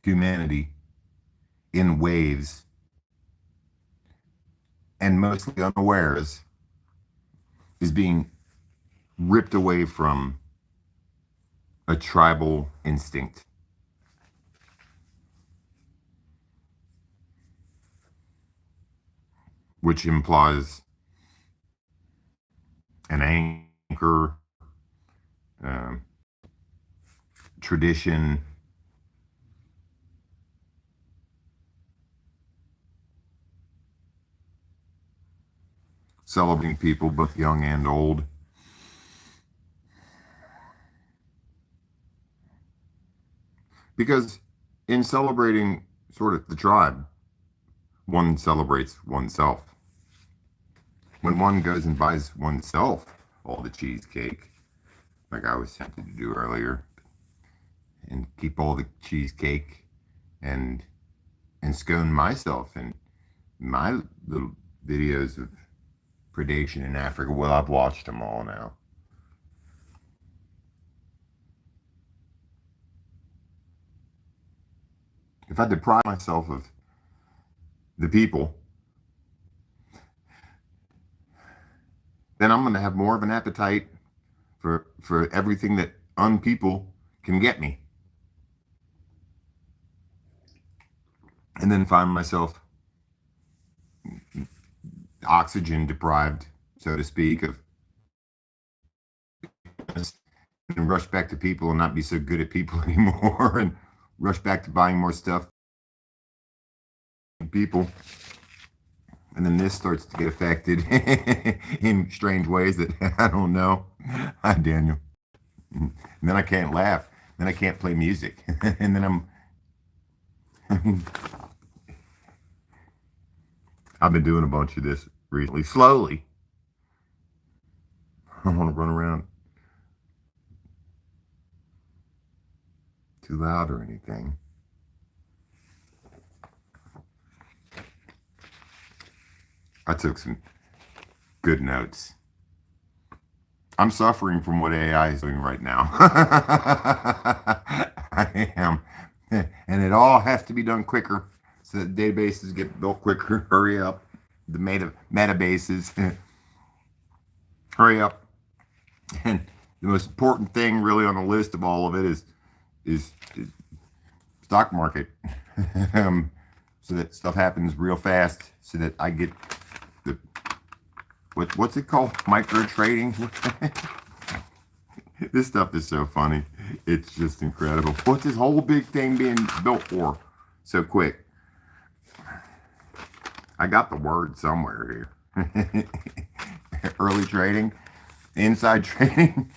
humanity in waves and mostly unawares is being ripped away from a tribal instinct. Which implies an anchor, tradition, celebrating people both young and old. Because in celebrating sort of the tribe, one celebrates oneself. When one goes and buys oneself all the cheesecake, like I was tempted to do earlier, and keep all the cheesecake and scone myself in my little videos of predation in Africa. Well, I've watched them all now. If I deprive myself of the people, then I'm going to have more of an appetite for everything that unpeople can get me. And then find myself oxygen deprived, so to speak, of and rush back to people and not be so good at people anymore and rush back to buying more stuff people. And then this starts to get affected in strange ways that I don't know. Hi, Daniel. And then I can't laugh. Then I can't play music. And then I've been doing a bunch of this recently, slowly. I don't want to run around too loud or anything. I took some good notes. I'm suffering from what AI is doing right now. I am. And it all has to be done quicker so that databases get built quicker. Hurry up. The metabases. Hurry up. And the most important thing really on the list of all of it is stock market. So that stuff happens real fast so that I get the what's it called? Micro trading? This stuff is so funny. It's just incredible. What's this whole big thing being built for so quick? I got the word somewhere here. Early trading, inside trading,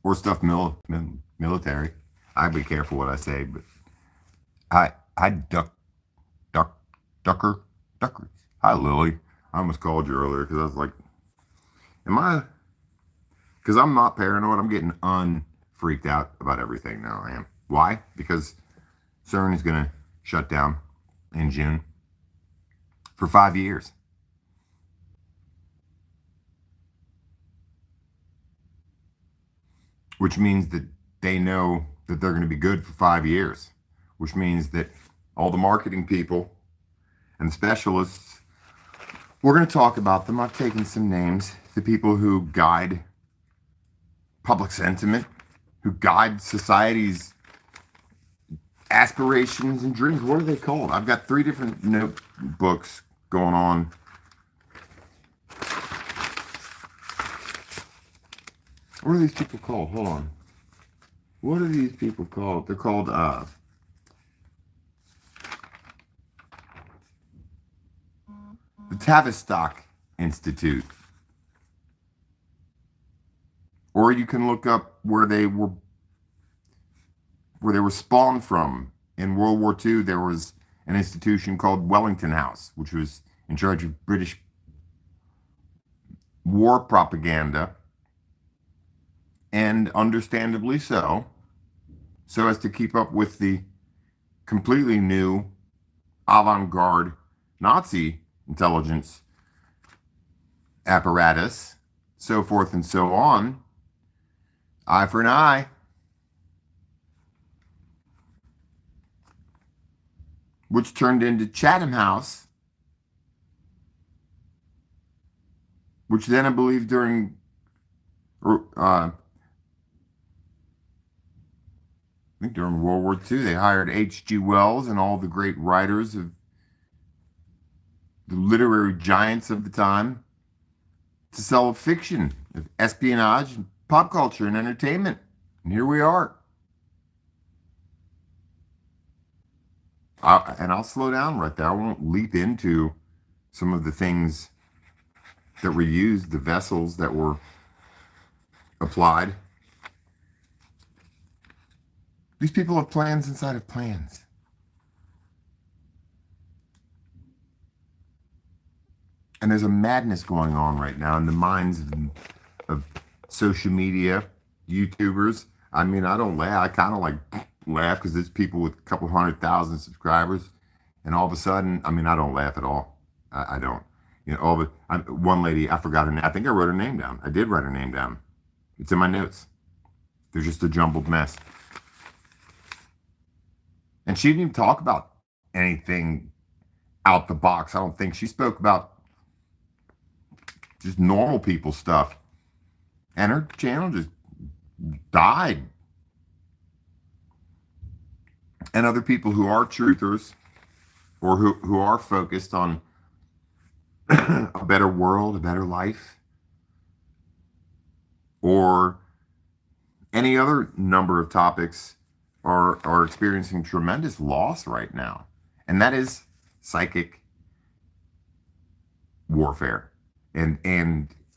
or stuff military. I'd be careful what I say, but I ducker. Hi, Lily. I almost called you earlier because I was like, because I'm not paranoid. I'm getting unfreaked out about everything now. I am. Why? Because CERN is going to shut down in June for 5 years. Which means that they know that they're going to be good for 5 years, which means that all the marketing people and specialists, we're going to talk about them. I've taken some names, the people who guide public sentiment, who guide society's aspirations and dreams. What are they called? I've got 3 different notebooks going on. What are these people called? Hold on. What are these people called? They're called the Tavistock Institute. Or you can look up where they were spawned from. In World War II, there was an institution called Wellington House, which was in charge of British war propaganda, and understandably so as to keep up with the completely new avant-garde Nazi intelligence apparatus, so forth and so on. Eye for an eye. which turned into Chatham House, which then I believe during I think during World War II, they hired H.G. Wells and all the great writers of the literary giants of the time to sell a fiction of espionage and pop culture and entertainment. And here we are. I'll slow down right there. I won't leap into some of the things that were used, the vessels that were applied. These people have plans inside of plans. And there's a madness going on right now in the minds of social media, YouTubers. I mean, I don't laugh. I kind of like laugh because there's people with a couple 100,000 subscribers. And all of a sudden, I mean, I don't laugh at all. I don't. You know, one lady, I forgot her name. I think I wrote her name down. I did write her name down. It's in my notes. They're just a jumbled mess. And she didn't even talk about anything out the box. I don't think she spoke about just normal people stuff. And her channel just died. And other people who are truthers or who are focused on a better world, a better life, or any other number of topics are experiencing tremendous loss right now. And that is psychic warfare. And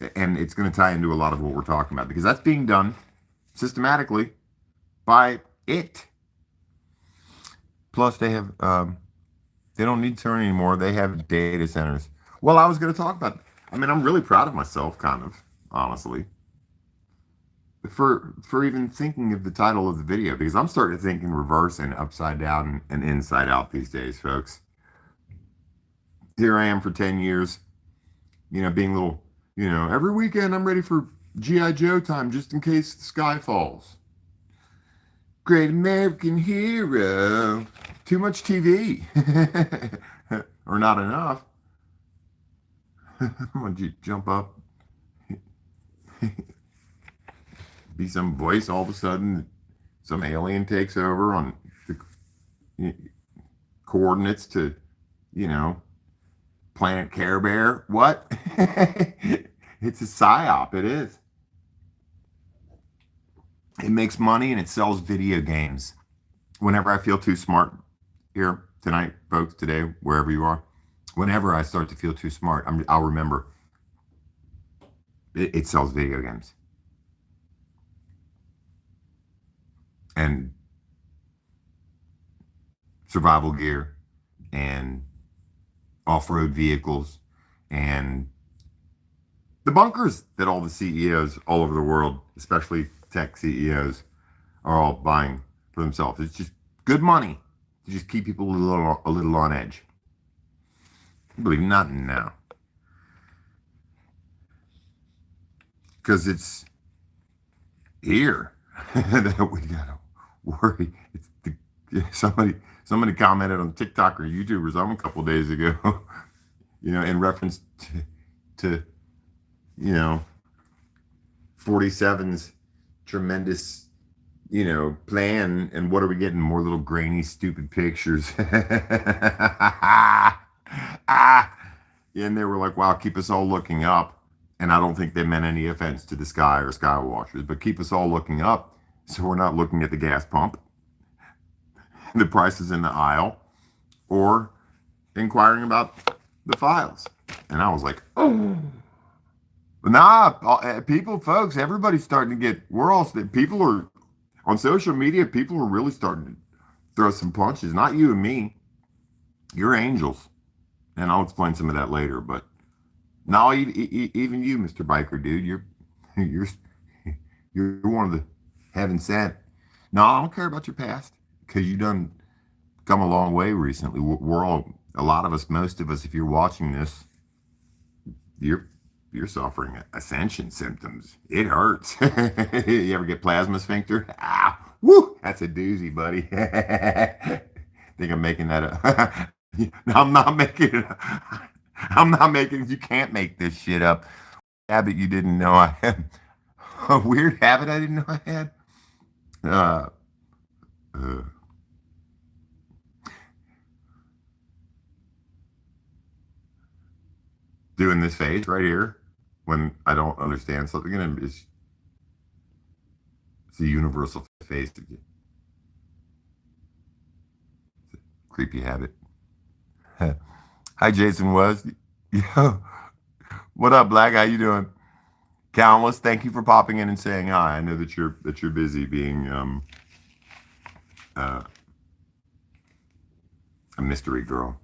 it's going to tie into a lot of what we're talking about, because that's being done systematically by it. Plus, they have they don't need CERN anymore. They have data centers. Well, I was going to talk about. I mean, I'm really proud of myself, kind of, honestly, for even thinking of the title of the video, because I'm starting to think in reverse and upside down and inside out these days, folks. Here I am for 10 years, you know, being a little, you know, every weekend I'm ready for G.I. Joe time just in case the sky falls. Great American hero. Too much TV. Or not enough. Would you jump up? Be some voice all of a sudden. Some alien takes over on the coordinates to, you know, Planet Care Bear. What? It's a psyop. It is. It makes money and it sells video games. Whenever I feel too smart here tonight, folks, today, wherever you are, whenever I start to feel too smart, I'll remember it sells video games. And survival gear and off-road vehicles and the bunkers that all the CEOs all over the world, especially tech CEOs, are all buying for themselves. It's just good money to just keep people a little on edge. I believe nothing now. Because it's here that we gotta worry. Somebody commented on TikTok or YouTube or something a couple days ago, you know, in reference to you know, 47's tremendous, you know, plan, and what are we getting? More little grainy, stupid pictures. And they were like, wow, keep us all looking up. And I don't think they meant any offense to the sky or skywatchers, but keep us all looking up so we're not looking at the gas pump, the prices in the aisle, or inquiring about the files. And I was like, oh. Nah, people, folks, everybody's starting to get, people are, on social media, people are really starting to throw some punches. Not you and me. You're angels. And I'll explain some of that later, but no, even you, Mr. Biker Dude, you're one of the heaven sent. No, I don't care about your past, because you done come a long way recently. We're all, a lot of us, most of us, if you're watching this, you're suffering Ascension symptoms. It hurts. You ever get plasma sphincter? Ah, woo! That's a doozy, buddy. think I'm making that up. I'm not making it up. I'm not making it. You can't make this shit up. Habit you didn't know I had. A weird habit I didn't know I had. Uh, uh, doing this face right here when I don't understand something, and it's a universal face. Creepy habit. Hi, Jason Was. Yo, what up, Black? How you doing? Countless, thank you for popping in and saying hi. I know that you're busy being uh, a mystery girl.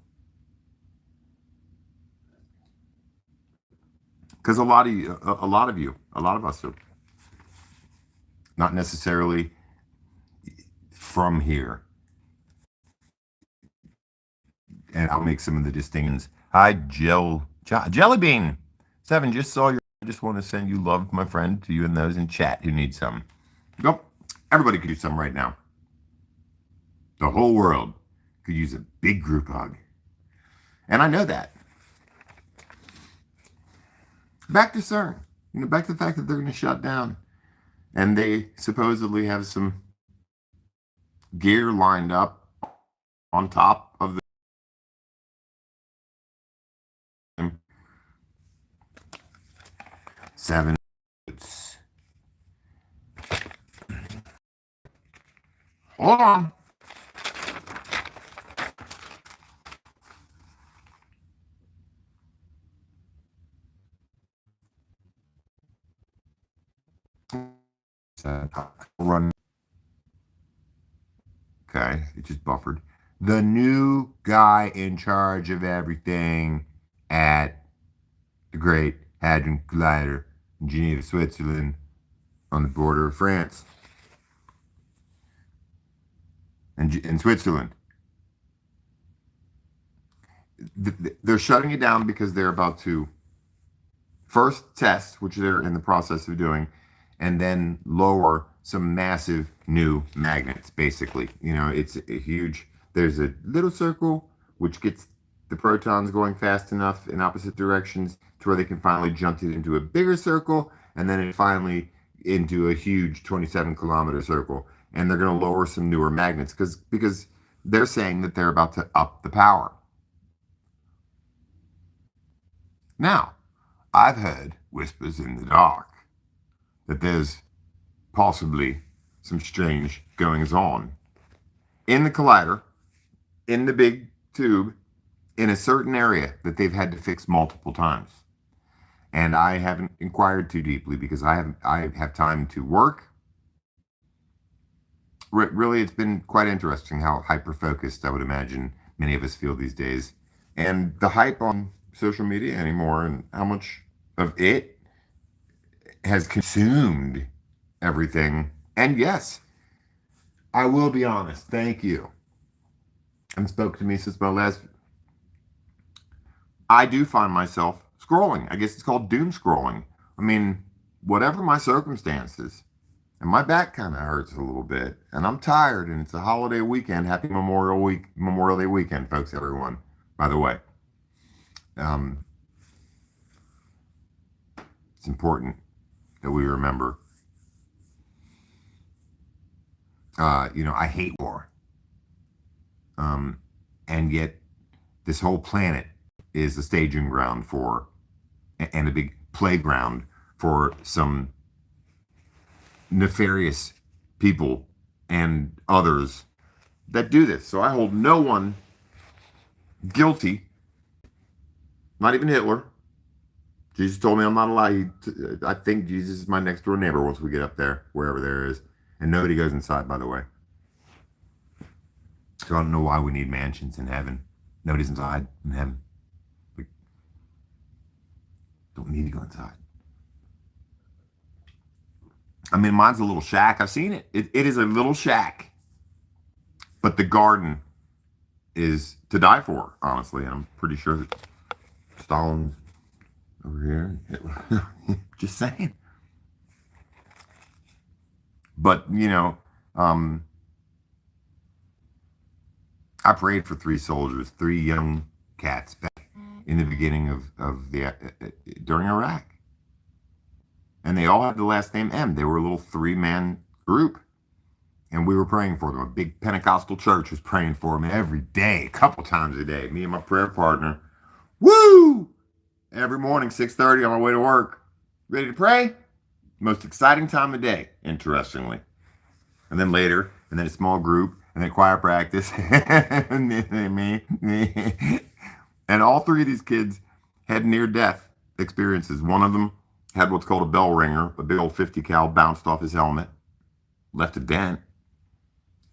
Because a lot of us are not necessarily from here. And I'll make some of the distinctions. Hi, Jellybean. 7, just saw your. I just want to send you love, my friend, to you and those in chat who need some. Nope. Everybody could use some right now. The whole world could use a big group hug. And I know that. Back to CERN. Back to the fact that they're going to shut down. And they supposedly have some gear lined up on top of the 7. Hold on. Run. Okay, it just buffered. The new guy in charge of everything at the Great Hadron Collider in Geneva, Switzerland, on the border of France and Switzerland. They're shutting it down because they're about to first test, which they're in the process of doing, and then lower some massive new magnets, basically. It's a huge, there's a little circle which gets the protons going fast enough in opposite directions to where they can finally jump it into a bigger circle, and then it finally into a huge 27-kilometer circle. And they're going to lower some newer magnets because they're saying that they're about to up the power. Now, I've heard whispers in the dark that there's possibly some strange goings on in the collider, in the big tube, in a certain area that they've had to fix multiple times. And I haven't inquired too deeply because I have time to work. Really, it's been quite interesting how hyper-focused I would imagine many of us feel these days. And the hype on social media anymore and how much of it has consumed everything. And yes, I will be honest. Thank you. And spoke to me since my last. I do find myself scrolling. I guess it's called doom scrolling. I mean, whatever my circumstances, and my back kind of hurts a little bit, and I'm tired, and it's a holiday weekend. Happy Memorial Day weekend, folks, everyone, by the way. It's important that we remember. I hate war. And yet this whole planet is a staging ground for, and a big playground for some nefarious people and others that do this. So I hold no one guilty, not even Hitler. Jesus told me I'm not allowed. I think Jesus is my next door neighbor once we get up there, wherever there is. And nobody goes inside, by the way. So I don't know why we need mansions in heaven. Nobody's inside in heaven. We don't need to go inside. I mean, mine's a little shack. I've seen it. It is a little shack. But the garden is to die for, honestly. And I'm pretty sure that Stalin's over here. Just saying. But, I prayed for 3 soldiers, 3 young cats back in the beginning of the during Iraq, and they all had the last name M. They were a little 3-man group, and we were praying for them. A big Pentecostal church was praying for them every day, a couple times a day. Me and my prayer partner, woo! Every morning, 6:30 on my way to work, ready to pray. Most exciting time of day, interestingly. And then later, and then a small group, and then choir practice. And all 3 of these kids had near-death experiences. One of them had what's called a bell ringer. A big old 50 cal bounced off his helmet, left a dent.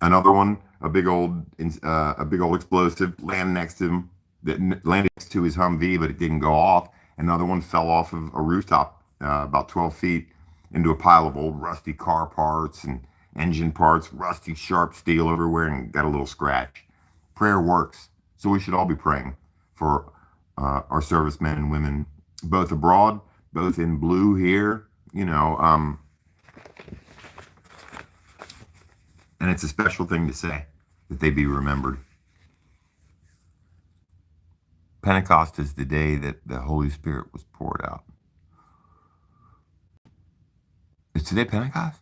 Another one, a big old explosive landed next to him, that landed next to his Humvee, but it didn't go off. Another one fell off of a rooftop about 12 feet into a pile of old rusty car parts and engine parts, rusty sharp steel everywhere, and got a little scratch. Prayer works, so we should all be praying for our servicemen and women, both abroad, both in blue here, and it's a special thing to say that they be remembered. Pentecost is the day that the Holy Spirit was poured out. Is today Pentecost?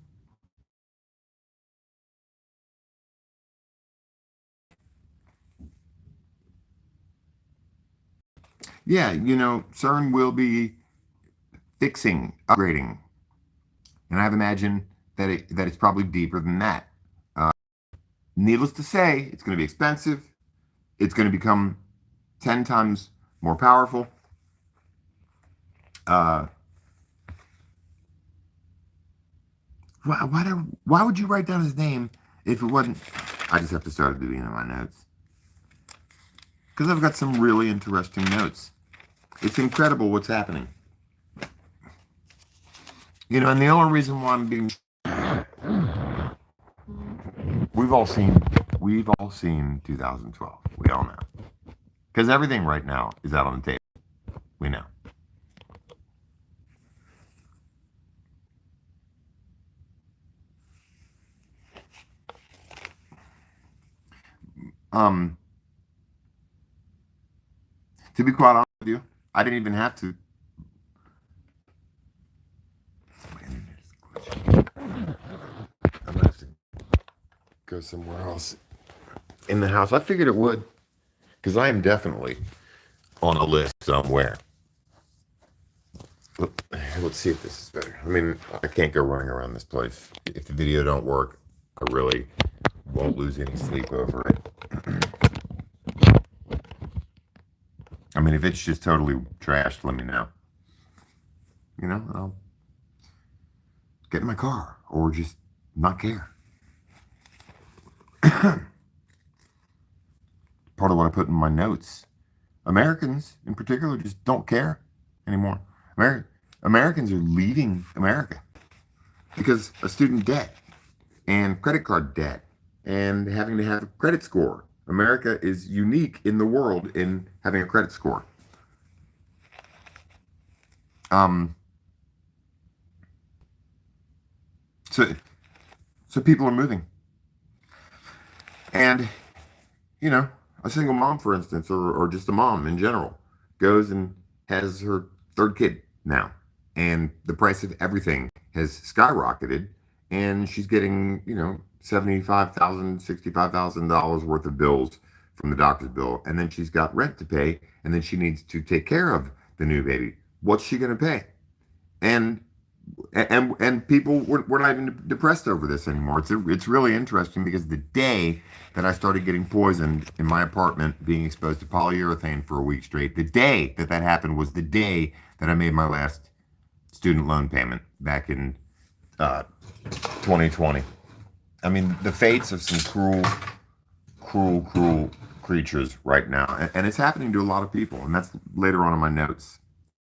Yeah, CERN will be fixing, upgrading, and I've imagined that it's probably deeper than that. Needless to say, it's going to be expensive. It's going to become 10 times more powerful. Why would you write down his name if it wasn't? I just have to start doing it in my notes, because I've got some really interesting notes. It's incredible what's happening. And the only reason why I'm being... We've all seen 2012. We all know. Because everything right now is out on the table. We know. To be quite honest with you, I didn't even have to. I'm gonna have to go somewhere else in the house. I figured it would, because I am definitely on a list somewhere. Let's see if this is better. I mean, I can't go running around this place. If the video don't work, I really won't lose any sleep over it. I mean, if it's just totally trashed, let me know. I'll get in my car or just not care. Part of what I put in my notes. Americans, in particular, just don't care anymore. Americans are leaving America because of student debt and credit card debt and having to have a credit score. America is unique in the world in having a credit score. So people are moving. And, a single mom, for instance, or just a mom in general, goes and has her 3rd kid now. And the price of everything has skyrocketed. And she's getting, $75,000, $65,000 worth of bills from the doctor's bill. And then she's got rent to pay. And then she needs to take care of the new baby. What's she going to pay? And people, we're not even depressed over this anymore. It's really interesting, because the day that I started getting poisoned in my apartment, being exposed to polyurethane for a week straight, the day that happened was the day that I made my last student loan payment back in 2020. I mean, the fates of some cruel creatures right now, and it's happening to a lot of people. And that's later on in my notes,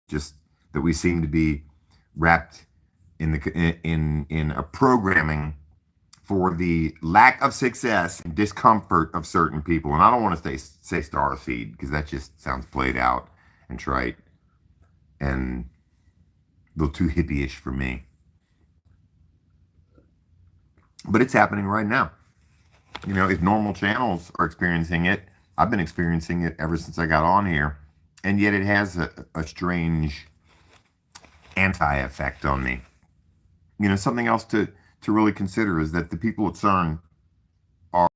just that we seem to be wrapped in a programming for the lack of success and discomfort of certain people. And I don't want to say Starseed, because that just sounds played out and trite and a little too hippie-ish for me. But it's happening right now. if normal channels are experiencing it, I've been experiencing it ever since I got on here, and yet it has a strange anti-effect on me. Something else to really consider is that the people at CERN are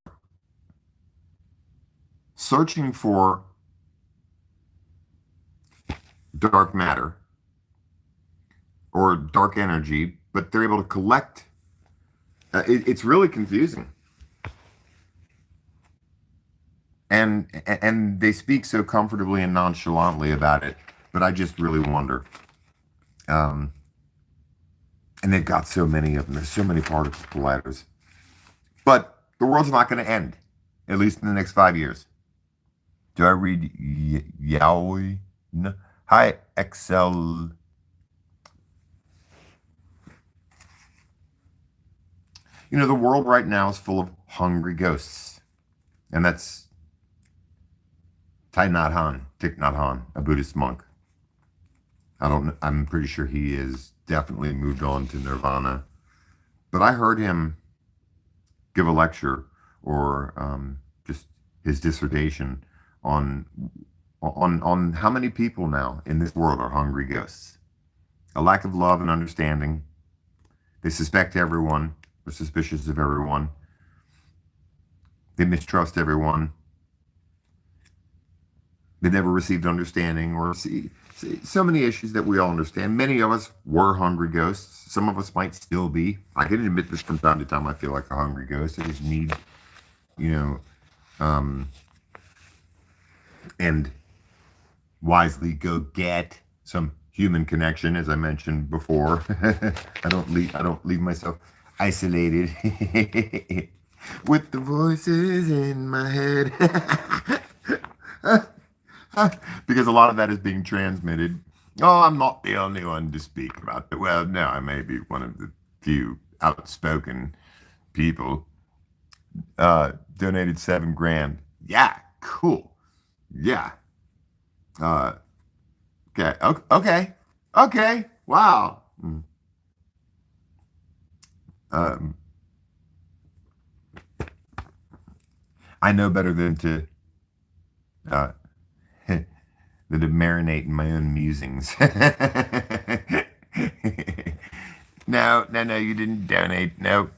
searching for dark matter or dark energy, but they're able to collect. It's really confusing. And they speak so comfortably and nonchalantly about it, but I just really wonder. And they've got so many of them. There's so many particle colliders. But the world's not going to end, at least in the next 5 years. Do I read Yaoi? No. Hi, Excel. The world right now is full of hungry ghosts. And that's Thich Nhat Hanh, a Buddhist monk. I'm pretty sure he is definitely moved on to nirvana. But I heard him give a lecture or just his dissertation on how many people now in this world are hungry ghosts. A lack of love and understanding. They suspect everyone. They're suspicious of everyone. They mistrust everyone. They've never received understanding or see so many issues that we all understand. Many of us were hungry ghosts. Some of us might still be. I can admit this from time to time. I feel like a hungry ghost. I just need, and wisely go get some human connection, as I mentioned before. I don't leave myself isolated with the voices in my head. Because a lot of that is being transmitted. Oh, I'm not the only one to speak about it. Well, no, I may be one of the few outspoken people. Donated $7,000. Yeah, cool. Yeah. Okay. Wow. I know better than to marinate in my own musings. No, you didn't donate. No.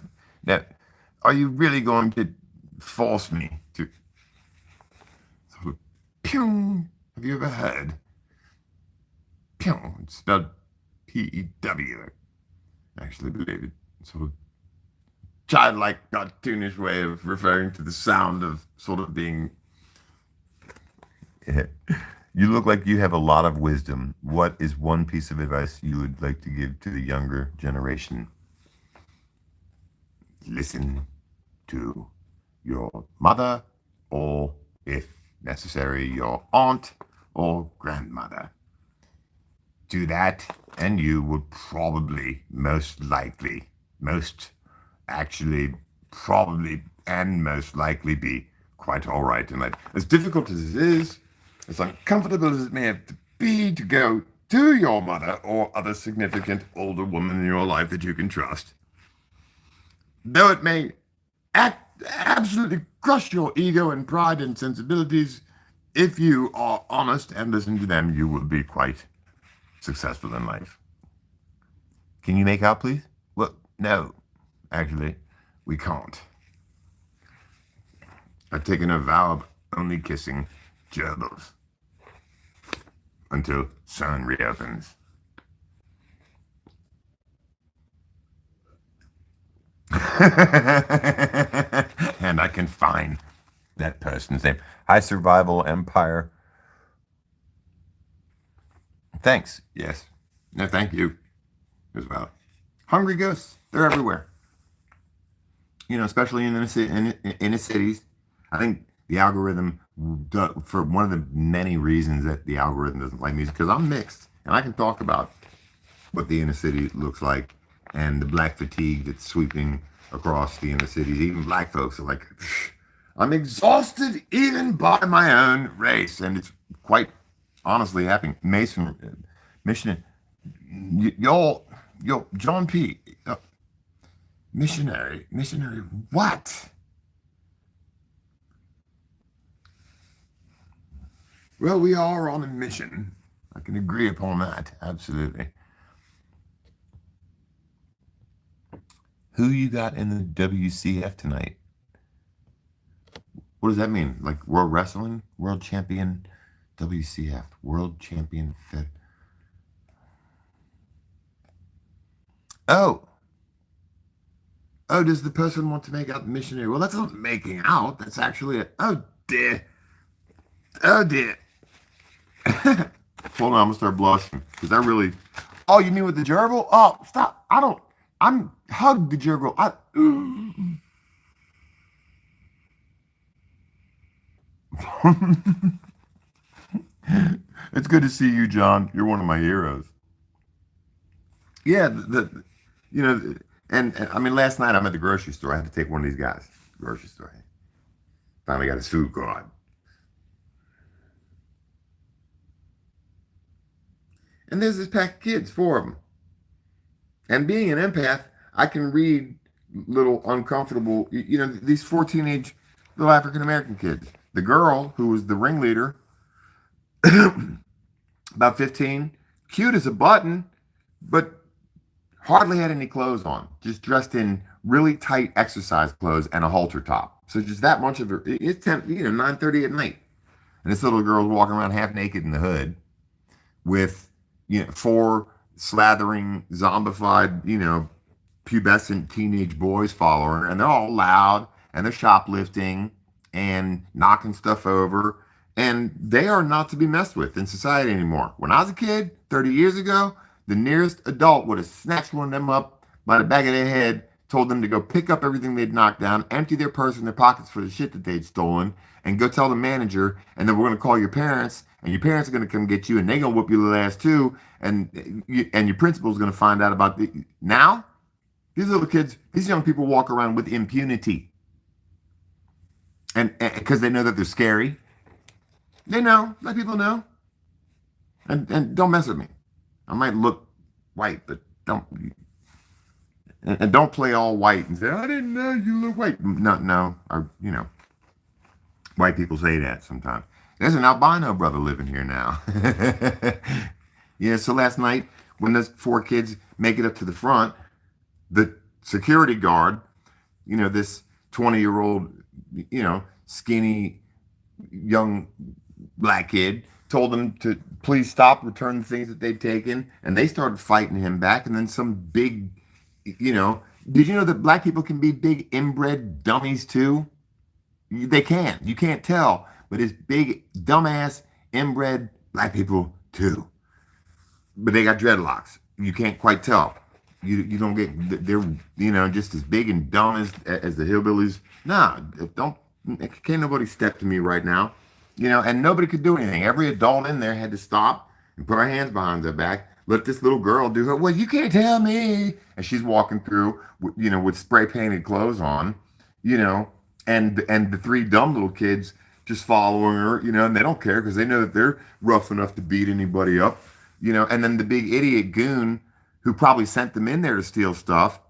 Are you really going to force me to? Sort of, pew. Have you ever heard? Pew. It's spelled P-E-W. I actually believe it. Sort of childlike, cartoonish way of referring to the sound of sort of being. You look like you have a lot of wisdom. What is one piece of advice you would like to give to the younger generation? Listen to your mother, or if necessary, your aunt or grandmother. Do that, and you would probably, most likely be quite all right in life. As difficult as it is, as uncomfortable as it may have to be to go to your mother or other significant older woman in your life that you can trust, though it may absolutely crush your ego and pride and sensibilities, if you are honest and listen to them, you will be quite successful in life. Can you make out, please? Well, no, actually, we can't. I've taken a vow of only kissing gerbils until CERN reopens. And I can find that person's name. Hi, Survival Empire. Thanks. Yes. No, thank you as well. Hungry ghosts. They're everywhere. Especially in the cities. I think the algorithm, for one of the many reasons that the algorithm doesn't like music, because I'm mixed and I can talk about what the inner city looks like and the black fatigue that's sweeping across the inner cities. Even black folks are like, I'm exhausted even by my own race. And it's quite honestly happening. Mission, y'all, John P. Missionary, what? Well, we are on a mission. I can agree upon that. Absolutely. Who you got in the WCF tonight? What does that mean? Like World Wrestling? World Champion WCF? World Champion Fed? Oh. Oh, does the person want to make out the missionary? Well, that's not making out. That's actually a. Oh, dear. Oh, dear. Hold on, I'm going to start blushing. Because I really. Oh, you mean with the gerbil? Oh, stop. I don't. I'm. Hug the gerbil. It's good to see you, John. You're one of my heroes. Yeah, you know, and I mean, last night I'm at the grocery store. I had to take one of these guys. Grocery store. Finally got his food card. And there's this pack of kids, four of them. And being an empath, I can read little uncomfortable, these four teenage little African American kids. The girl who was the ringleader, about 15, cute as a button, but hardly had any clothes on, just dressed in really tight exercise clothes and a halter top. So just that much of her. It's 9:30 at night, and this little girl's walking around half naked in the hood with four slathering, zombified, pubescent teenage boys following her, and they're all loud and they're shoplifting and knocking stuff over, and they are not to be messed with in society anymore. When I was a kid, 30 years ago, the nearest adult would have snatched one of them up by the back of their head, told them to go pick up everything they'd knocked down, empty their purse and their pockets for the shit that they'd stolen, and go tell the manager, and then we're going to call your parents, and your parents are going to come get you, and they're going to whoop your little ass too, and your principal's going to find out about the. Now, these little kids, these young people walk around with impunity. And because they know that they're scary. They know, let people know. And don't mess with me. I might look white, but don't. And don't play all white and say, I didn't know you look white. No, white people say that sometimes. There's an albino brother living here now. Yeah, so last night, when those four kids make it up to the front, the security guard, this 20-year-old, skinny young black kid, told them to please stop, return the things that they'd taken, and they started fighting him back. And then some big, did you know that black people can be big inbred dummies too? They can. You can't tell, but it's big dumbass inbred black people too. But they got dreadlocks. You can't quite tell. You don't get, they're just as big and dumb as the hillbillies. Nah, can't nobody step to me right now. And nobody could do anything. Every adult in there had to stop and put our hands behind their back. Let this little girl do her. Well, you can't tell me. And she's walking through, with spray painted clothes on, and the three dumb little kids just following her, and they don't care because they know that they're rough enough to beat anybody up, And then the big idiot goon who probably sent them in there to steal stuff,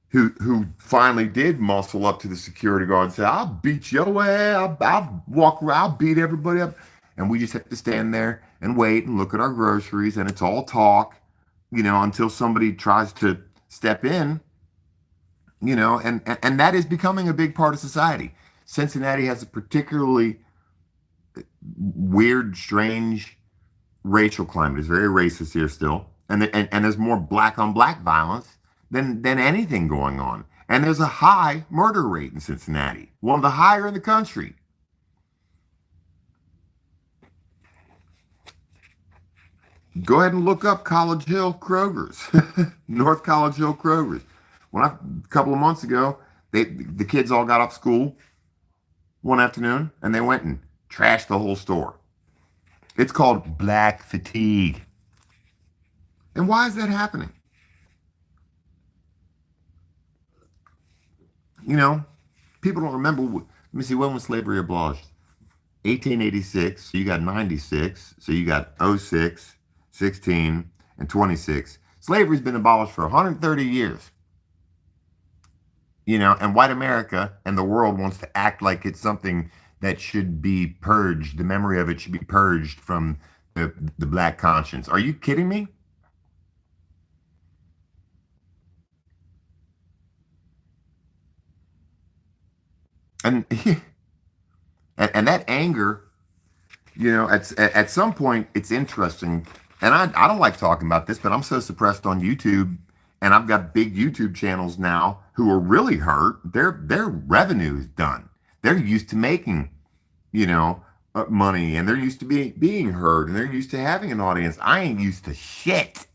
who finally did muscle up to the security guard and say, I'll beat your ass, I'll walk around, I'll beat everybody up. And we just have to stand there and wait and look at our groceries, and it's all talk, until somebody tries to step in, and that is becoming a big part of society. Cincinnati has a particularly weird, strange racial climate. It's very racist here still. And there's more black on black violence than anything going on. And there's a high murder rate in Cincinnati, one of the higher in the country. Go ahead and look up College Hill Kroger's, North College Hill Kroger's. A couple of months ago, the kids all got off school one afternoon and they went and trashed the whole store. It's called black fatigue. And why is that happening? People don't remember. Let me see, when was slavery abolished? 1886. So you got 96. So you got 06, 16, and 26. Slavery's been abolished for 130 years. And white America and the world wants to act like it's something that should be purged. The memory of it should be purged from the black conscience. Are you kidding me? And and that anger, at some point it's interesting. And I don't like talking about this, but I'm so suppressed on YouTube, and I've got big YouTube channels now who are really hurt. Their revenue is done. They're used to making, money, and they're used to being heard, and they're used to having an audience. I ain't used to shit.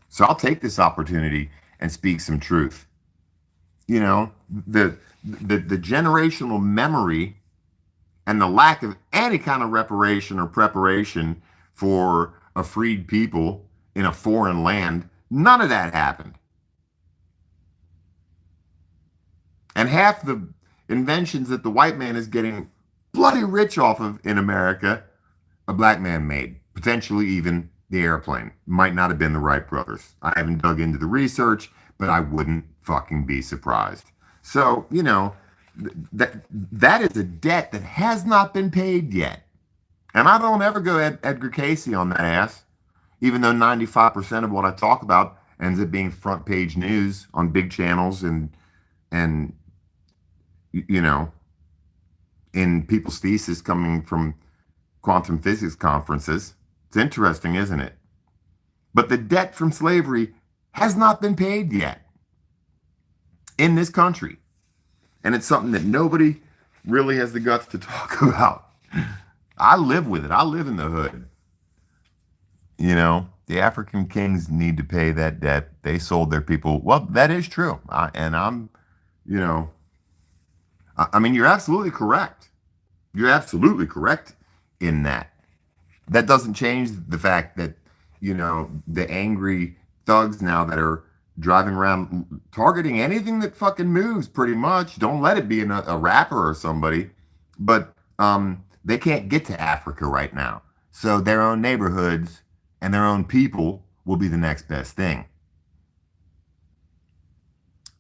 So I'll take this opportunity and speak some truth. The generational memory and the lack of any kind of reparation or preparation for a freed people in a foreign land, none of that happened. And half the inventions that the white man is getting bloody rich off of in America, a black man made. Potentially even the airplane. Might not have been the Wright brothers. I haven't dug into the research, but I wouldn't fucking be surprised. So, that is a debt that has not been paid yet. And I don't ever go Edgar Casey on that ass, even though 95% of what I talk about ends up being front page news on big channels and in people's thesis coming from quantum physics conferences. It's interesting, isn't it? But the debt from slavery has not been paid yet in this country. And it's something that nobody really has the guts to talk about. I live with it. I live in the hood. The African kings need to pay that debt. They sold their people. Well, that is true. You're absolutely correct. You're absolutely correct in that. That doesn't change the fact that, the angry thugs now that are driving around targeting anything that fucking moves pretty much. Don't let it be a rapper or somebody. But they can't get to Africa right now. So their own neighborhoods and their own people will be the next best thing.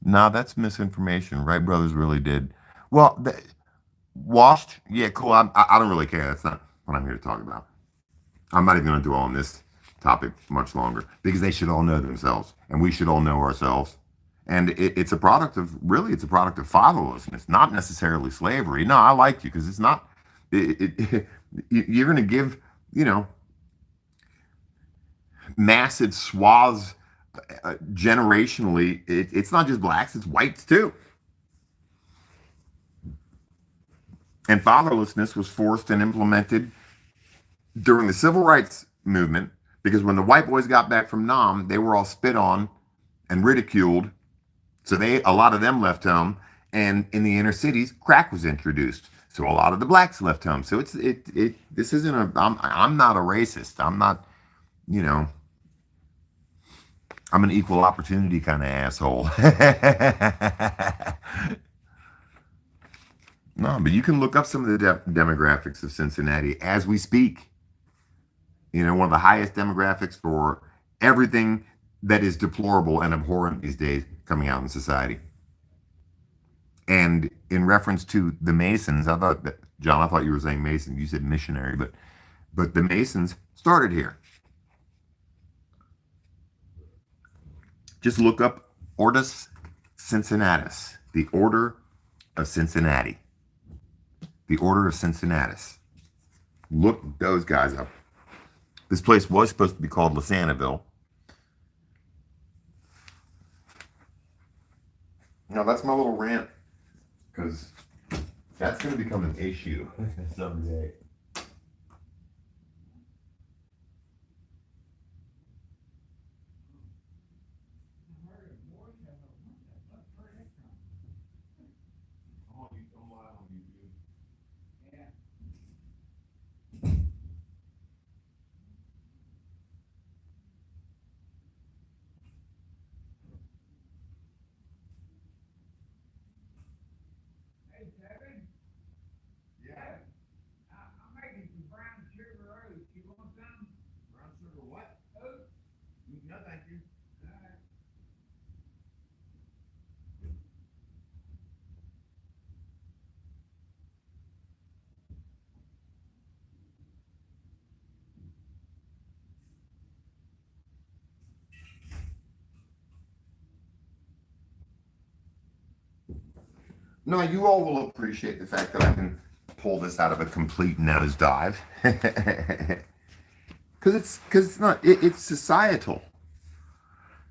No, that's misinformation. Wright brothers really did. Well, washed? Yeah, cool. I don't really care. That's not what I'm here to talk about. I'm not even going to dwell on this topic much longer because they should all know themselves and we should all know ourselves. And it's a product of fatherlessness, not necessarily slavery. No, I like you because it's not. You're going to give, massive swaths generationally. It's not just blacks, it's whites too. And fatherlessness was forced and implemented during the civil rights movement because when the white boys got back from Nam, they were all spit on and ridiculed. So a lot of them left home, and in the inner cities, crack was introduced. So a lot of the blacks left home. So this isn't I'm not a racist. I'm not, I'm an equal opportunity kind of asshole. No, but you can look up some of the demographics of Cincinnati as we speak. One of the highest demographics for everything that is deplorable and abhorrent these days coming out in society. And in reference to the Masons, John, I thought you were saying Mason. You said missionary, but the Masons started here. Just look up Ordo Cincinnatus, the Order of Cincinnati. The Order of Cincinnatus. Look those guys up. This place was supposed to be called Lasanaville. Now that's my little rant, because that's going to become an issue someday. No, you all will appreciate the fact that I can pull this out of a complete nosedive. Because it's not, it's societal.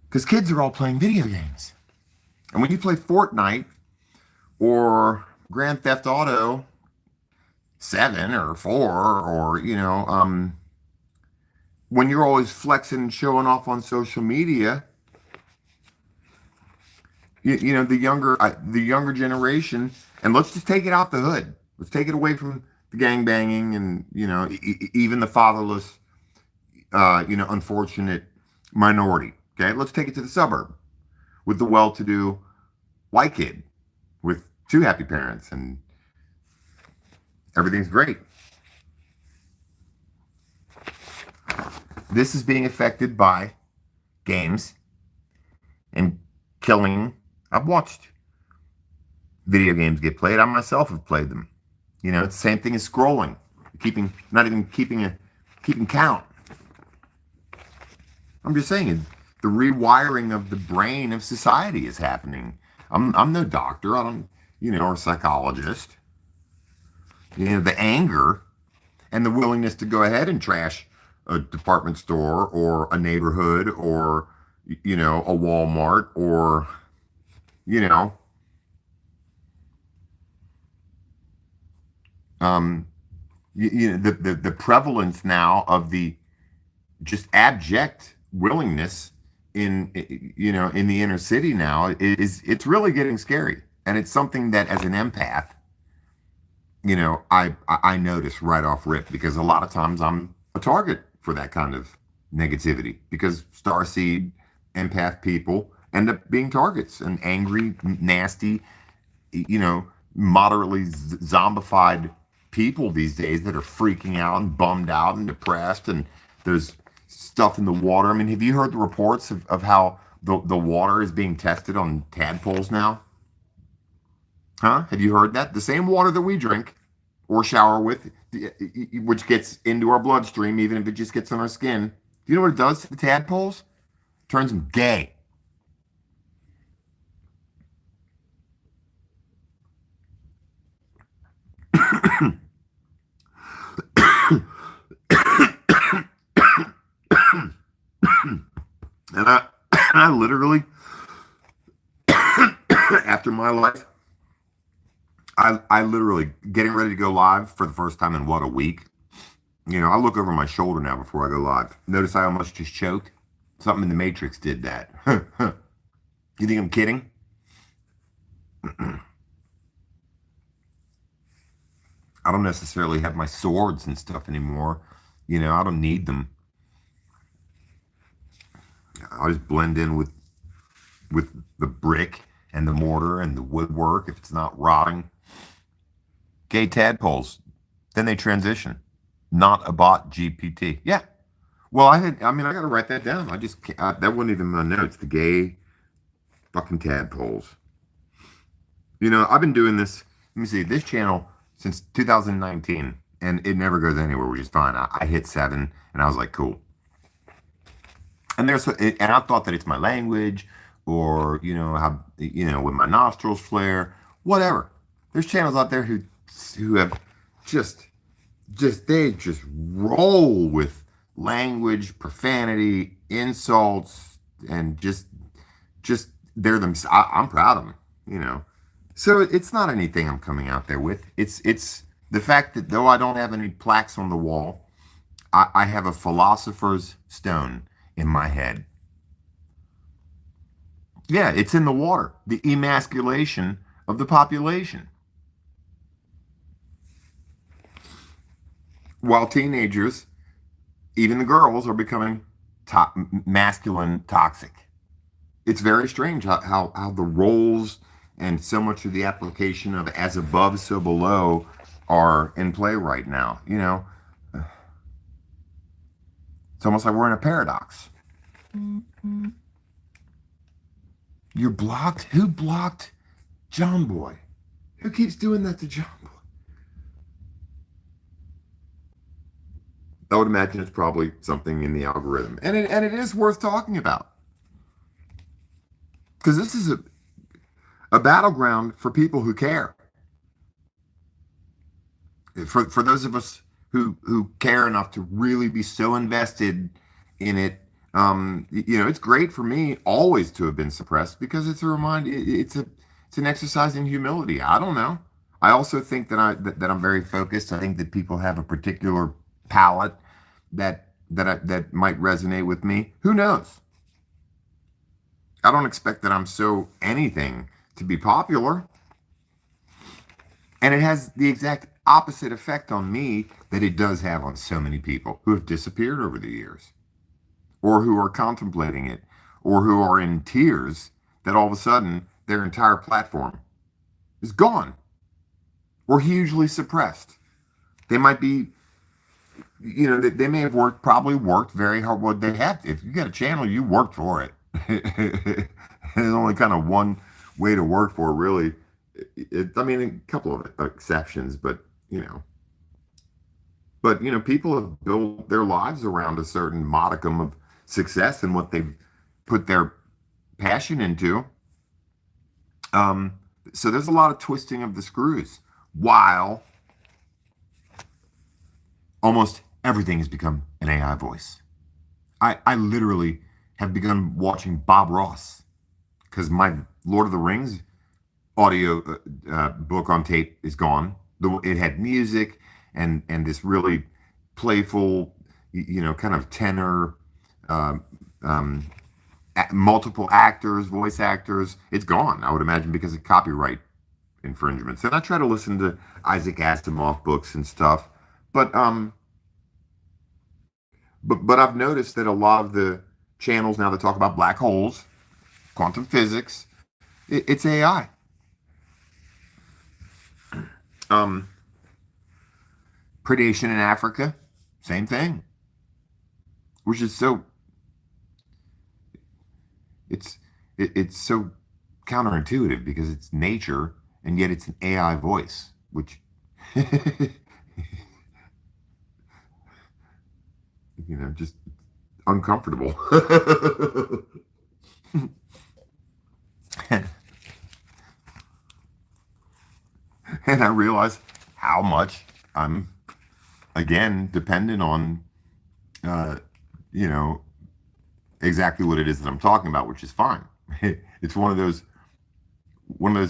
Because kids are all playing video games. And when you play Fortnite or Grand Theft Auto 7 or 4 or, when you're always flexing and showing off on social media, the younger generation, and let's just take it out the hood. Let's take it away from the gang banging and, even the fatherless, unfortunate minority. Okay, let's take it to the suburb with the well-to-do white kid with 2 happy parents and everything's great. This is being affected by games and killing. I've watched video games get played. I myself have played them. It's the same thing as scrolling, not even keeping count. I'm just saying, the rewiring of the brain of society is happening. I'm no doctor. I don't, or psychologist. The anger and the willingness to go ahead and trash a department store or a neighborhood or, a Walmart or, the prevalence now of the just abject willingness in the inner city now it's really getting scary. And it's something that as an empath, I notice right off rip, because a lot of times I'm a target for that kind of negativity, because starseed empath people end up being targets, and angry, nasty, moderately zombified people these days that are freaking out and bummed out and depressed, and there's stuff in the water. I mean, have you heard the reports of how the water is being tested on tadpoles now? Huh? Have you heard that? The same water that we drink or shower with, which gets into our bloodstream, even if it just gets on our skin. Do you know what it does to the tadpoles? It turns them gay. And I literally, after my life, I literally getting ready to go live for the first time in a week. I look over my shoulder now before I go live. Notice I almost just choked. Something in the Matrix did that. You think I'm kidding? I don't necessarily have my swords and stuff anymore. I don't need them. I'll just blend in with the brick and the mortar and the woodwork if it's not rotting. Gay tadpoles. Then they transition. Not a bot GPT. Yeah. Well, I got to write that down. That wasn't even my notes. The gay fucking tadpoles. I've been doing this, let me see, this channel since 2019, and it never goes anywhere, which is fine. I hit 7, and I was like, cool. And I thought that it's my language, or, how, when my nostrils flare, whatever. There's channels out there who have they just roll with language, profanity, insults, and just they're themselves. I'm proud of them, So it's not anything I'm coming out there with. It's the fact that though I don't have any plaques on the wall, I have a philosopher's stone in my head. Yeah, it's in the water. The emasculation of the population. While teenagers, even the girls, are becoming masculine toxic. It's very strange how the roles and so much of the application of as above, so below are in play right now. It's almost like we're in a paradox. Mm-hmm. You're blocked? Who blocked John Boy? Who keeps doing that to John Boy? I would imagine it's probably something in the algorithm. And it is worth talking about. Because this is a battleground for people who care. For those of us who care enough to really be so invested in it, it's great for me always to have been suppressed because it's a reminder. It's an exercise in humility. I don't know. I also think that I'm very focused. I think that people have a particular palette that might resonate with me. Who knows? I don't expect that I'm so anything to be popular. And it has the exact opposite effect on me that it does have on so many people who have disappeared over the years, or who are contemplating it, or who are in tears that all of a sudden their entire platform is gone or hugely suppressed. They might be, they may have probably worked very hard. Well, they have to. If you got a channel, you worked for it. There's only kind of one way to work for it, really. I mean, a couple of exceptions, but people have built their lives around a certain modicum of success and what they've put their passion into. So there's a lot of twisting of the screws, while almost everything has become an AI voice. I literally have begun watching Bob Ross because my Lord of the Rings audio book on tape is gone. It had music and this really playful, kind of tenor, multiple actors, voice actors. It's gone, I would imagine, because of copyright infringements. And I try to listen to Isaac Asimov books and stuff, but I've noticed that a lot of the channels now that talk about black holes, quantum physics, it's AI. Predation in Africa, same thing. Which is so, it's so counterintuitive because it's nature and yet it's an AI voice, which just uncomfortable. And I realize how much I'm, again, dependent on, exactly what it is that I'm talking about, which is fine. It's one of those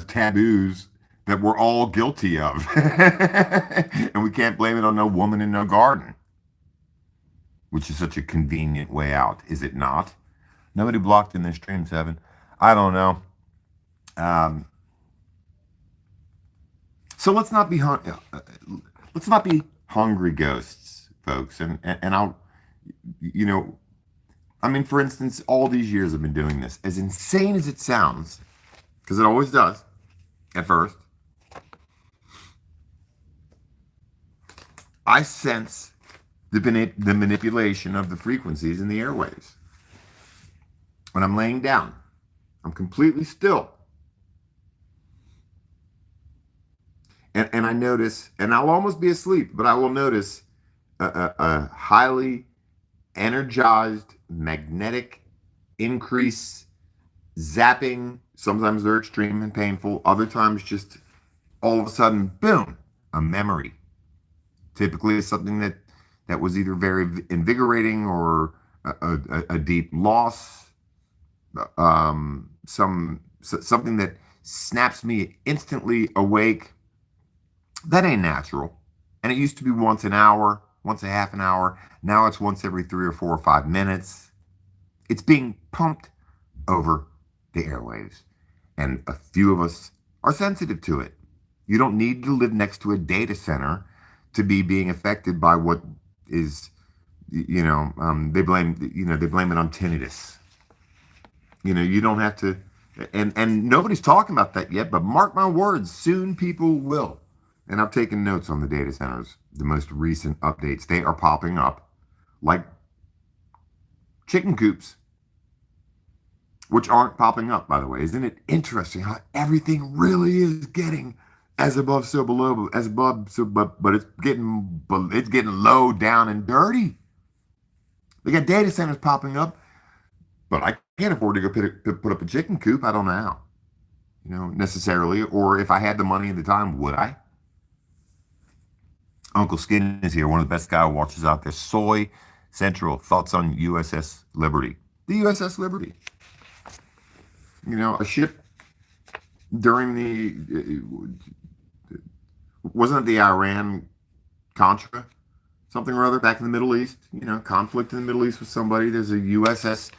taboos that we're all guilty of. And we can't blame it on no woman in no garden, which is such a convenient way out, is it not? Nobody blocked in this stream, Seven. I don't know. So let's not be hungry ghosts, folks. And I'll, for instance, all these years I've been doing this, as insane as it sounds, because it always does at first, I sense the manipulation of the frequencies in the airwaves. When I'm laying down, I'm completely still. And I notice, and I'll almost be asleep, but I will notice a highly energized magnetic increase, zapping. Sometimes they're extreme and painful. Other times just all of a sudden, boom, a memory. Typically it's something that was either very invigorating or a deep loss, something that snaps me instantly awake. That ain't natural. And it used to be once an hour, once a half an hour. Now it's once every 3 or 4 or 5 minutes. It's being pumped over the airwaves. And a few of us are sensitive to it. You don't need to live next to a data center to be being affected by what is, they blame it on tinnitus. You don't have to, and nobody's talking about that yet, but mark my words, soon people will. And I've taken notes on the data centers, the most recent updates. They are popping up like chicken coops, which aren't popping up, by the way. Isn't it interesting how everything really is getting as above, so below, as above, so but it's getting low down and dirty. They got data centers popping up, but I can't afford to go put up a chicken coop. I don't know how. necessarily. Or if I had the money at the time, would I? Uncle Skin is here, one of the best guy watchers out there. Soy Central, thoughts on USS Liberty. The USS Liberty. A ship during wasn't it the Iran Contra something or other back in the Middle East? Conflict in the Middle East with somebody. There's a USS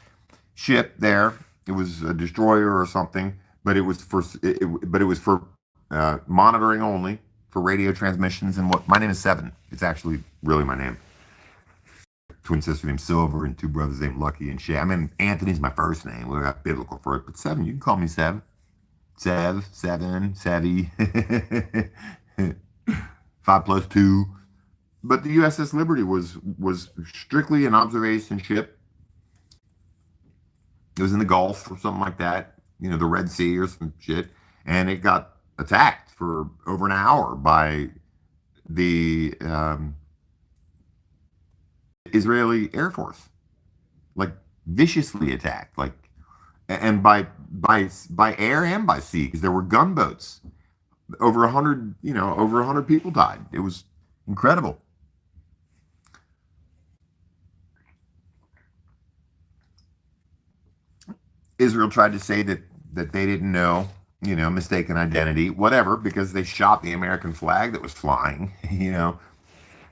ship there. It was a destroyer or something, but it was for monitoring only, for radio transmissions. And my name is Seven. It's actually really my name. Twin sister named Silver and two brothers named Lucky and Shay. I mean, Anthony's my first name. We got biblical for it, but Seven, you can call me Sev. Seven, Sevy. 5 + 2. But the USS Liberty was strictly an observation ship. It was in the Gulf or something like that, the Red Sea or some shit, and it got attacked for over an hour by the Israeli Air Force, like viciously attacked, and by air and by sea, because there were gunboats. Over 100 people died. It was incredible. Israel tried to say that they didn't know, mistaken identity, whatever, because they shot the American flag that was flying,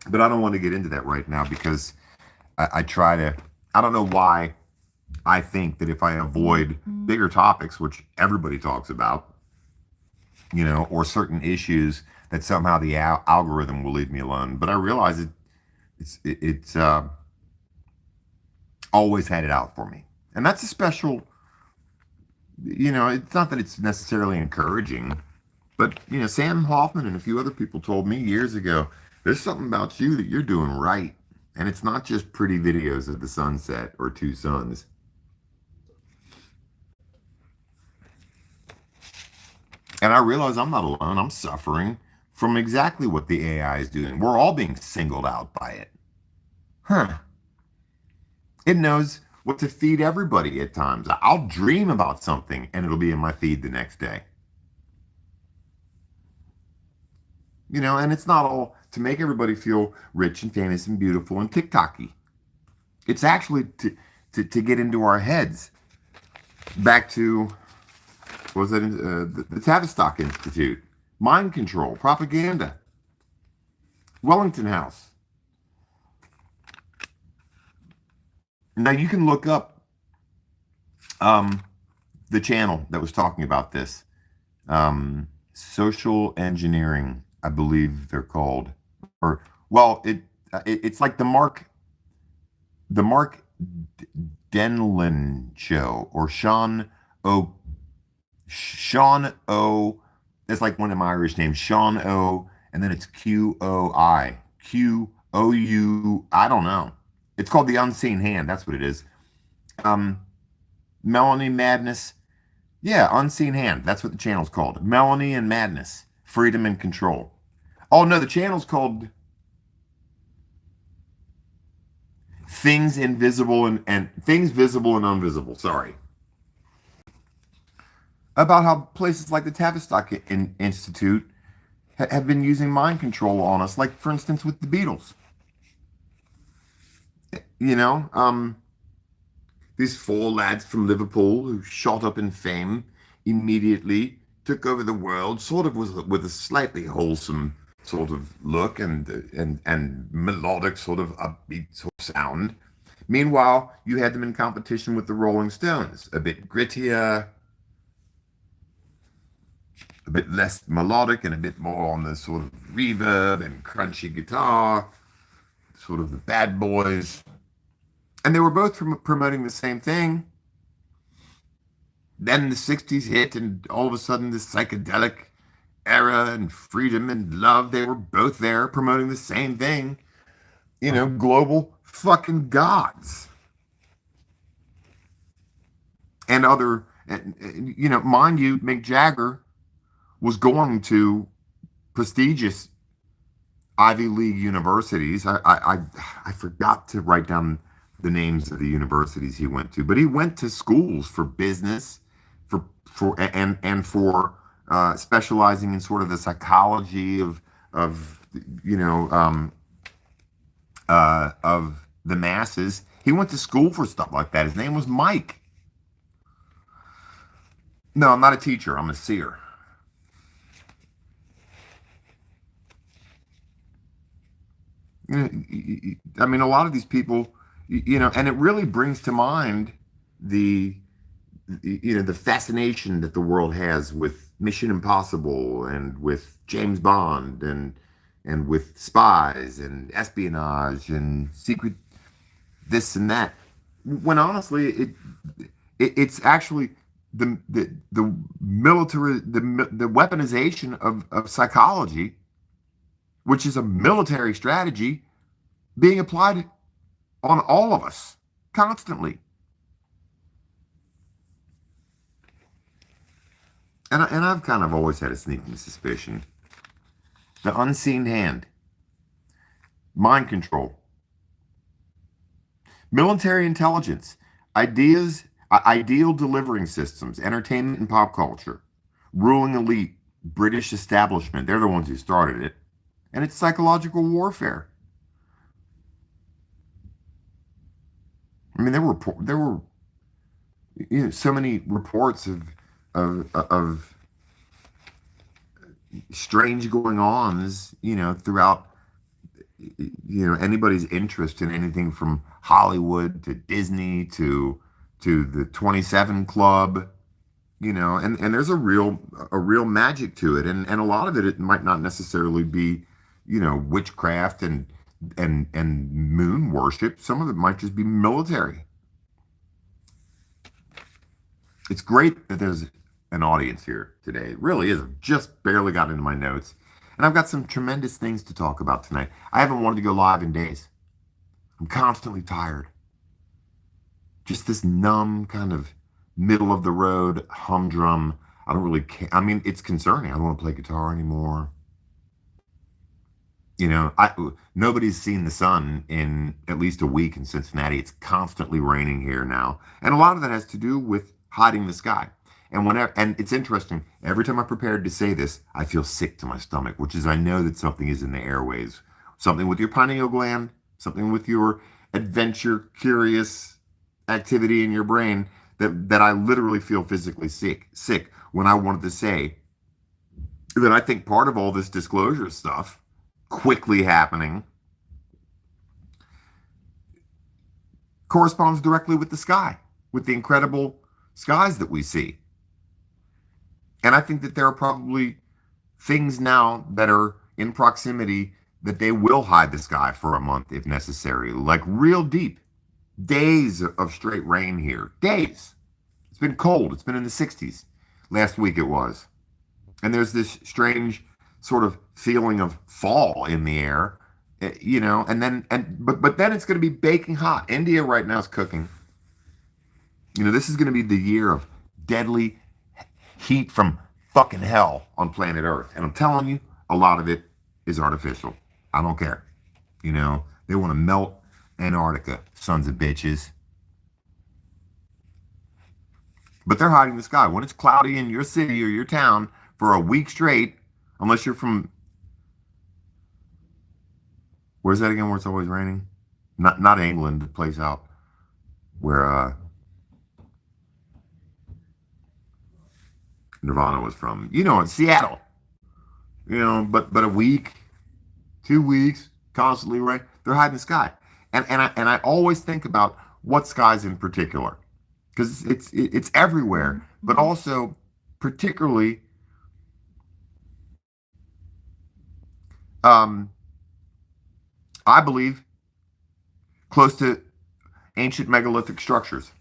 But I don't want to get into that right now, because I don't know why I think that if I avoid bigger topics, which everybody talks about, or certain issues, that somehow the algorithm will leave me alone. But I realize it's always had it out for me. And that's a special, it's not that it's necessarily encouraging, but, Sam Hoffman and a few other people told me years ago, there's something about you that you're doing right. And it's not just pretty videos of the sunset or two suns. And I realize I'm not alone. I'm suffering from exactly what the AI is doing. We're all being singled out by it. It knows what to feed everybody at times. I'll dream about something and it'll be in my feed the next day. And it's not all to make everybody feel rich and famous and beautiful and TikTok-y. It's actually to get into our heads. Back to, what was it, the Tavistock Institute, mind control, propaganda, Wellington House. Now you can look up the channel that was talking about this, social engineering, I believe they're called, or it's like the Mark Denlin show, or Sean O. It's like one of my Irish names, Sean O. And then it's QOI, QOU. I don't know. It's called The Unseen Hand. That's what it is. Melanie Madness. Yeah, Unseen Hand. That's what the channel's called. Melanie and Madness. Freedom and Control. Oh, no, the channel's called Things Invisible and Things Visible and Invisible. Sorry. About how places like the Tavistock Institute have been using mind control on us, like, for instance, with the Beatles. These 4 lads from Liverpool who shot up in fame immediately, took over the world, sort of with a slightly wholesome sort of look and melodic sort of upbeat sort of sound. Meanwhile, you had them in competition with the Rolling Stones, a bit grittier, a bit less melodic, and a bit more on the sort of reverb and crunchy guitar, sort of the bad boys. And they were both promoting the same thing. Then the 60s hit, and all of a sudden this psychedelic era and freedom and love, they were both there promoting the same thing. Global fucking gods. And other, mind you, Mick Jagger was going to prestigious Ivy League universities. I forgot to write down the names of the universities he went to, but he went to schools for business, for specializing in sort of the psychology of you know of the masses. He went to school for stuff like that. His name was Mike. No, I'm not a teacher. I'm a seer. I mean, a lot of these people, and it really brings to mind the the fascination that the world has with Mission Impossible and with James Bond and with spies and espionage and secret this and that. When honestly, it's actually the military the weaponization of psychology, which is a military strategy being applied on all of us constantly. And I've kind of always had a sneaking suspicion. The unseen hand, mind control, military intelligence, ideal delivering systems, entertainment and pop culture, ruling elite, British establishment. They're the ones who started it. And it's psychological warfare. I mean, there were so many reports of strange going ons, throughout anybody's interest in anything from Hollywood to Disney to the 27 Club, and there's a real magic to it, and a lot of it might not necessarily be witchcraft and moon worship. Some of it might just be military. It's great that there's an audience here today. It really is. I've just barely got into my notes, and I've got some tremendous things to talk about tonight. I haven't wanted to go live in days. I'm constantly tired. Just this numb kind of middle of the road humdrum. I don't really care. I mean, it's concerning. I don't want to play guitar anymore. Nobody's seen the sun in at least a week in Cincinnati. It's constantly raining here now, and a lot of that has to do with hiding the sky. And it's interesting. Every time I'm prepared to say this, I feel sick to my stomach, which is I know that something is in the airways, something with your pineal gland, something with your adventure, curious activity in your brain that I literally feel physically sick when I wanted to say that I think part of all this disclosure stuff quickly happening corresponds directly with the sky, with the incredible skies that we see. And I think that there are probably things now that are in proximity that they will hide the sky for a month if necessary, like real deep. Days of straight rain here. Days. It's been cold. It's been in the 60s. Last week it was. And there's this strange sort of feeling of fall in the air, but then it's going to be baking hot. India right now is cooking. This is going to be the year of deadly heat from fucking hell on planet Earth. And I'm telling you, a lot of it is artificial. I don't care. They want to melt Antarctica, sons of bitches. But they're hiding the sky. When it's cloudy in your city or your town for a week straight, unless you're from, where's that again where it's always raining? Not England, the place out where Nirvana was from. In Seattle. But a week, 2 weeks, constantly rain. They're hiding the sky. And I always think about what skies in particular, because it's everywhere, but also particularly I believe close to ancient megalithic structures,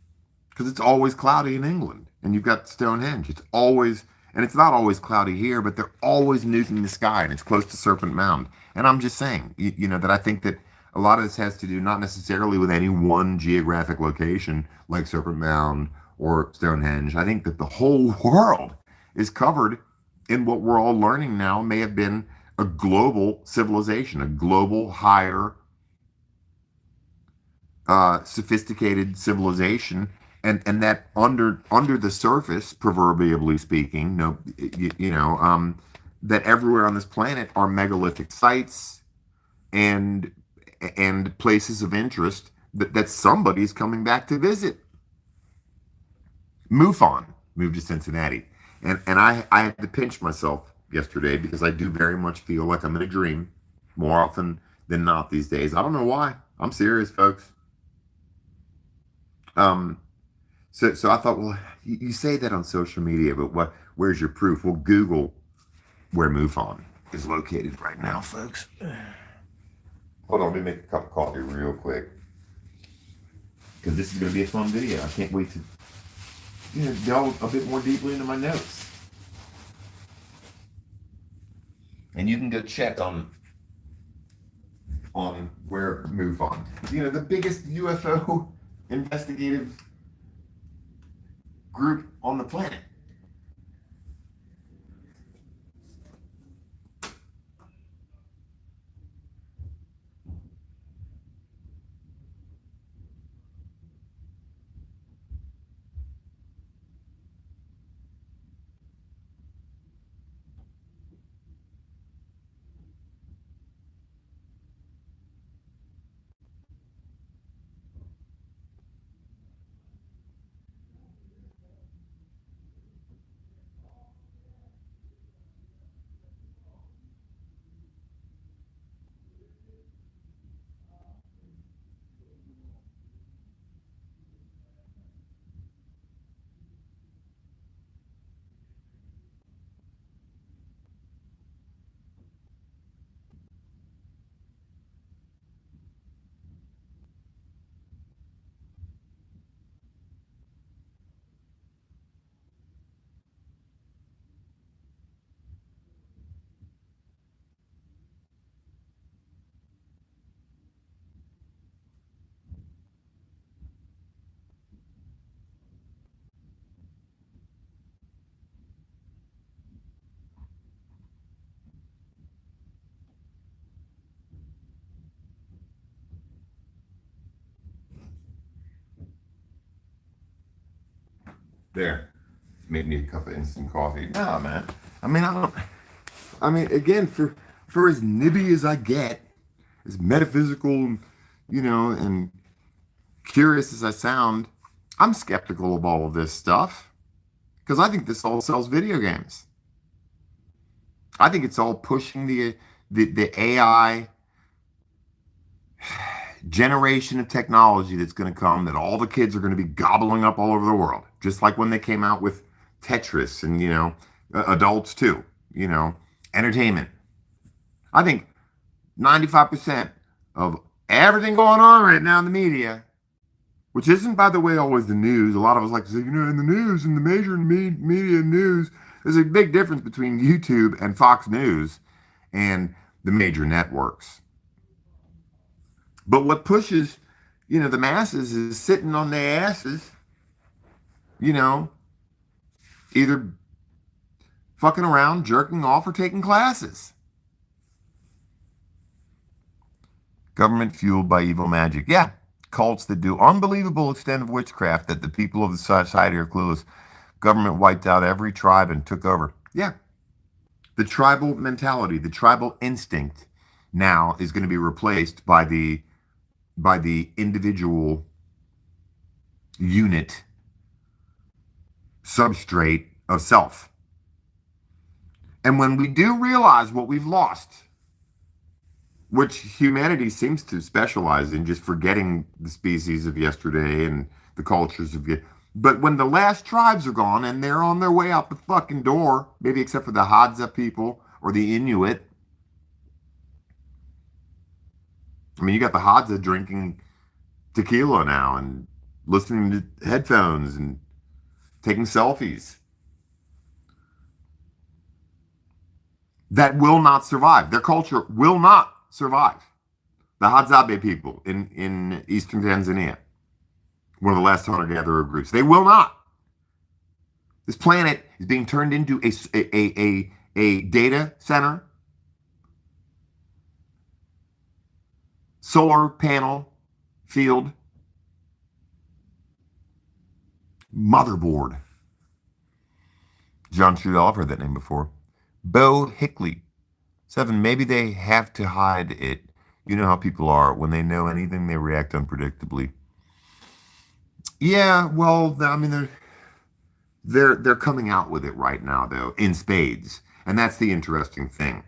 because it's always cloudy in England, and you've got Stonehenge. It's always, and it's not always cloudy here, but they're always nuking the sky, and it's close to Serpent Mound. And I'm just saying, that I think that a lot of this has to do not necessarily with any one geographic location like Serpent Mound or Stonehenge. I think that the whole world is covered in what we're all learning now may have been a global civilization, a global higher sophisticated civilization, and that under the surface, proverbially speaking, no, that everywhere on this planet are megalithic sites and places of interest that somebody's coming back to visit. MUFON moved to Cincinnati, and I had to pinch myself yesterday because I do very much feel like I'm in a dream more often than not these days. I don't know why. I'm serious, folks. Um, so I thought, well, you say that on social media, but where's your proof? Well, Google where MUFON is located right now, folks. Hold on, let me make a cup of coffee real quick because this is going to be a fun video. I can't wait to delve a bit more deeply into my notes. And you can go check on where MUFON. The biggest UFO investigative group on the planet. There. Made me a cup of instant coffee. Nah, man. I mean, I don't. I mean, again, for as nibby as I get, as metaphysical, and curious as I sound, I'm skeptical of all of this stuff because I think this all sells video games. I think it's all pushing the AI generation of technology that's going to come that all the kids are going to be gobbling up all over the world, just like when they came out with Tetris and adults too, entertainment. I think 95% of everything going on right now in the media, which isn't, by the way, always the news. A lot of us like to say, in the news, in the major media news, there's a big difference between YouTube and Fox News and the major networks. But what pushes, the masses is sitting on their asses, either fucking around, jerking off, or taking classes. Government fueled by evil magic. Yeah, cults that do unbelievable extent of witchcraft that the people of the society are clueless. Government wiped out every tribe and took over. Yeah. The tribal mentality, the tribal instinct now is going to be replaced by the individual unit substrate of self. And when we do realize what we've lost, which humanity seems to specialize in, just forgetting the species of yesterday and the cultures of yesterday. But when the last tribes are gone and they're on their way out the fucking door, maybe except for the Hadza people or the Inuit. I mean, you got the Hadza drinking tequila now and listening to headphones and taking selfies. That will not survive. Their culture will not survive. The Hadzabe people in eastern Tanzania, one of the last hunter-gatherer groups, they will not. This planet is being turned into a data center, solar panel field, Motherboard. John Trudell, I've heard that name before. Bo Hickley. 7, maybe they have to hide it. You know how people are. When they know anything, they react unpredictably. Yeah, well, I mean, they're coming out with it right now, though, in spades. And that's the interesting thing.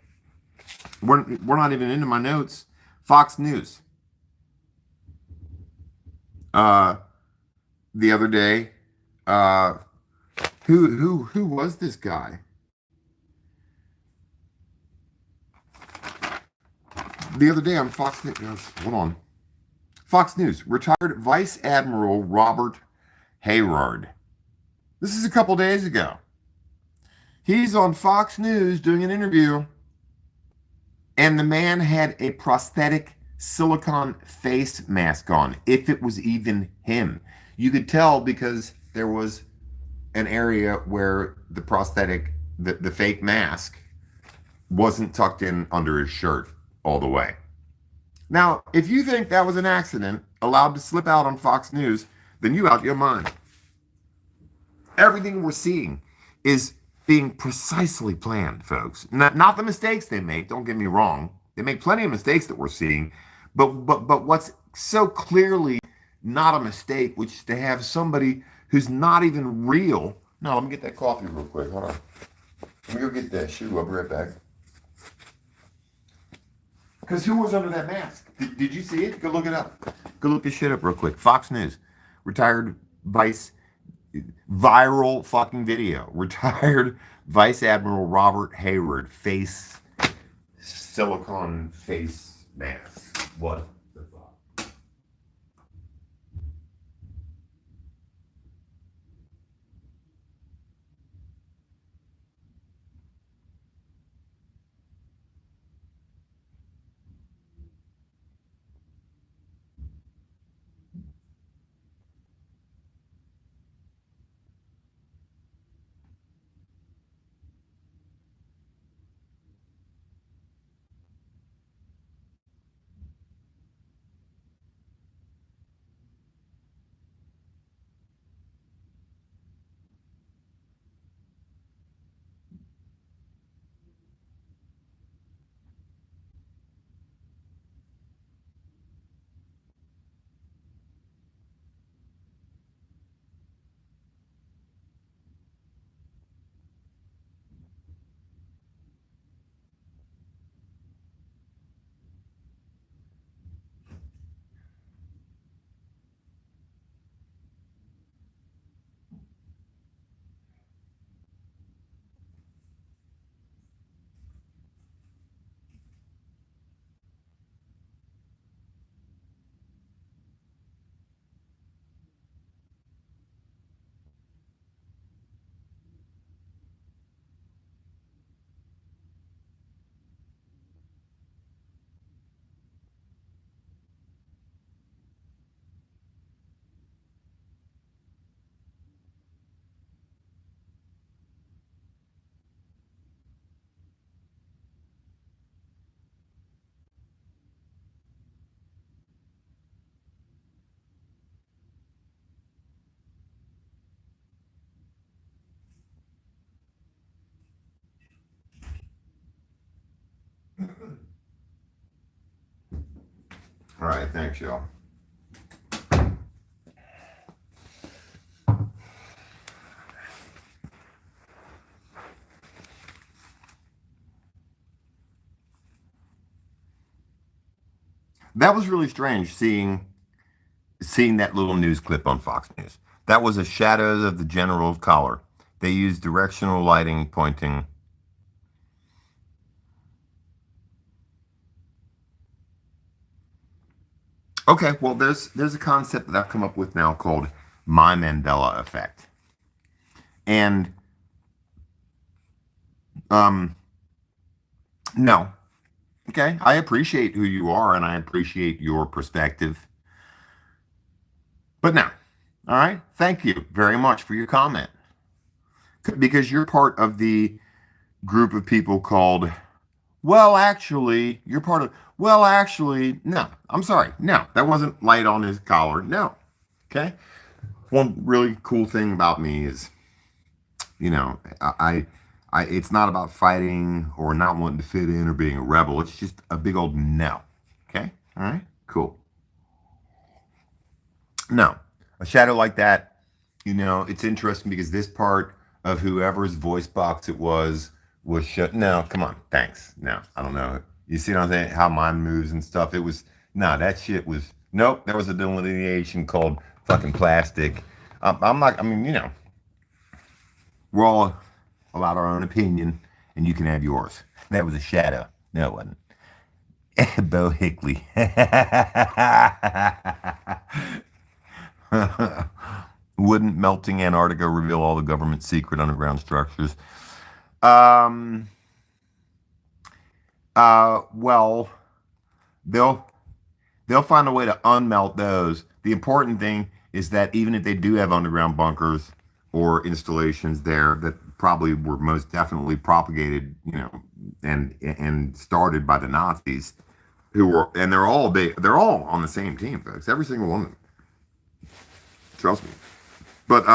We're not even into my notes. Fox News. The other day, who was this guy? The other day on Fox News, hold on. Fox News, retired Vice Admiral Robert Hayward. This is a couple days ago. He's on Fox News doing an interview, and the man had a prosthetic silicone face mask on, if it was even him. You could tell because there was an area where the prosthetic, the fake mask, wasn't tucked in under his shirt all the way. Now, if you think that was an accident allowed to slip out on Fox News, then you out your mind. Everything we're seeing is being precisely planned, folks. Not the mistakes they make, don't get me wrong. They make plenty of mistakes that we're seeing, but what's so clearly not a mistake, which is to have somebody who's not even real. No, let me get that coffee real quick. Hold on. Let me go get that shoe. I'll be right back. Because who was under that mask? Did you see it? Go look it up. Go look this shit up real quick. Fox News. Retired viral fucking video. Retired Vice Admiral Robert Hayward silicone face mask. What the fuck? All right, thanks, y'all. That was really strange seeing that little news clip on Fox News. That was a shadows of the general's collar. They used directional lighting pointing. Okay, well, there's a concept that I've come up with now called my Mandela effect. And no. Okay, I appreciate who you are and I appreciate your perspective. But no. All right? Thank you very much for your comment. Because you're part of the group of people called, well, actually, you're part of, well, actually, no. I'm sorry. No, that wasn't light on his collar. No. Okay? one really cool thing about me is, you know, it's not about fighting or not wanting to fit in or being a rebel. It's just a big old no. Okay? All right? Cool. No. A shadow like that, you know, it's interesting because this part of whoever's voice box it was shut. No, come on. Thanks. No, I don't know. You see what I'm saying? How mine moves and stuff. It was, no, that shit was, nope. There was a delineation called fucking plastic. I'm not, I mean, you know, we're all allowed our own opinion, and you can have yours. That was a shadow. No, it wasn't. Bo Hickley. Wouldn't melting Antarctica reveal all the government's secret underground structures? Well, they'll find a way to unmelt those. The important thing is that even if they do have underground bunkers or installations there that probably were most definitely propagated, you know, and started by the Nazis, who were, and they're all on the same team, folks. Every single one of them. Trust me. But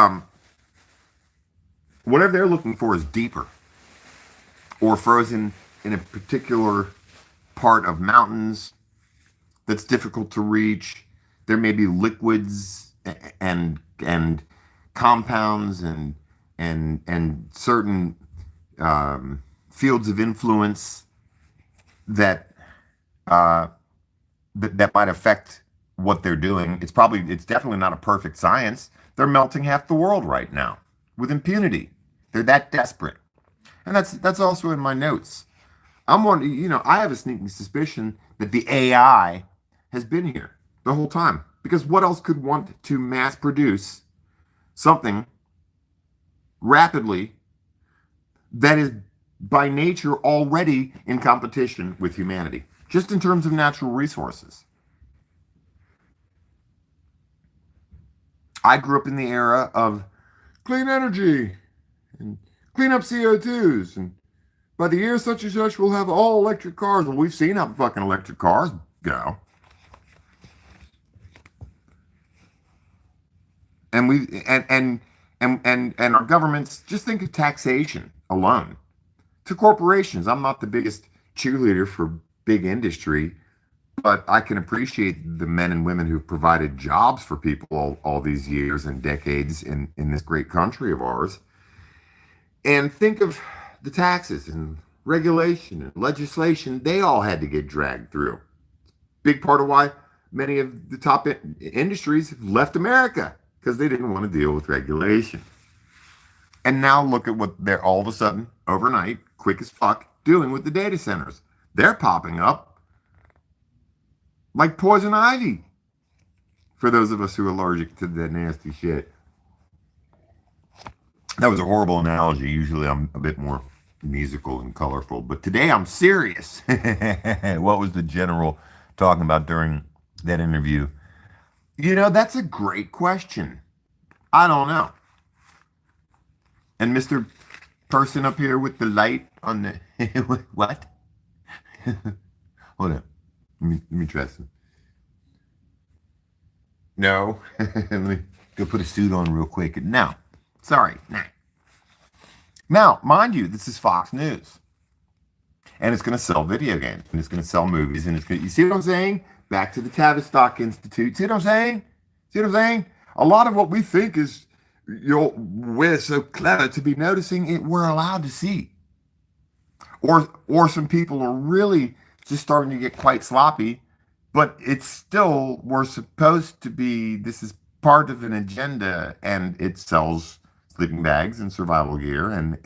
whatever they're looking for is deeper or frozen in a particular part of mountains that's difficult to reach. There may be liquids and compounds and certain fields of influence that that might affect what they're doing. It's definitely not a perfect science. They're melting half the world right now with impunity. They're that desperate. And that's also in my notes. I'm wondering, you know, I have a sneaking suspicion that the AI has been here the whole time. Because what else could want to mass produce something rapidly that is by nature already in competition with humanity, just in terms of natural resources? I grew up in the era of clean energy and clean up CO2s, and by the year such and such, we'll have all electric cars. Well, we've seen how fucking electric cars go. And we and our governments, just think of taxation alone. To corporations, I'm not the biggest cheerleader for big industry, but I can appreciate the men and women who've provided jobs for people all these years and decades in this great country of ours. And think of the taxes and regulation and legislation they all had to get dragged through. Big part of why many of the top industries have left America, because they didn't want to deal with regulation. And now look at what they're all of a sudden, overnight, quick as fuck, doing with the data centers. They're popping up like poison ivy for those of us who are allergic to that nasty shit. That was a horrible analogy. Usually I'm a bit more musical and colorful, but today I'm serious. What was the general talking about during that interview? You know, that's a great question. I don't know. And Mr. Person up here with the light on the what? Hold on. Let me try some. No. Let me go put a suit on real quick. No. Sorry. Nah. Now, mind you, this is Fox News. And it's going to sell video games. And it's going to sell movies. And it's going to, you see what I'm saying? Back to the Tavistock Institute. See what I'm saying? See what I'm saying? A lot of what we think is, you know, we're so clever to be noticing it, we're allowed to see. Or some people are really just starting to get quite sloppy, but it's still, we're supposed to be, this is part of an agenda, and it sells sleeping bags and survival gear, and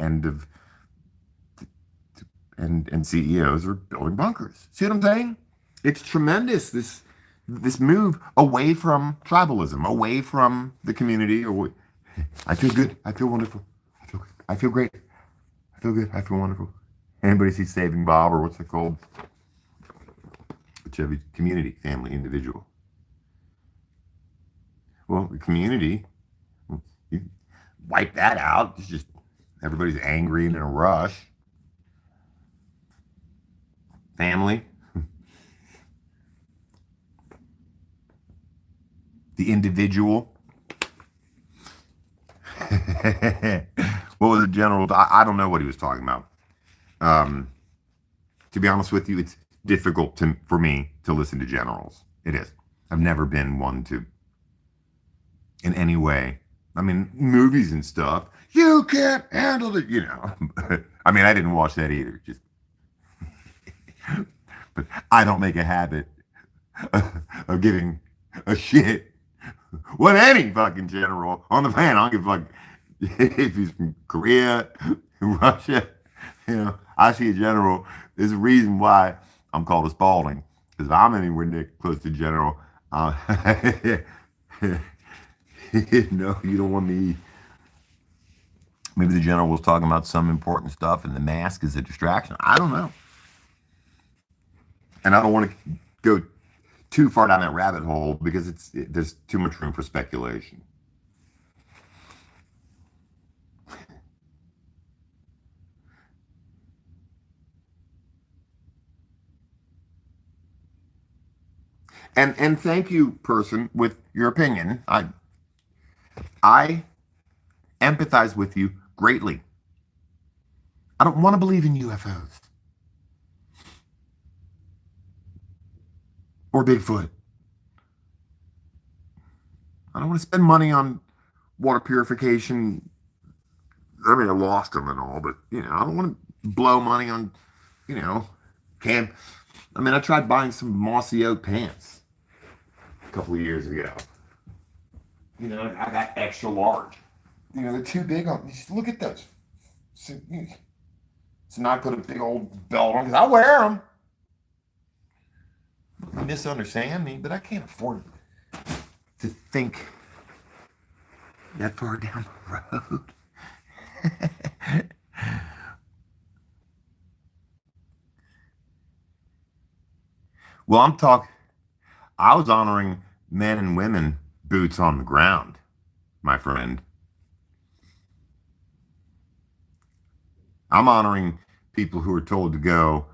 CEOs are building bunkers. See what I'm saying? It's tremendous, this move away from tribalism, away from the community. I feel good. I feel wonderful. I feel great. I feel good. I feel wonderful. Anybody see Saving Bob, or what's it called? Whichever, community, family, individual. Well, the community, you wipe that out. It's just everybody's angry and in a rush. Family. The individual. What was the general? I don't know what he was talking about. Um, to be honest with you, it's difficult for me to listen to generals. It is. I've never been one to, in any way. I mean, movies and stuff. You can't handle it, you know. I mean, I didn't watch that either. Just, but I don't make a habit of giving a shit what any fucking general on the planet. I don't give a fuck if he's from Korea, Russia. You know, I see a general. There's a reason why I'm called a Spaulding, because if I'm anywhere near close to general, no, you don't want me. Maybe the general was talking about some important stuff, and the mask is a distraction. I don't know, and I don't want to go too far down that rabbit hole because there's too much room for speculation. And thank you, person, with your opinion. I empathize with you greatly. I don't want to believe in UFOs or Bigfoot. I don't want to spend money on water purification. I mean, I lost them and all, but you know, I don't want to blow money on, you know, camp. I mean, I tried buying some mossy oak pants a couple of years ago. You know, I got extra large. You know, they're too big on. Just look at those. So now I put a big old belt on because I wear them. You misunderstand me, but I can't afford to think that far down the road. Well, I was honoring men and women boots on the ground, my friend. I'm honoring people who are told to go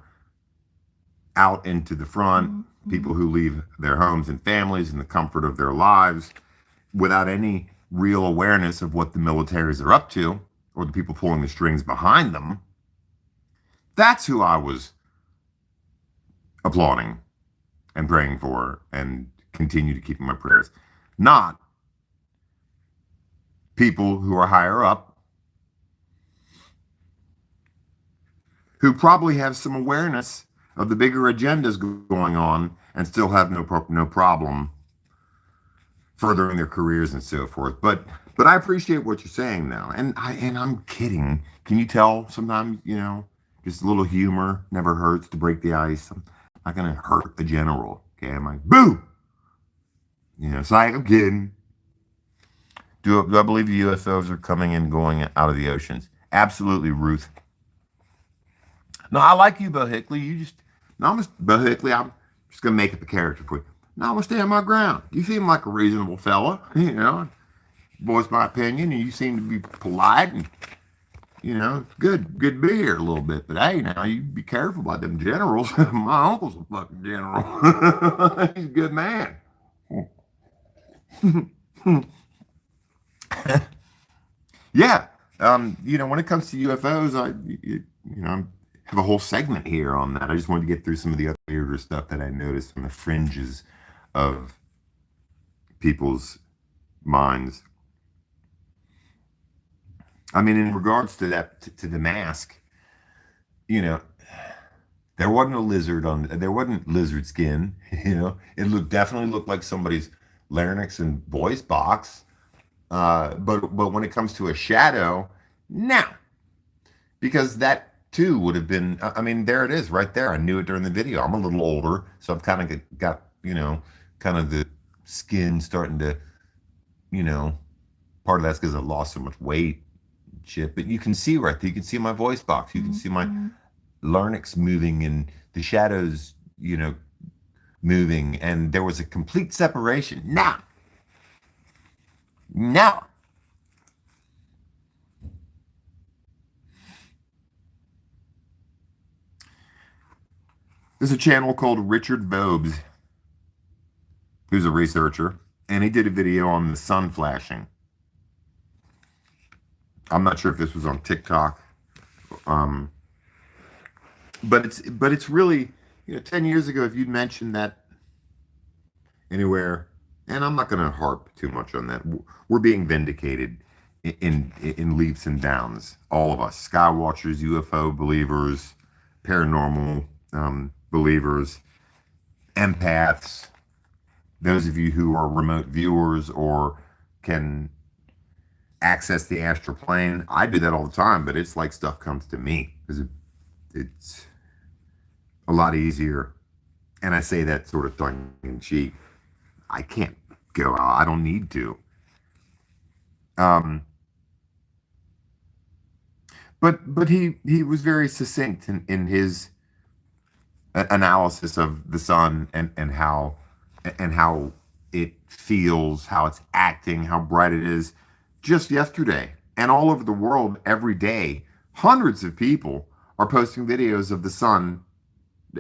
out into the front, people who leave their homes and families in the comfort of their lives without any real awareness of what the militaries are up to or the people pulling the strings behind them. That's who I was applauding and praying for and continue to keep in my prayers. Not people who are higher up who probably have some awareness of the bigger agendas going on and still have no problem furthering their careers and so forth. But I appreciate what you're saying now, and I'm kidding. Can you tell sometimes, you know, just a little humor never hurts to break the ice. I'm not gonna hurt a general. Okay, I'm like, boo. You know, it's like, I'm kidding. Do I believe the UFOs are coming and going out of the oceans? Absolutely, Ruth. No, I like you, Bo Hickley. I'm just gonna make up a character for you. No, I'm gonna stand my ground. You seem like a reasonable fella, you know. Voice my opinion, and you seem to be polite and, you know, good to be here a little bit. But hey, now you be careful about them generals. My uncle's a fucking general. He's a good man. Yeah. You know, when it comes to UFOs, I have a whole segment here on that. I just wanted to get through some of the other weirder stuff that I noticed on the fringes of people's minds. I mean, in regards to that, to the mask, you know, there wasn't lizard skin. You know, it definitely looked like somebody's larynx and voice box. But when it comes to a shadow, no, because that too would have been. I mean, there it is, right there. I knew it during the video. I'm a little older, so I've kind of got, you know, kind of the skin starting to, you know, part of that's because I lost so much weight, shit. But you can see right there. You can see my voice box. You can see my larynx moving and the shadows, you know, moving, and there was a complete separation. Now. There's a channel called Richard Vobes, who's a researcher, and he did a video on the sun flashing. I'm not sure if this was on TikTok, um, but it's really, 10 years ago, if you'd mentioned that anywhere, and I'm not going to harp too much on that. We're being vindicated in leaps and bounds. All of us, sky watchers, UFO believers, paranormal believers, empaths, those of you who are remote viewers or can access the astral plane. I do that all the time, but it's like stuff comes to me because it's a lot easier. And I say that sort of tongue in cheek. I can't go out. I don't need to. But he was very succinct in his analysis of the sun and how it feels, how it's acting, how bright it is. Just yesterday, and all over the world every day, hundreds of people are posting videos of the sun,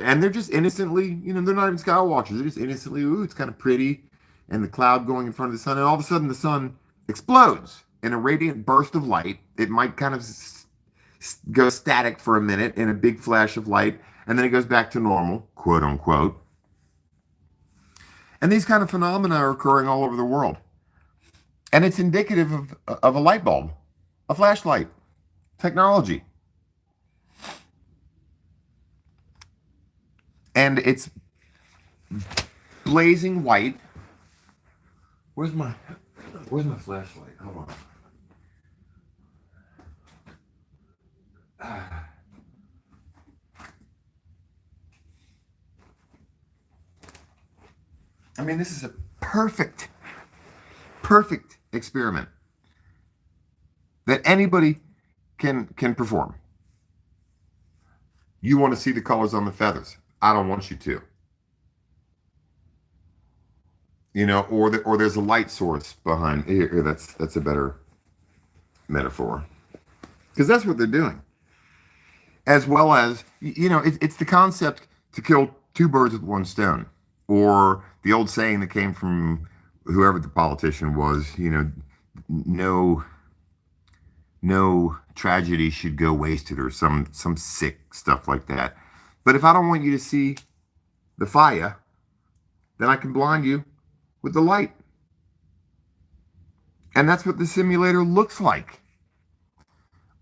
and they're just innocently, they're not even sky watchers. They're just innocently, ooh, it's kind of pretty, and the cloud going in front of the sun, and all of a sudden the sun explodes in a radiant burst of light. It might kind of go static for a minute in a big flash of light, and then it goes back to normal, quote unquote. And these kind of phenomena are occurring all over the world. And it's indicative of a light bulb, a flashlight, technology. And it's blazing white. Where's my flashlight? Hold on. I mean, this is a perfect experiment that anybody can perform. You want to see the colors on the feathers. I don't want you to. Or there's a light source behind here. That's a better metaphor, because that's what they're doing. As well as, it's the concept to kill two birds with one stone, or the old saying that came from whoever the politician was, no tragedy should go wasted, or some sick stuff like that. But if I don't want you to see the fire, then I can blind you with the light. And that's what the simulator looks like.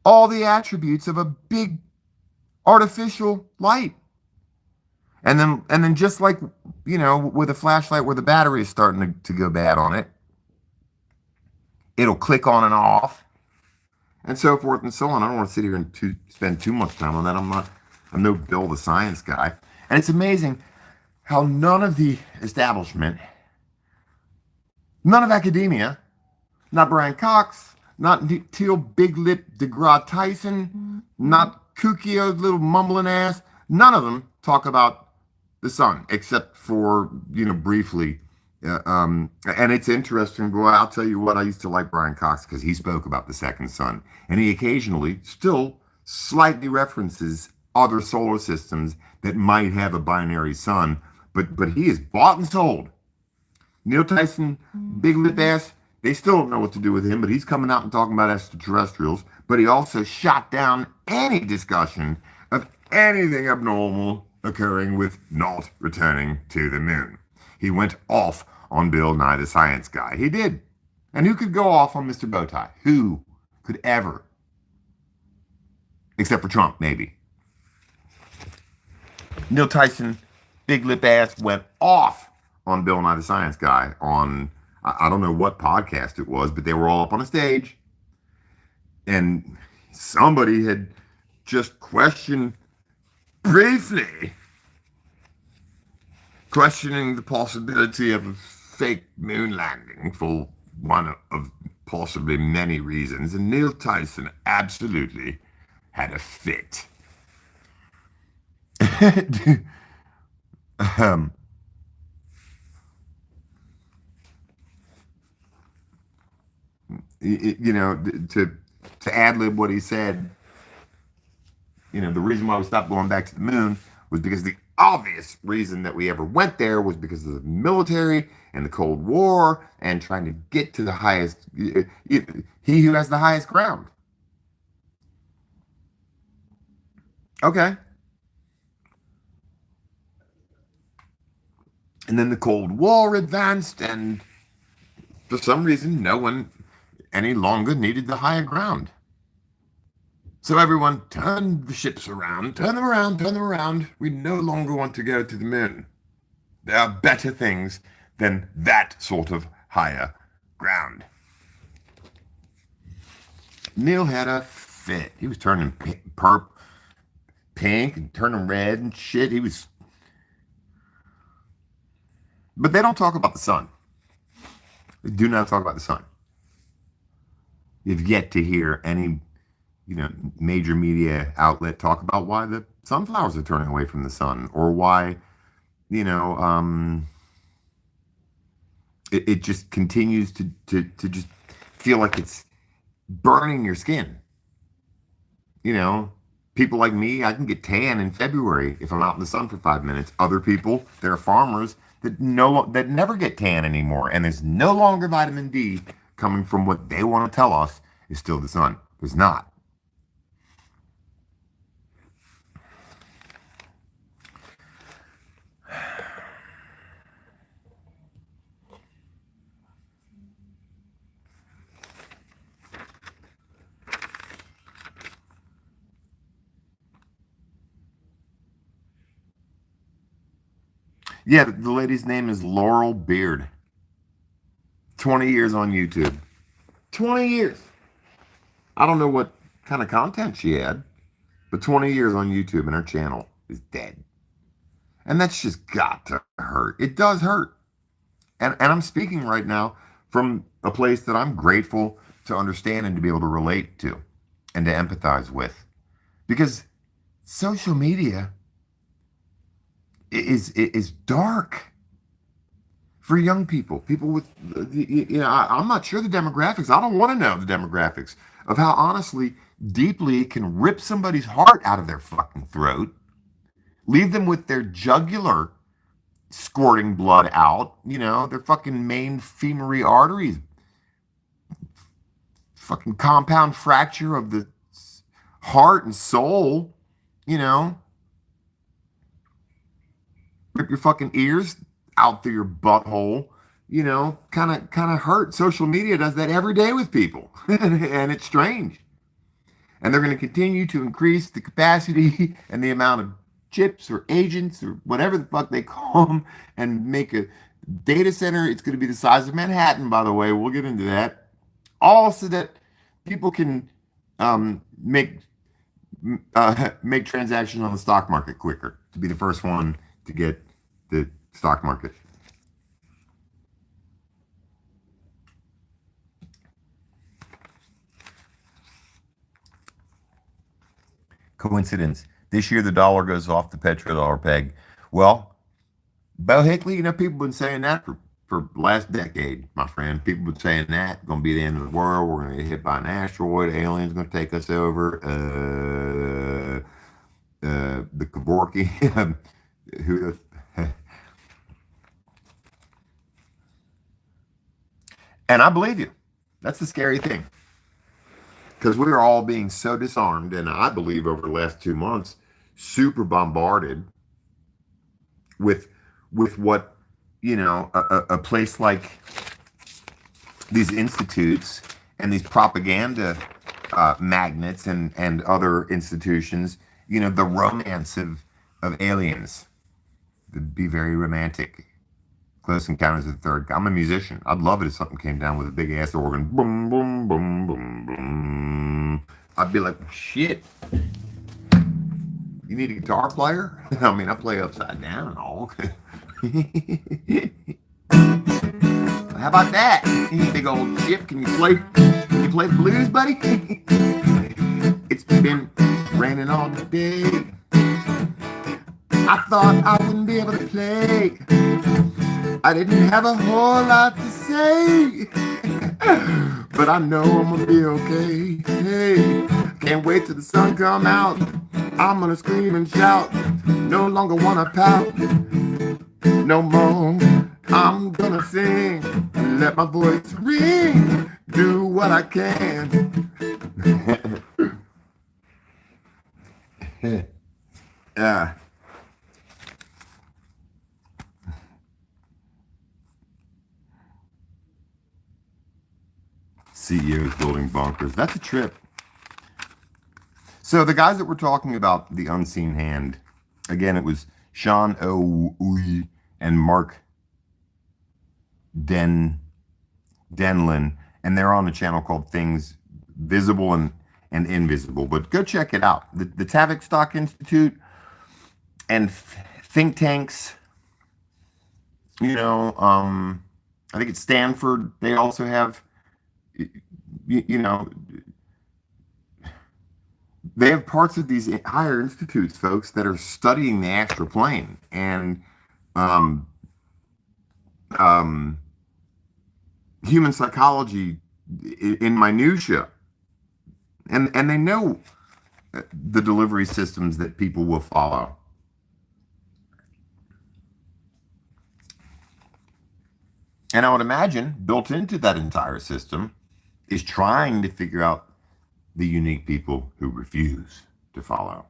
All the attributes of a big artificial light. And then just like, with a flashlight where the battery is starting to go bad on it, it'll click on and off, and so forth and so on. I don't want to sit here and spend too much time on that. I'm no Bill the Science guy. And it's amazing how none of the establishment, none of academia, not Brian Cox, not Teal Big Lip DeGraw Tyson, not kooky old little mumbling ass, none of them talk about the sun, except for, briefly. And it's interesting. Well, I'll tell you what, I used to like Brian Cox because he spoke about the second sun. And he occasionally still slightly references other solar systems that might have a binary sun. But he is bought and sold. Neil Tyson, big lip ass, they still don't know what to do with him, but he's coming out and talking about extraterrestrials. But he also shot down any discussion of anything abnormal occurring with not returning to the moon. He went off on Bill Nye the Science Guy. He did. And who could go off on Mr. Bowtie? Who could ever? Except for Trump, maybe. Neil Tyson, big lip ass, went off on Bill Nye the Science Guy on, I don't know what podcast it was, but they were all up on a stage. And somebody had just questioning the possibility of a fake moon landing for one of possibly many reasons, and Neil Tyson absolutely had a fit. To ad-lib what he said, the reason why we stopped going back to the moon was because the obvious reason that we ever went there was because of the military and the Cold War and trying to get to the highest, he who has the highest ground. Okay. And then the Cold War advanced, and for some reason, no one any longer needed the higher ground. So everyone turned the ships around, turn them around, turn them around. We no longer want to go to the moon. There are better things than that sort of higher ground. Neil had a fit. He was turning pink and turning red and shit. He was. But they don't talk about the sun. They do not talk about the sun. You've yet to hear any, major media outlet talk about why the sunflowers are turning away from the sun, or why, it just continues to just feel like it's burning your skin. People like me, I can get tan in February if I'm out in the sun for 5 minutes. Other people, they're farmers that never get tan anymore, and there's no longer vitamin D coming from what they want to tell us is still the sun. There's not. Yeah, the lady's name is Laurel Beard. 20 years on YouTube. 20 years. I don't know what kind of content she had, but 20 years on YouTube and her channel is dead. And that's just got to hurt. It does hurt. And I'm speaking right now from a place that I'm grateful to understand and to be able to relate to and to empathize with. Because social media is dark for young people. People with, I'm not sure the demographics. I don't want to know the demographics of how honestly, deeply it can rip somebody's heart out of their fucking throat, leave them with their jugular squirting blood out, their fucking main femoral arteries, fucking compound fracture of the heart and soul, rip your fucking ears out through your butthole, kind of hurt. Social media does that every day with people, and it's strange. And they're going to continue to increase the capacity and the amount of chips or agents or whatever the fuck they call them, and make a data center. It's going to be the size of Manhattan, by the way. We'll get into that. All so that people can make transactions on the stock market quicker, to be the first one to get the stock market. Coincidence. This year the dollar goes off the petrodollar peg. Well, Bo Hickley, people have been saying that for last decade, my friend. People have been saying that. Going to be the end of the world. We're going to get hit by an asteroid. Aliens going to take us over. The Kevorkian, who... And I believe you. That's the scary thing. Because we're all being so disarmed, and I believe over the last 2 months, super bombarded with what, a place like these institutes and these propaganda magnets and other institutions, the romance of aliens. It'd be very romantic. Close Encounters of the Third. I'm a musician. I'd love it if something came down with a big ass organ. Boom, boom, boom, boom, boom. I'd be like, shit. You need a guitar player? I mean, I play upside down and all. How about that? Big old chip. Can you play the blues, buddy? It's been raining all day. I thought I wouldn't be able to play. I didn't have a whole lot to say, but I know I'm gonna be okay. Hey, can't wait till the sun come out. I'm gonna scream and shout. No longer wanna pout. No more. I'm gonna sing and let my voice ring. Do what I can. Uh, CEOs building bunkers. That's a trip. So the guys that were talking about the unseen hand, again, it was Sean O'Ui and Mark Denlin, and they're on a channel called Things Visible and Invisible. But go check it out. The Tavistock Institute and think tanks, I think it's Stanford. They also have, they have parts of these higher institutes, folks, that are studying the astral plane and human psychology in minutia, and they know the delivery systems that people will follow. And I would imagine built into that entire system is trying to figure out the unique people who refuse to follow.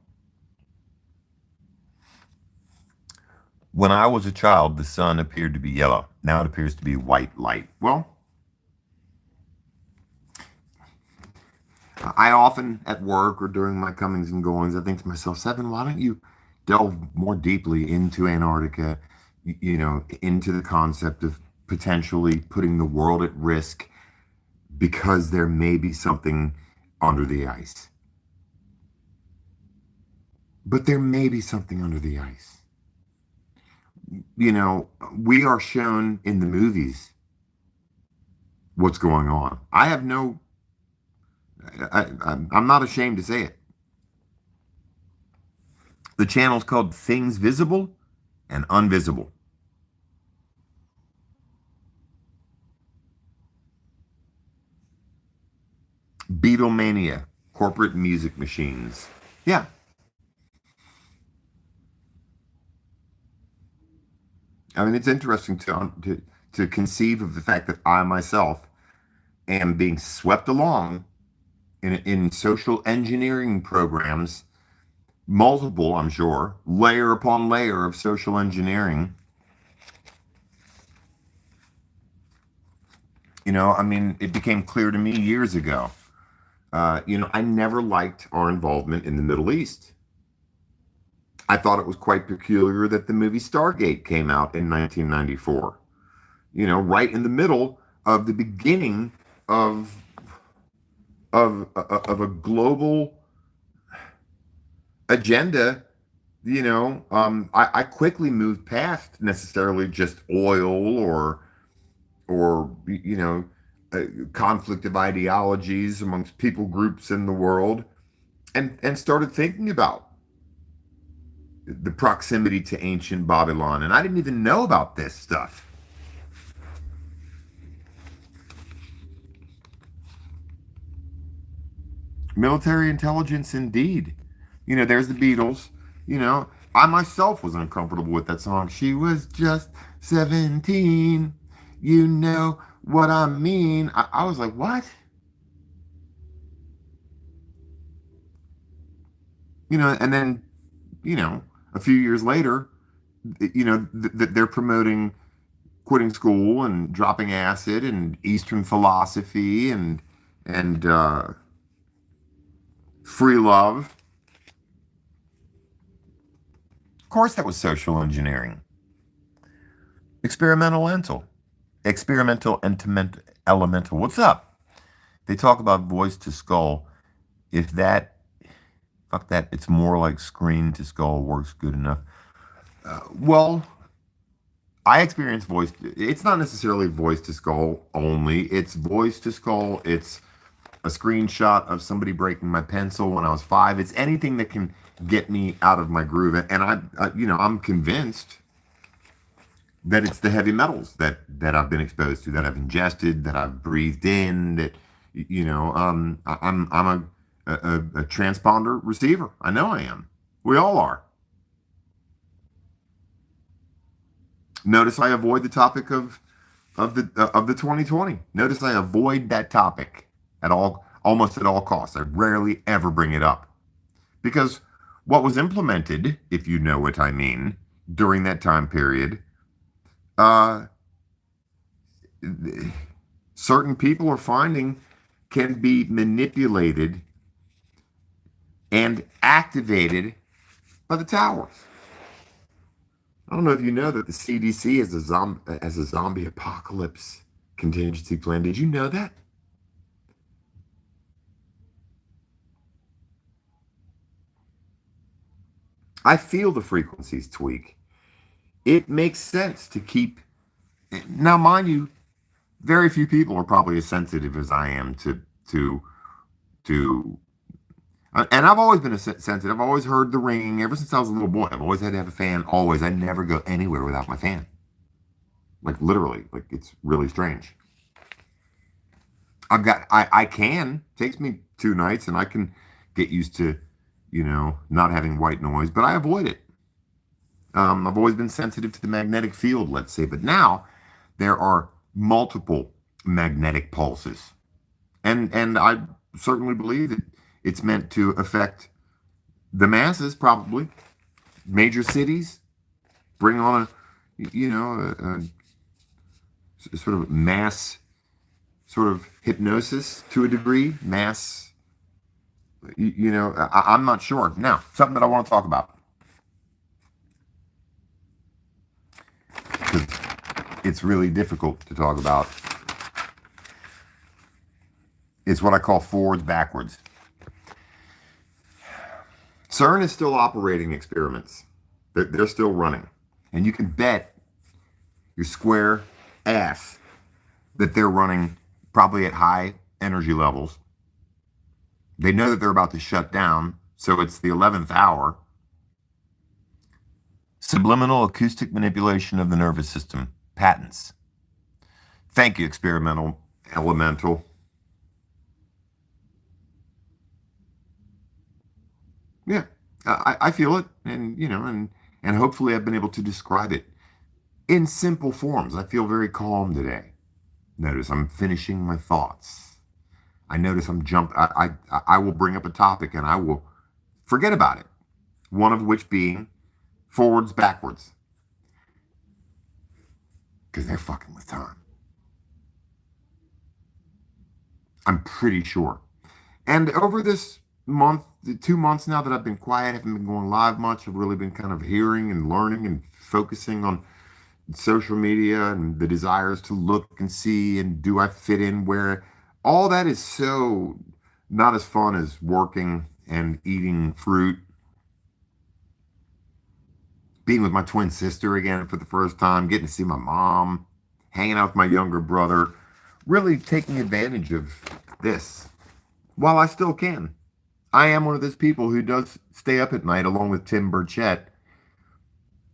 When I was a child, the sun appeared to be yellow. Now it appears to be white light. Well, I often at work or during my comings and goings, I think to myself, Seven, why don't you delve more deeply into Antarctica, into the concept of potentially putting the world at risk because there may be something under the ice. But there may be something under the ice. We are shown in the movies what's going on. I'm not ashamed to say it. The channel's called Things Visible and Invisible. Beatlemania, corporate music machines. Yeah. I mean, it's interesting to conceive of the fact that I myself am being swept along in social engineering programs, multiple, I'm sure, layer upon layer of social engineering. It became clear to me years ago. I never liked our involvement in the Middle East. I thought it was quite peculiar that the movie Stargate came out in 1994. Right in the middle of the beginning of a global agenda. I quickly moved past necessarily just oil or conflict of ideologies amongst people groups in the world, and started thinking about the proximity to ancient Babylon. And I didn't even know about this stuff. Military intelligence, indeed. There's the Beatles. I myself was uncomfortable with that song. She was just 17. You know what I mean? I was like, what? And then, a few years later, they're promoting quitting school and dropping acid and Eastern philosophy and free love. Of course, that was social engineering. Experimental elemental. What's up? They talk about voice to skull. Fuck that. It's more like screen to skull works good enough. Well, I experience voice. It's not necessarily voice to skull only. It's voice to skull. It's a screenshot of somebody breaking my pencil when I was 5. It's anything that can get me out of my groove. And I'm convinced that it's the heavy metals that I've been exposed to, that I've ingested, that I've breathed in, that, I'm a transponder receiver. I know I am. We all are. Notice I avoid the topic of the 2020. Notice I avoid that topic almost at all costs. I rarely ever bring it up because what was implemented, if you know what I mean, during that time period, uh, certain people are finding can be manipulated and activated by the towers. I don't know if you know that the CDC has a zombie apocalypse contingency plan. Did you know that? I feel the frequencies tweak. It makes sense to keep. Now, mind you, very few people are probably as sensitive as I am to. And I've always been sensitive. I've always heard the ringing ever since I was a little boy. I've always had to have a fan. Always. I never go anywhere without my fan. Like literally. Like it's really strange. I can. Takes me 2 nights and I can get used to, not having white noise, but I avoid it. I've always been sensitive to the magnetic field, let's say, but now there are multiple magnetic pulses. And I certainly believe that it's meant to affect the masses, probably. Major cities, bring on a sort of mass sort of hypnosis to a degree, mass, I'm not sure. Now, something that I want to talk about. Because it's really difficult to talk about. It's what I call forwards backwards. CERN is still operating experiments. They're still running. And you can bet your square ass that they're running probably at high energy levels. They know that they're about to shut down, so it's the 11th hour. Subliminal acoustic manipulation of the nervous system. Patents. Thank you, experimental elemental. Yeah, I feel it, and and hopefully I've been able to describe it in simple forms. I feel very calm today. Notice I'm finishing my thoughts. I notice I will bring up a topic and I will forget about it. One of which being forwards, backwards. Because they're fucking with time. I'm pretty sure. And over this month, 2 months now that I've been quiet, haven't been going live much. I've really been kind of hearing and learning and focusing on social media and the desires to look and see and do I fit in where. All that is so not as fun as working and eating fruit. Being with my twin sister again for the first time, getting to see my mom, hanging out with my younger brother, really taking advantage of this while I still can. I am one of those people who does stay up at night along with Tim Burchett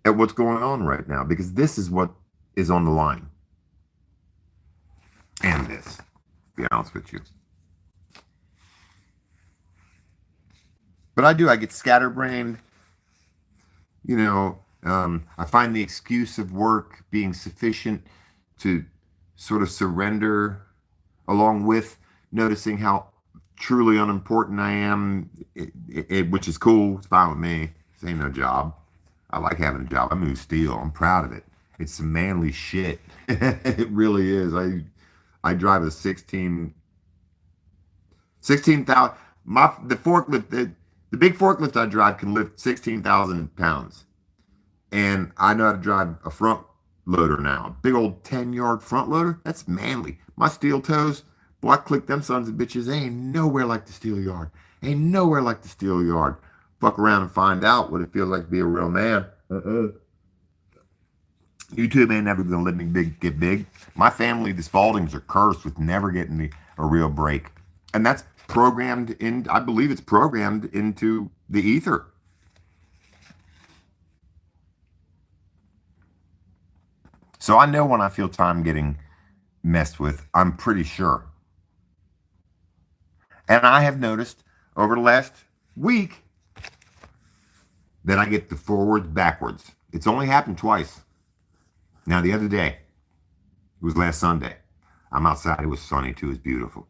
at what's going on right now because this is what is on the line. And this, to be honest with you. But I get scatterbrained. I find the excuse of work being sufficient to sort of surrender, along with noticing how truly unimportant I am, which is cool. It's fine with me. This ain't no job. I like having a job. I move steel. I'm proud of it. It's some manly shit. It really is. I drive a 16,000. The forklift, the big forklift I drive can lift 16,000 pounds. And I know how to drive a front loader now. Big old 10-yard front loader. That's manly. My steel toes, boy, I click them sons of bitches. They ain't nowhere like the steel yard. Ain't nowhere like the steel yard. Fuck around and find out what it feels like to be a real man. YouTube ain't never gonna let me get big. My family, the Spauldings, are cursed with never getting a real break. And that's programmed in, I believe it's programmed into the ether. So I know when I feel time getting messed with, I'm pretty sure. And I have noticed over the last week that I get the forwards backwards. It's only happened twice. Now the other day, it was last Sunday. I'm outside. It was sunny too. It was beautiful.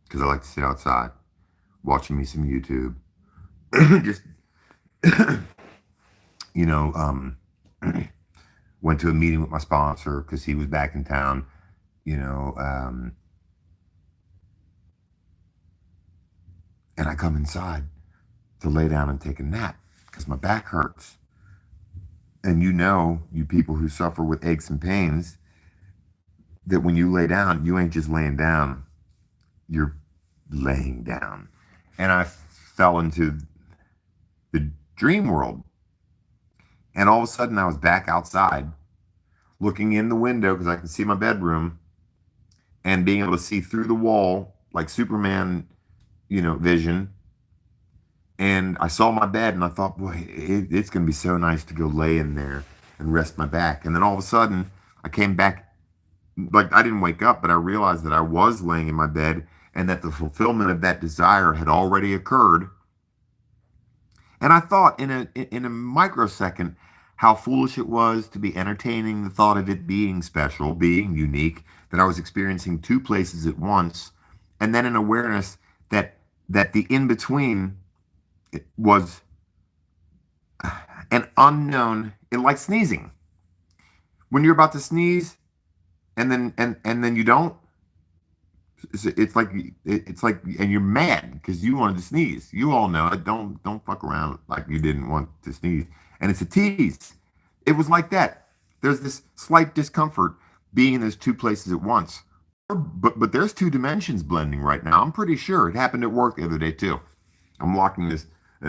Because I like to sit outside watching me some YouTube, just, you know, went to a meeting with my sponsor because he was back in town, you know, and I come inside to lay down and take a nap because my back hurts. And you know, you people who suffer with aches and pains, that when you lay down, you ain't just laying down, you're laying down. And I fell into the dream world. And all of a sudden, I was back outside looking in the window because I can see my bedroom and being able to see through the wall like Superman, you know, vision. And I saw my bed and I thought, boy, it's going to be so nice to go lay in there and rest my back. And then all of a sudden, I came back, like I didn't wake up, but I realized that I was laying in my bed and that the fulfillment of that desire had already occurred. And I thought in a microsecond how foolish it was to be entertaining the thought of it being special, being unique, that I was experiencing two places at once, and then an awareness that the in between was an unknown, like sneezing. When you're about to sneeze and then you don't, it's like and you're mad because you wanted to sneeze. You all know it. Don't fuck around like you didn't want to sneeze. And it's a tease. It was like that. There's this slight discomfort being in those two places at once. But there's two dimensions blending right now. I'm pretty sure it happened at work the other day too. I'm locking this.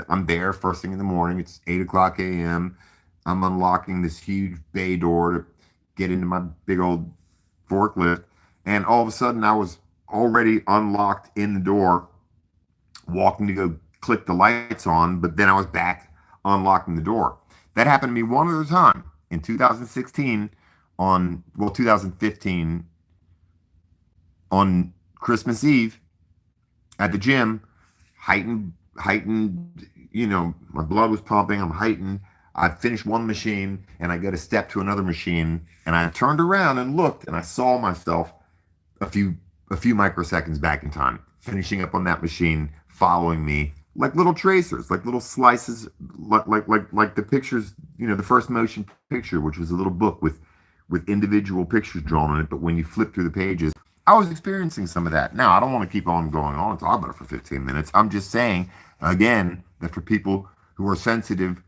I'm there first thing in the morning. It's 8:00 a.m. I'm unlocking this huge bay door to get into my big old forklift, and all of a sudden I was already unlocked in the door, walking to go click the lights on, but then I was back unlocking the door. That happened to me one other time in 2016 on 2015 on Christmas Eve at the gym. Heightened, you know, my blood was pumping, I'm heightened. I finished one machine and I got a step to another machine and I turned around and looked and I saw myself a few microseconds back in time, finishing up on that machine, following me like little tracers, like little slices, like the pictures, you know, the first motion picture, which was a little book with individual pictures drawn on it. But when you flip through the pages, I was experiencing some of that. Now, I don't want to keep on going on and talk about it for 15 minutes. I'm just saying, again, that for people who are sensitive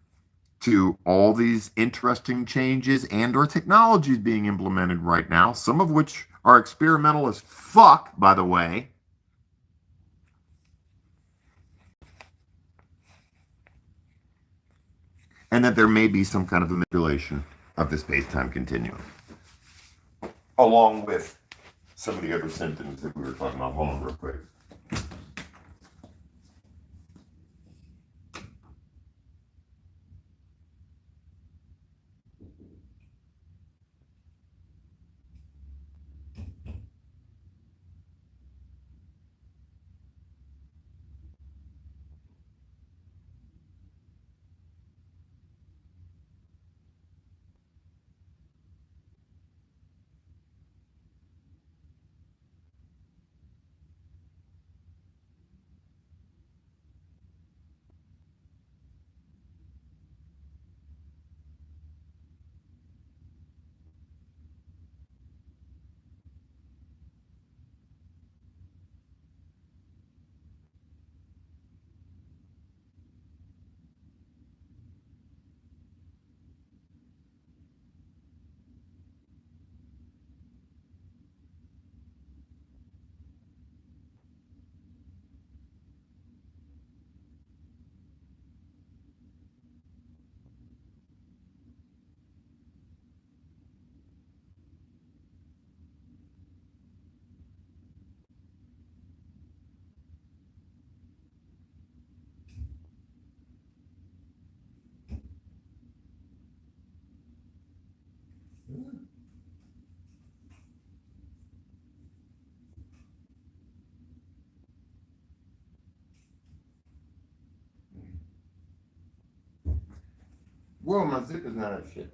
to all these interesting changes and or technologies being implemented right now, some of which are experimental as fuck, by the way, and that there may be some kind of a manipulation of the space-time continuum, along with some of the other symptoms that we were talking about. Hold on real quick. Whoa, my zip is not out of shit.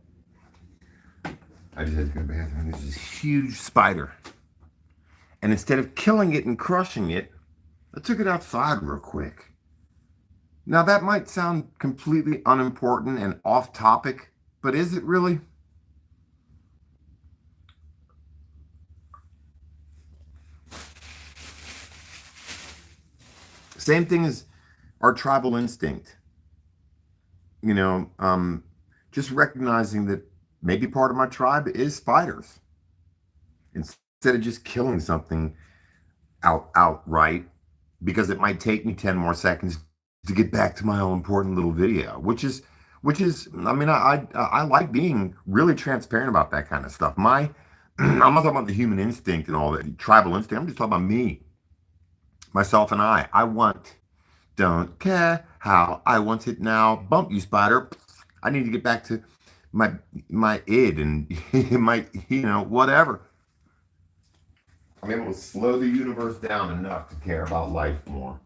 I just had to go to the bathroom. There's this huge spider. And instead of killing it and crushing it, I took it outside real quick. Now, that might sound completely unimportant and off topic, but is it really? Same thing as our tribal instinct. You know, just recognizing that maybe part of my tribe is spiders. Instead of just killing something outright, because it might take me 10 more seconds to get back to my own important little video, which is I mean, I like being really transparent about that kind of stuff. I'm not talking about the human instinct and all that tribal instinct. I'm just talking about me, myself, and I want, don't care how, I want it now. Bump, you spider. I need to get back to my id and my, whatever. I'm able to slow the universe down enough to care about life more.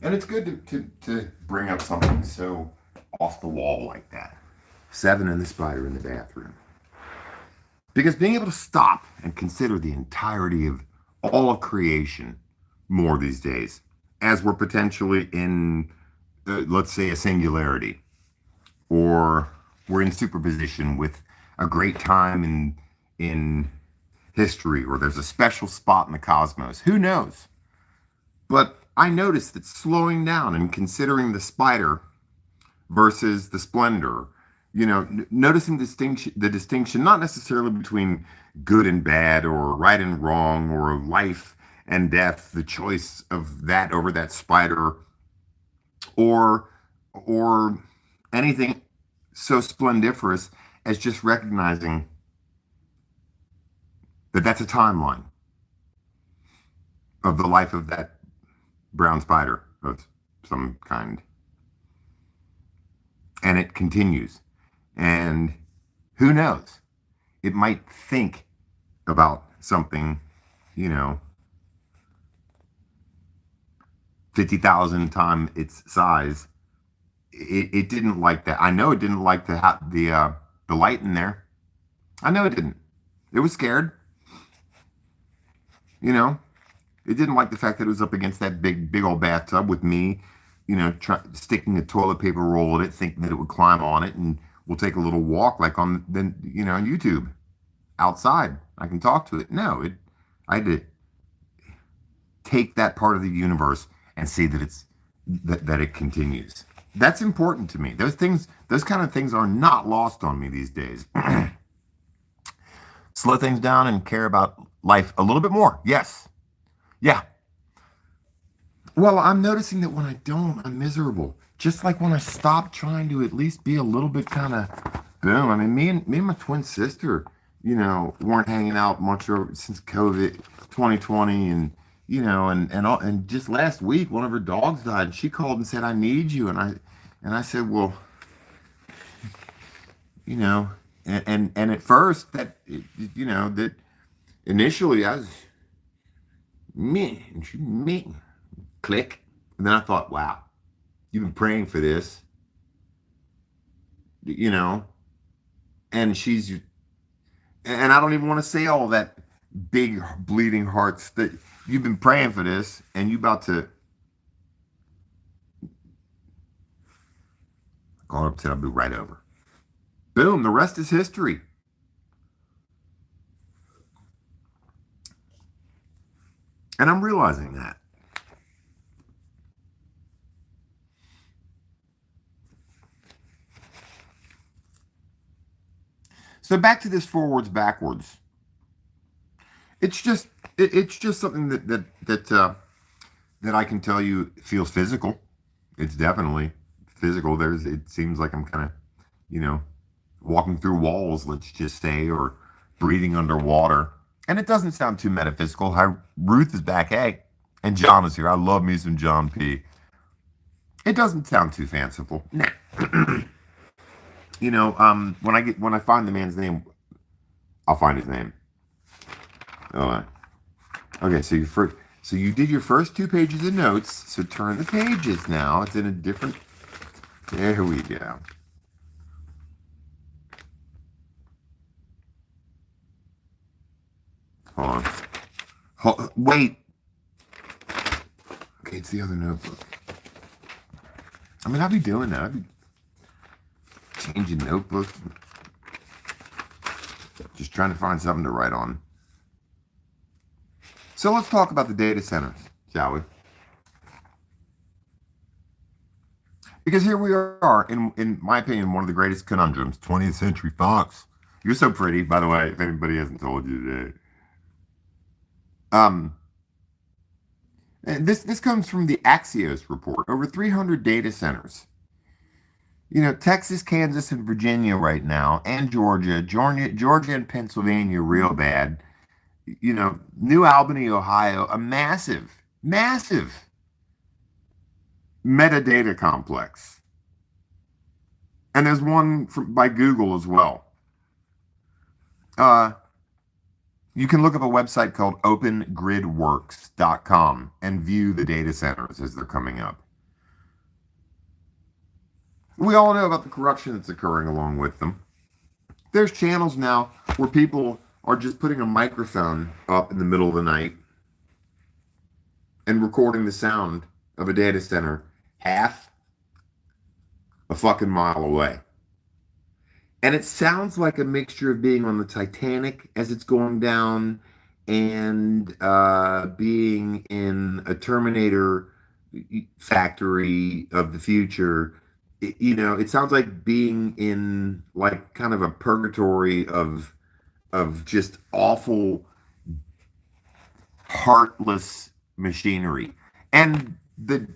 And it's good to bring up something so off the wall like that. Seven and the spider in the bathroom. Because being able to stop and consider the entirety of all of creation more these days, as we're potentially in, let's say, a singularity, or we're in superposition with a great time in history, or there's a special spot in the cosmos. Who knows? But I noticed that slowing down and considering the spider versus the splendor, noticing the distinction, not necessarily between good and bad or right and wrong or life and death, the choice of that over that spider, or anything so splendiferous as just recognizing that that's a timeline of the life of that brown spider of some kind. And it continues. And who knows? It might think about something, 50,000 times its size. It didn't like that. I know it didn't like the light in there. I know it didn't. It was scared. It didn't like the fact that it was up against that big old bathtub with me, sticking a toilet paper roll in it, thinking that it would climb on it, and we'll take a little walk like on YouTube, outside. I can talk to it. No, I had to take that part of the universe and see that that it continues. That's important to me. Those kind of things are not lost on me these days. Slow things down and care about life a little bit more. Yes. Yeah. Well, I'm noticing that when I don't, I'm miserable. Just like when I stop trying to at least be a little bit kind of boom. I mean, me and my twin sister, weren't hanging out much since COVID 2020, and just last week one of her dogs died, and she called and said, "I need you," and I said, "Well, and at first that initially I was me and she me click, and then I thought, wow, you've been praying for this, and and I don't even want to say all that big bleeding hearts that you've been praying for this, and you about to call up, said I'll be right over." Boom, the rest is history. And I'm realizing that. So back to this forwards backwards. It's just something that I can tell you feels physical. It's definitely physical. It seems like I'm kind of, walking through walls, let's just say, or breathing underwater. And it doesn't sound too metaphysical. Hi, Ruth is back. Hey, and John is here. I love me some John P. It doesn't sound too fanciful. Nah. When I find the man's name, I'll find his name. Oh, okay. So you did your first 2 pages of notes. So turn the pages now. It's in a different. There we go. Hold on. Wait. Okay, it's the other notebook. I mean, I'll be doing that. I'll be changing notebooks. Just trying to find something to write on. So let's talk about the data centers, shall we? Because here we are, in my opinion, one of the greatest conundrums, 20th Century Fox. You're so pretty, by the way, if anybody hasn't told you today. This comes from the Axios report. Over 300 data centers. Texas, Kansas, and Virginia right now, and Georgia and Pennsylvania real bad. New Albany, Ohio, a massive metadata complex. And there's one by Google as well. You can look up a website called opengridworks.com and view the data centers as they're coming up. We all know about the corruption that's occurring along with them. There's channels now where people are just putting a microphone up in the middle of the night and recording the sound of a data center half a fucking mile away. And it sounds like a mixture of being on the Titanic as it's going down and being in a Terminator factory of the future. It sounds like being in like kind of a purgatory of just awful, heartless machinery. And the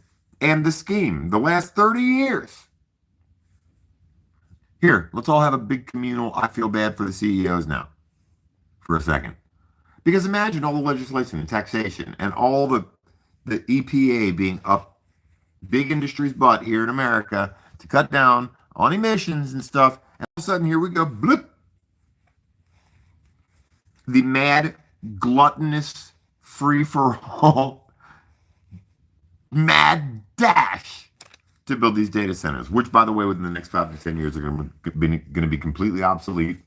scheme, the last 30 years. Here, let's all have a big communal, I feel bad for the CEOs now, for a second. Because imagine all the legislation and taxation and all the EPA being up big industry's butt here in America to cut down on emissions and stuff. And all of a sudden, here we go, blip. The mad, gluttonous, free-for-all, mad dash to build these data centers, which, by the way, within the next 5 to 10 years are going to be completely obsolete.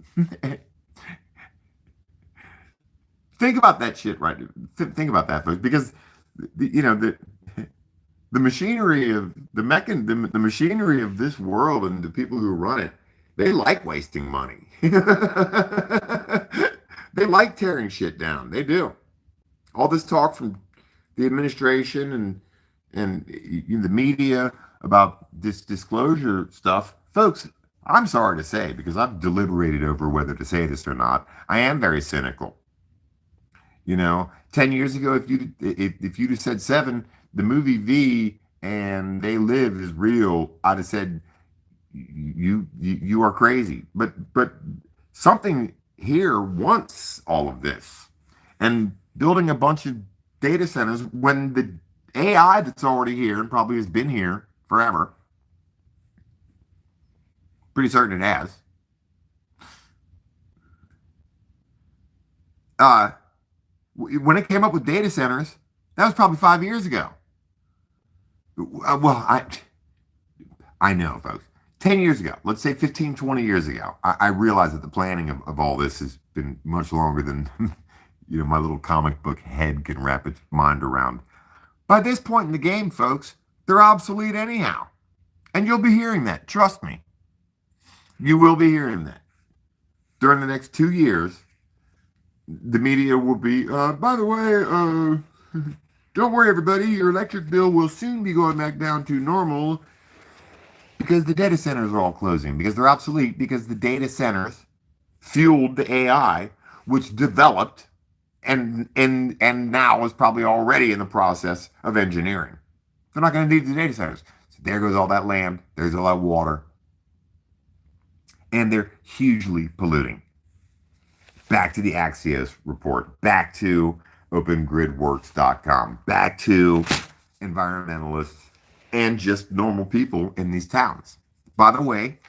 Think about that shit, right? Think about that, folks, because the machinery of the machinery of this world and the people who run it, they like wasting money. They like tearing shit down. They do. All this talk from the administration and the media about this disclosure stuff, folks, I'm sorry to say, because I've deliberated over whether to say this or not, I am very cynical. 10 years ago, if you'd have said Seven, the movie V and They Live is real, I'd have said you are crazy. But something here wants all of this, and building a bunch of data centers when the AI that's already here and probably has been here forever. Pretty certain it has. When it came up with data centers, that was probably 5 years ago. Well, I know, folks. 10 years ago, let's say 15, 20 years ago, I realized that the planning of all this has been much longer than my little comic book head can wrap its mind around. By this point in the game, folks, they're obsolete anyhow. And you'll be hearing that, trust me. You will be hearing that. During the next 2 years, the media will be, by the way, don't worry, everybody, your electric bill will soon be going back down to normal because the data centers are all closing, because they're obsolete, because the data centers fueled the AI, which developed and now is probably already in the process of engineering. They're not going to need the data centers. So there goes all that land. There's all that water. And they're hugely polluting. Back to the Axios report. Back to OpenGridWorks.com. Back to environmentalists and just normal people in these towns. By the way,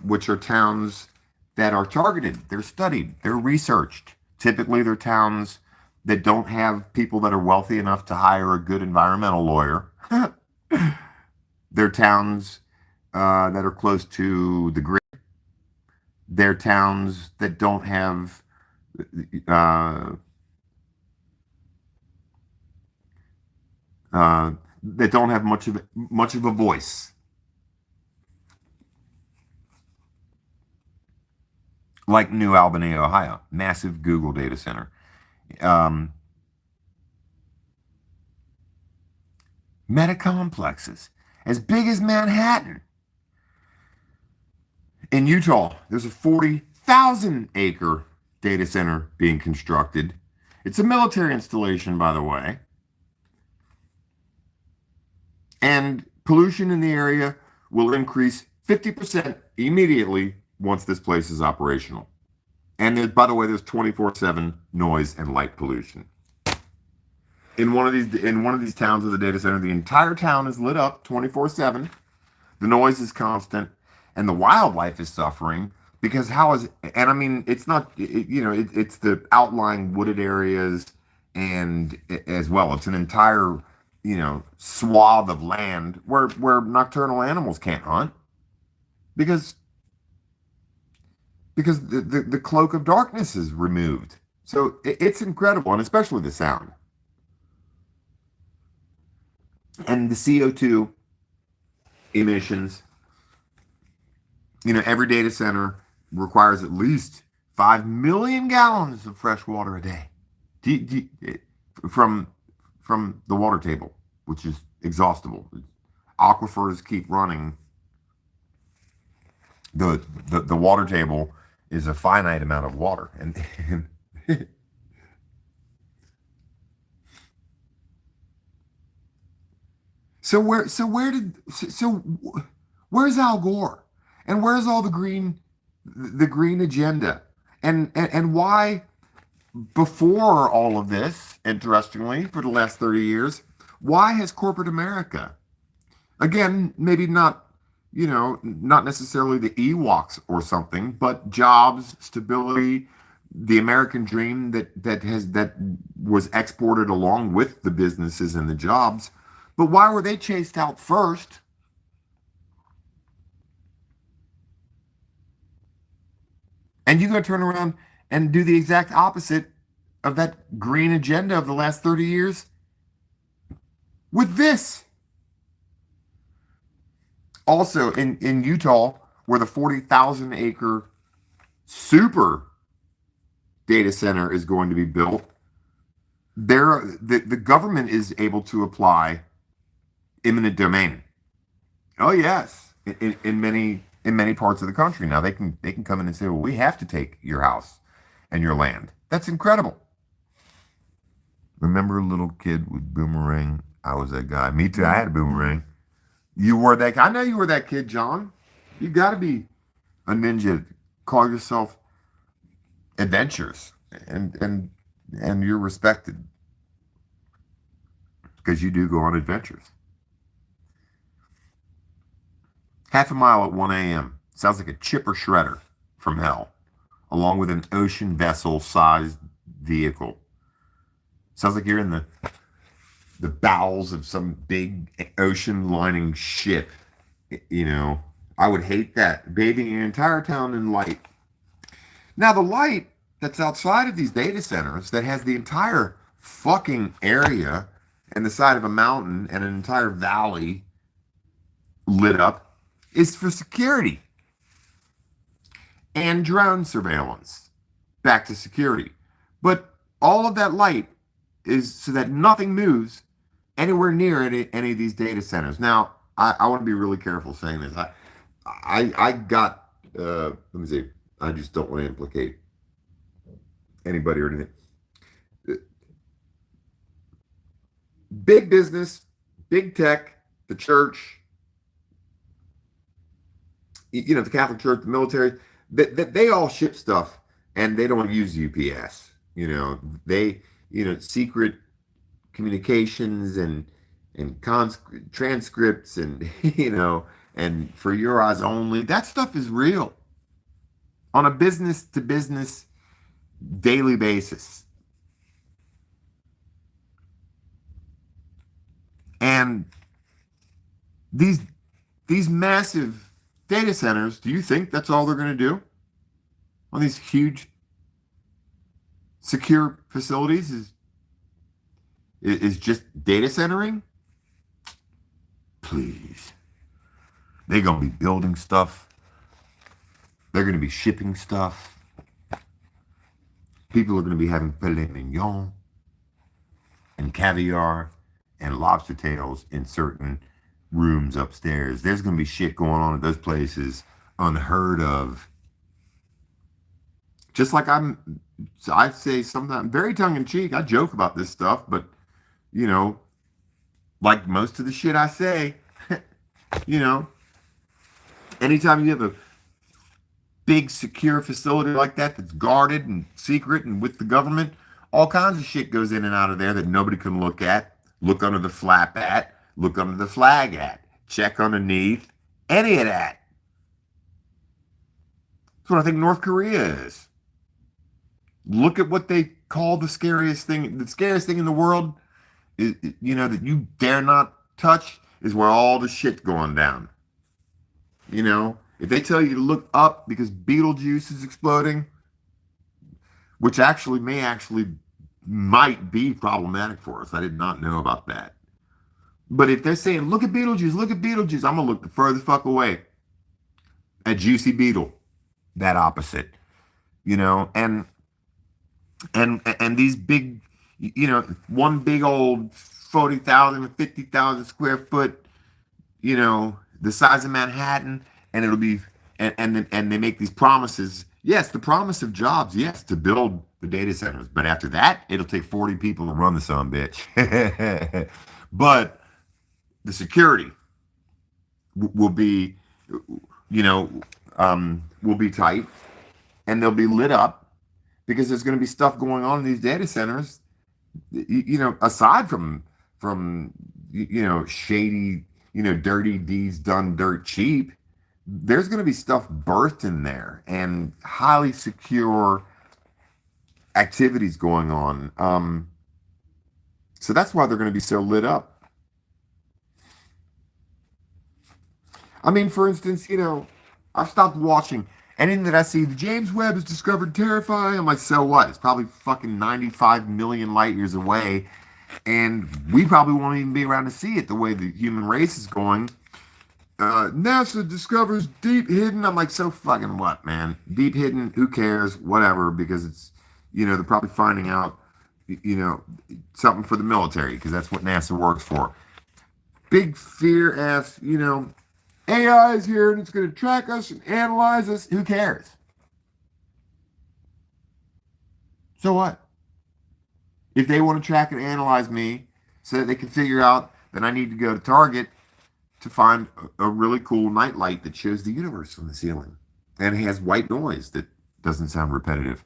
which are towns that are targeted. They're studied. They're researched. Typically, they're towns that don't have people that are wealthy enough to hire a good environmental lawyer. They're towns that are close to the grid. They're towns that don't have much of a voice. Like New Albany, Ohio, massive Google data center. Meta complexes as big as Manhattan. In Utah, there's a 40,000 acre data center being constructed. It's a military installation, by the way. And pollution in the area will increase 50% immediately once this place is operational. And by the way, there's 24/7 noise and light pollution. In one of these towns with a data center, the entire town is lit up 24/7. The noise is constant, and the wildlife is suffering because and I mean, it's not, it's the outlying wooded areas and as well. It's an entire, swath of land where nocturnal animals can't hunt because the cloak of darkness is removed. So it's incredible, and especially the sound. And the CO2 emissions, every data center requires at least 5 million gallons of fresh water a day from the water table, which is exhaustible. Aquifers keep running. The water table is a finite amount of water, and So where's Al Gore? And where's all the green agenda? And why, before all of this, interestingly, for the last 30 years, why has corporate America, again, maybe not necessarily the Ewoks or something, but jobs, stability, the American dream that was exported along with the businesses and the jobs. But why were they chased out first? And you're going to turn around and do the exact opposite of that green agenda of the last 30 years with this. Also, in Utah, where the 40,000 acre super data center is going to be built, the government is able to apply eminent domain. Oh yes, in many parts of the country now they can come in and say, well, we have to take your house and your land. That's incredible. Remember a little kid with boomerang? I was that guy. Me too. I had a boomerang. You were that guy. I know you were that kid, John. You got to be a ninja. Call yourself adventurous, and you're respected because you do go on adventures. Half a mile at 1 a.m. Sounds like a chipper shredder from hell, along with an ocean vessel-sized vehicle. Sounds like you're in the bowels of some big ocean-lining ship. I would hate that. Bathing an entire town in light. Now, the light that's outside of these data centers that has the entire fucking area and the side of a mountain and an entire valley lit up is for security. and drone surveillance. Back to security. But all of that light is so that nothing moves anywhere near any of these data centers. Now, I want to be really careful saying this. I got, let me see, I just don't want to implicate anybody or anything. Big business, big tech, the church, the Catholic Church, the military, they all ship stuff and they don't use UPS. They, secret communications and transcripts and, and for your eyes only, that stuff is real on a business to business daily basis. And these massive data centers, do you think that's all they're going to do on these huge secure facilities is just data centering? Please. They're going to be building stuff. They're going to be shipping stuff. People are going to be having filet mignon and caviar and lobster tails in certain rooms upstairs. There's going to be shit going on at those places unheard of. Just like I say sometimes, very tongue-in-cheek, I joke about this stuff, but, like most of the shit I say, anytime you have a big secure facility like that that's guarded and secret and with the government, all kinds of shit goes in and out of there that nobody can look at, look under the flap at, look under the flag at, check underneath, any of that. That's what I think North Korea is. Look at what they call the scariest thing. The scariest thing in the world is, that you dare not touch is where all the shit's going down. If they tell you to look up because Beetlejuice is exploding, which might be problematic for us. I did not know about that. But if they're saying, look at Beetlejuice, I'm going to look the furthest fuck away at Juicy Beetle. That opposite. And these big, one big old 40,000 or 50,000 square foot, the size of Manhattan, and it'll be, and they make these promises. Yes, the promise of jobs, yes, to build the data centers. But after that, it'll take 40 people to run the son of a bitch. But the security will be, will be tight, and they'll be lit up because there's going to be stuff going on in these data centers, aside from shady, dirty deeds done dirt cheap. There's going to be stuff birthed in there and highly secure activities going on. So that's why they're going to be so lit up. I mean, for instance, I've stopped watching anything that I see. The James Webb is discovered terrifying. I'm like, so what? It's probably fucking 95 million light years away. And we probably won't even be around to see it the way the human race is going. NASA discovers deep hidden. I'm like, so fucking what, man? Deep hidden, who cares? Whatever, because it's, they're probably finding out, something for the military, because that's what NASA works for. Big fear ass, AI is here and it's going to track us and analyze us. Who cares? So what? If they want to track and analyze me so that they can figure out that I need to go to Target to find a really cool night light that shows the universe from the ceiling. And it has white noise that doesn't sound repetitive.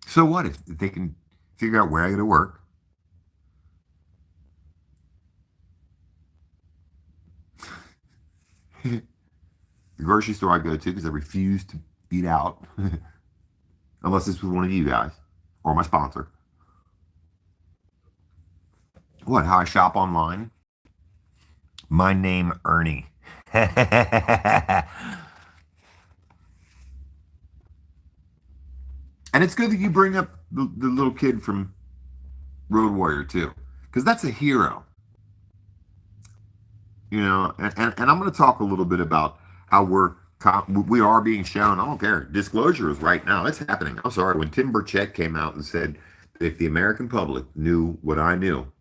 So what if they can figure out where I go to work? The grocery store I go to, because I refuse to eat out. Unless it's with one of you guys. Or my sponsor. What, how I shop online? My name, Ernie. And it's good that you bring up the little kid from Road Warrior too. Because that's a hero. And I'm going to talk a little bit about how we're We are being shown. I don't care. Disclosure is right now. It's happening. I'm sorry. When Tim Burchett came out and said that if the American public knew what I knew,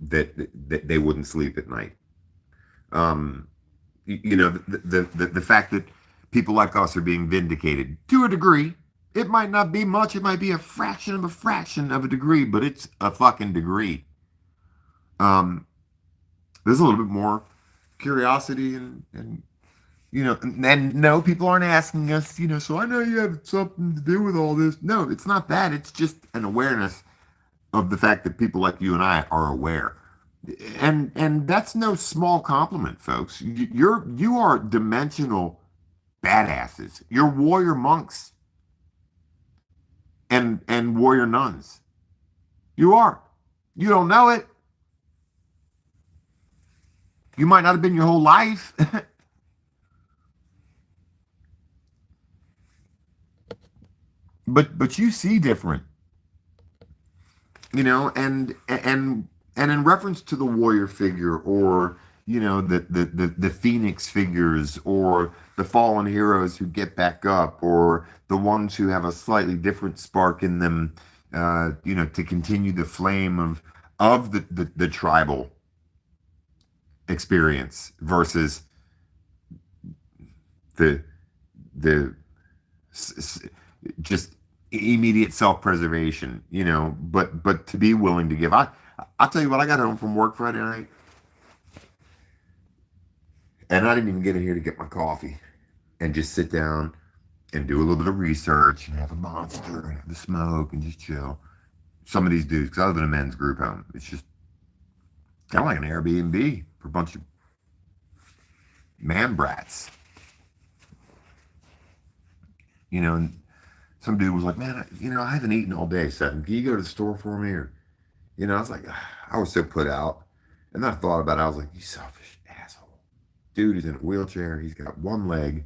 that they wouldn't sleep at night. The fact that people like us are being vindicated to a degree. It might not be much. It might be a fraction of a degree, but it's a fucking degree. There's a little bit more curiosity and and no, people aren't asking us, so I know you have something to do with all this. No, it's not that. It's just an awareness of the fact that people like you and I are aware. And that's no small compliment, folks. You are dimensional badasses. You're warrior monks and warrior nuns. You are. You don't know it. You might not have been your whole life. but you see different. And in reference to the warrior figure, or the phoenix figures, or the fallen heroes who get back up, or the ones who have a slightly different spark in them, to continue the flame of the tribal experience versus the just immediate self-preservation, but to be willing to give. I'll tell you what, I got home from work Friday night and I didn't even get in here to get my coffee and just sit down and do a little bit of research and have a monster and have a smoke and just chill. Some of these dudes, because I live in a men's group home, it's just kind of like an Airbnb for a bunch of man brats. And some dude was like, man, I haven't eaten all day, Sutton. Can you go to the store for me? Or, I was like, I was so put out. And then I thought about it. I was like, you selfish asshole. Dude is in a wheelchair. He's got one leg.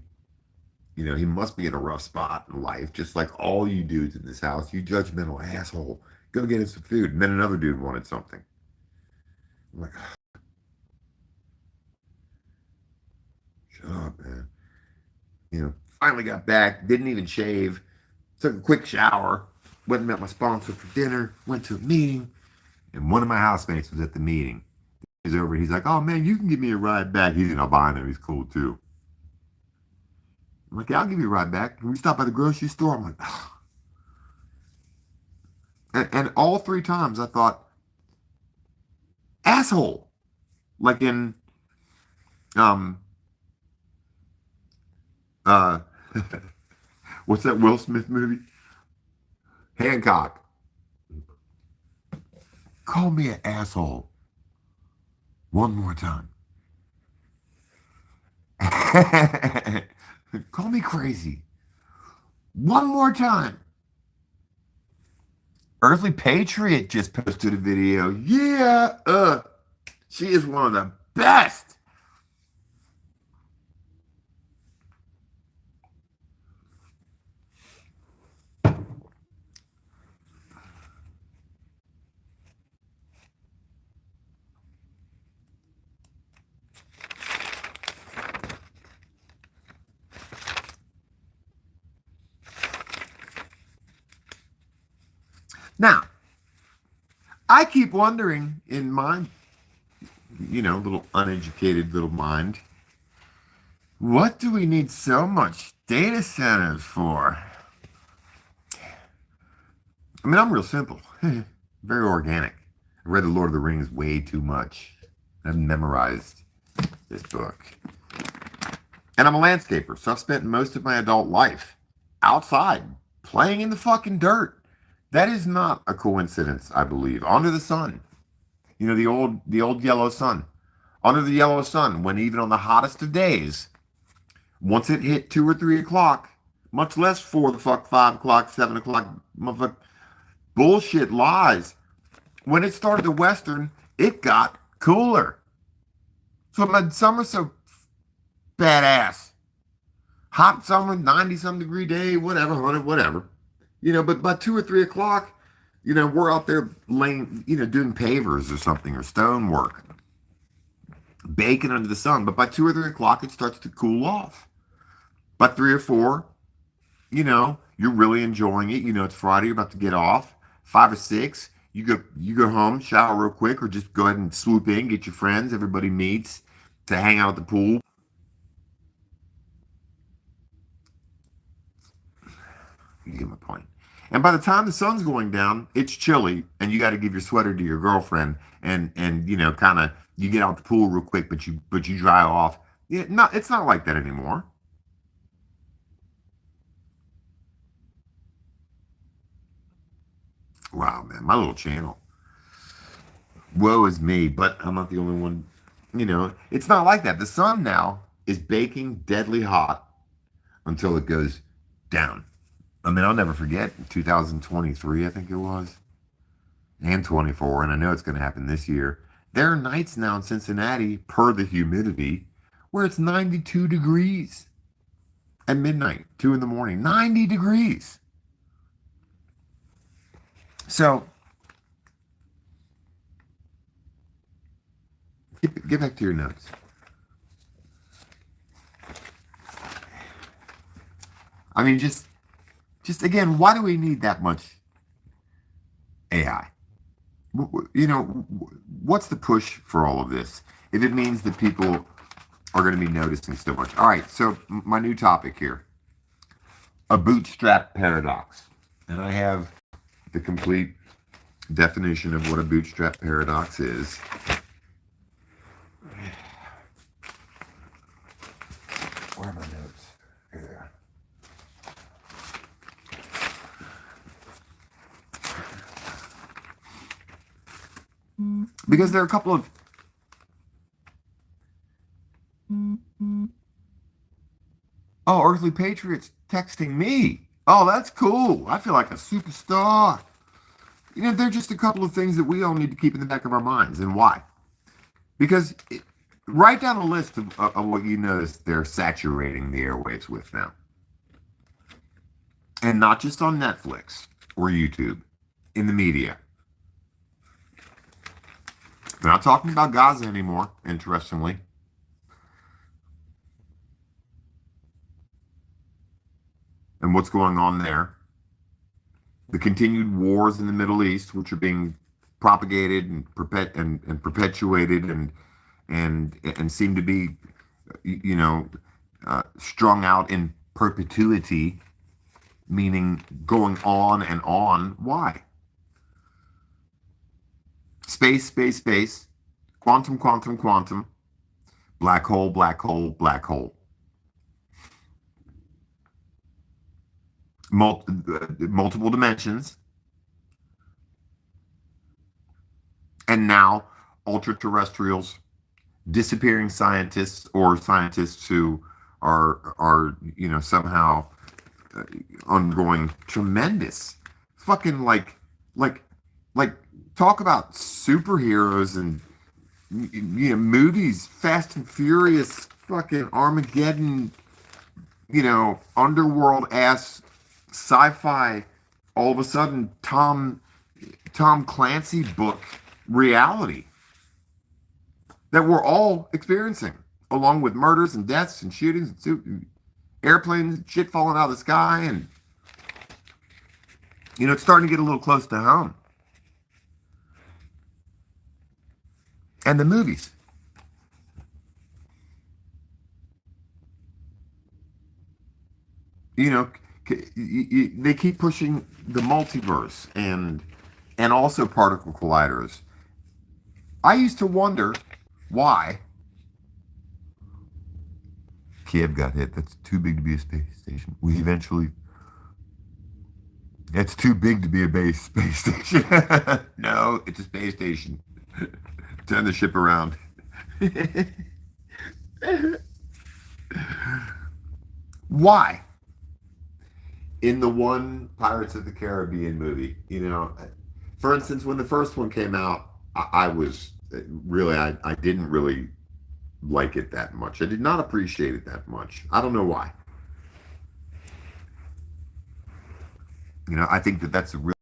He must be in a rough spot in life, just like all you dudes in this house. You judgmental asshole. Go get him some food. And then another dude wanted something. I'm like, shut up, man. Finally got back. Didn't even shave. Took a quick shower. Went and met my sponsor for dinner. Went to a meeting. And one of my housemates was at the meeting. He's over. He's like, oh, man, you can give me a ride back. He's in albino. He's cool, too. I'm like, yeah, I'll give you a ride back. Can we stop by the grocery store? I'm like, oh. And all three times I thought, asshole. Like in, what's that Will Smith movie? Hancock. Call me an asshole one more time. Call me crazy one more time. Earthly Patriot just posted a video. Yeah, she is one of the best. Now, I keep wondering in my, little uneducated little mind, what do we need so much data centers for? I mean, I'm real simple, very organic. I read The Lord of the Rings way too much. I've memorized this book. And I'm a landscaper, so I've spent most of my adult life outside, playing in the fucking dirt. That is not a coincidence, I believe. Under the sun. The old yellow sun. Under the yellow sun, when even on the hottest of days, once it hit 2 or 3 o'clock, much less 4 the fuck, 5 o'clock, 7 o'clock, motherfucker, bullshit lies. When it started to western, it got cooler. So my summer's so badass. Hot summer, 90-some degree day, whatever, 100, whatever. But by 2 or 3 o'clock, we're out there laying, doing pavers or something, or stone work, baking under the sun. But by 2 or 3 o'clock, it starts to cool off. By 3 or 4, you're really enjoying it. It's Friday, you're about to get off. 5 or 6, you go home, shower real quick, or just go ahead and swoop in, get your friends, everybody meets to hang out at the pool. You get my point. And by the time the sun's going down, it's chilly, and you got to give your sweater to your girlfriend, and kind of you get out the pool real quick, but you dry off. It's not like that anymore. Wow, man, my little channel. Woe is me, but I'm not the only one. It's not like that. The sun now is baking deadly hot until it goes down. I mean, I'll never forget 2023, I think it was, and 24, and I know it's going to happen this year. There are nights now in Cincinnati, per the humidity, where it's 92 degrees at midnight, 2 in the morning. 90 degrees. So, get back to your notes. I mean, just again, why do we need that much AI? What's the push for all of this? If it means that people are going to be noticing so much. All right, so my new topic here, a bootstrap paradox. And I have the complete definition of what a bootstrap paradox is. Where are my notes? Here they are. Because there are a couple of earthly patriots texting me. Oh, that's cool. I feel like a superstar. They're just a couple of things that we all need to keep in the back of our minds. And why? Because write down a list of what you notice they're saturating the airwaves with now. And not just on Netflix or YouTube, in the media. They're not talking about Gaza anymore, interestingly. And what's going on there. The continued wars in the Middle East, which are being propagated and perpetuated and seem to be, strung out in perpetuity, meaning going on and on. Why? Space, space, space, quantum, quantum, quantum, black hole, black hole, black hole. Multiple dimensions. And now ultra-terrestrials, disappearing scientists, or scientists who are somehow undergoing tremendous fucking like talk about superheroes and movies, Fast and Furious, fucking Armageddon, underworld ass sci-fi. All of a sudden, Tom Clancy book reality that we're all experiencing, along with murders and deaths and shootings and airplanes, shit falling out of the sky, and it's starting to get a little close to home. And the movies. They keep pushing the multiverse and also particle colliders. I used to wonder why Kiev got hit. That's too big to be a space station. It's too big to be a space station. No, it's a space station. Turn the ship around. Why? In the one Pirates of the Caribbean movie, for instance, when the first one came out, I was really, I didn't really like it that much. I did not appreciate it that much. I don't know why. I think that's a really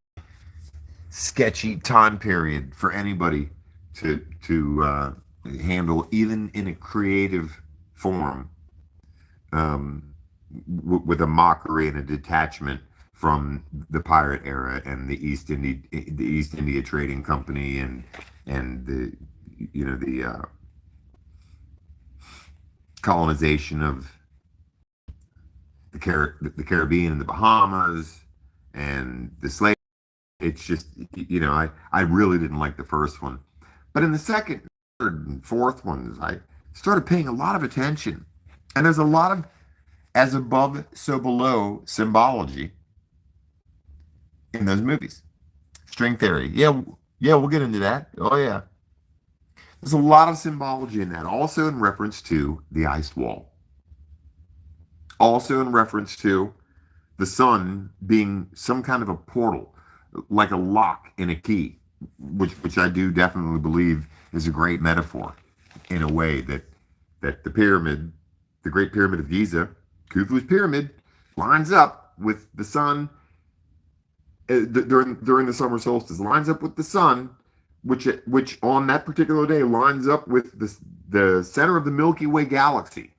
sketchy time period for anybody to handle, even in a creative form. with a mockery and a detachment from the pirate era and the East India Trading Company and the the colonization of the Caribbean and the Bahamas and the slave. It's just I really didn't like the first one, but in the second, third, and fourth ones, I started paying a lot of attention, and there's a lot of as above, so below symbology in those movies. String theory, yeah, yeah, we'll get into that. Oh yeah, there's a lot of symbology in that, also in reference to the ice wall, also in reference to the sun being some kind of a portal, like a lock and a key, which I do definitely believe is a great metaphor, in a way that the pyramid, the Great Pyramid of Giza, Khufu's pyramid, lines up with the sun during the summer solstice, lines up with the sun, which on that particular day lines up with the center of the Milky Way galaxy,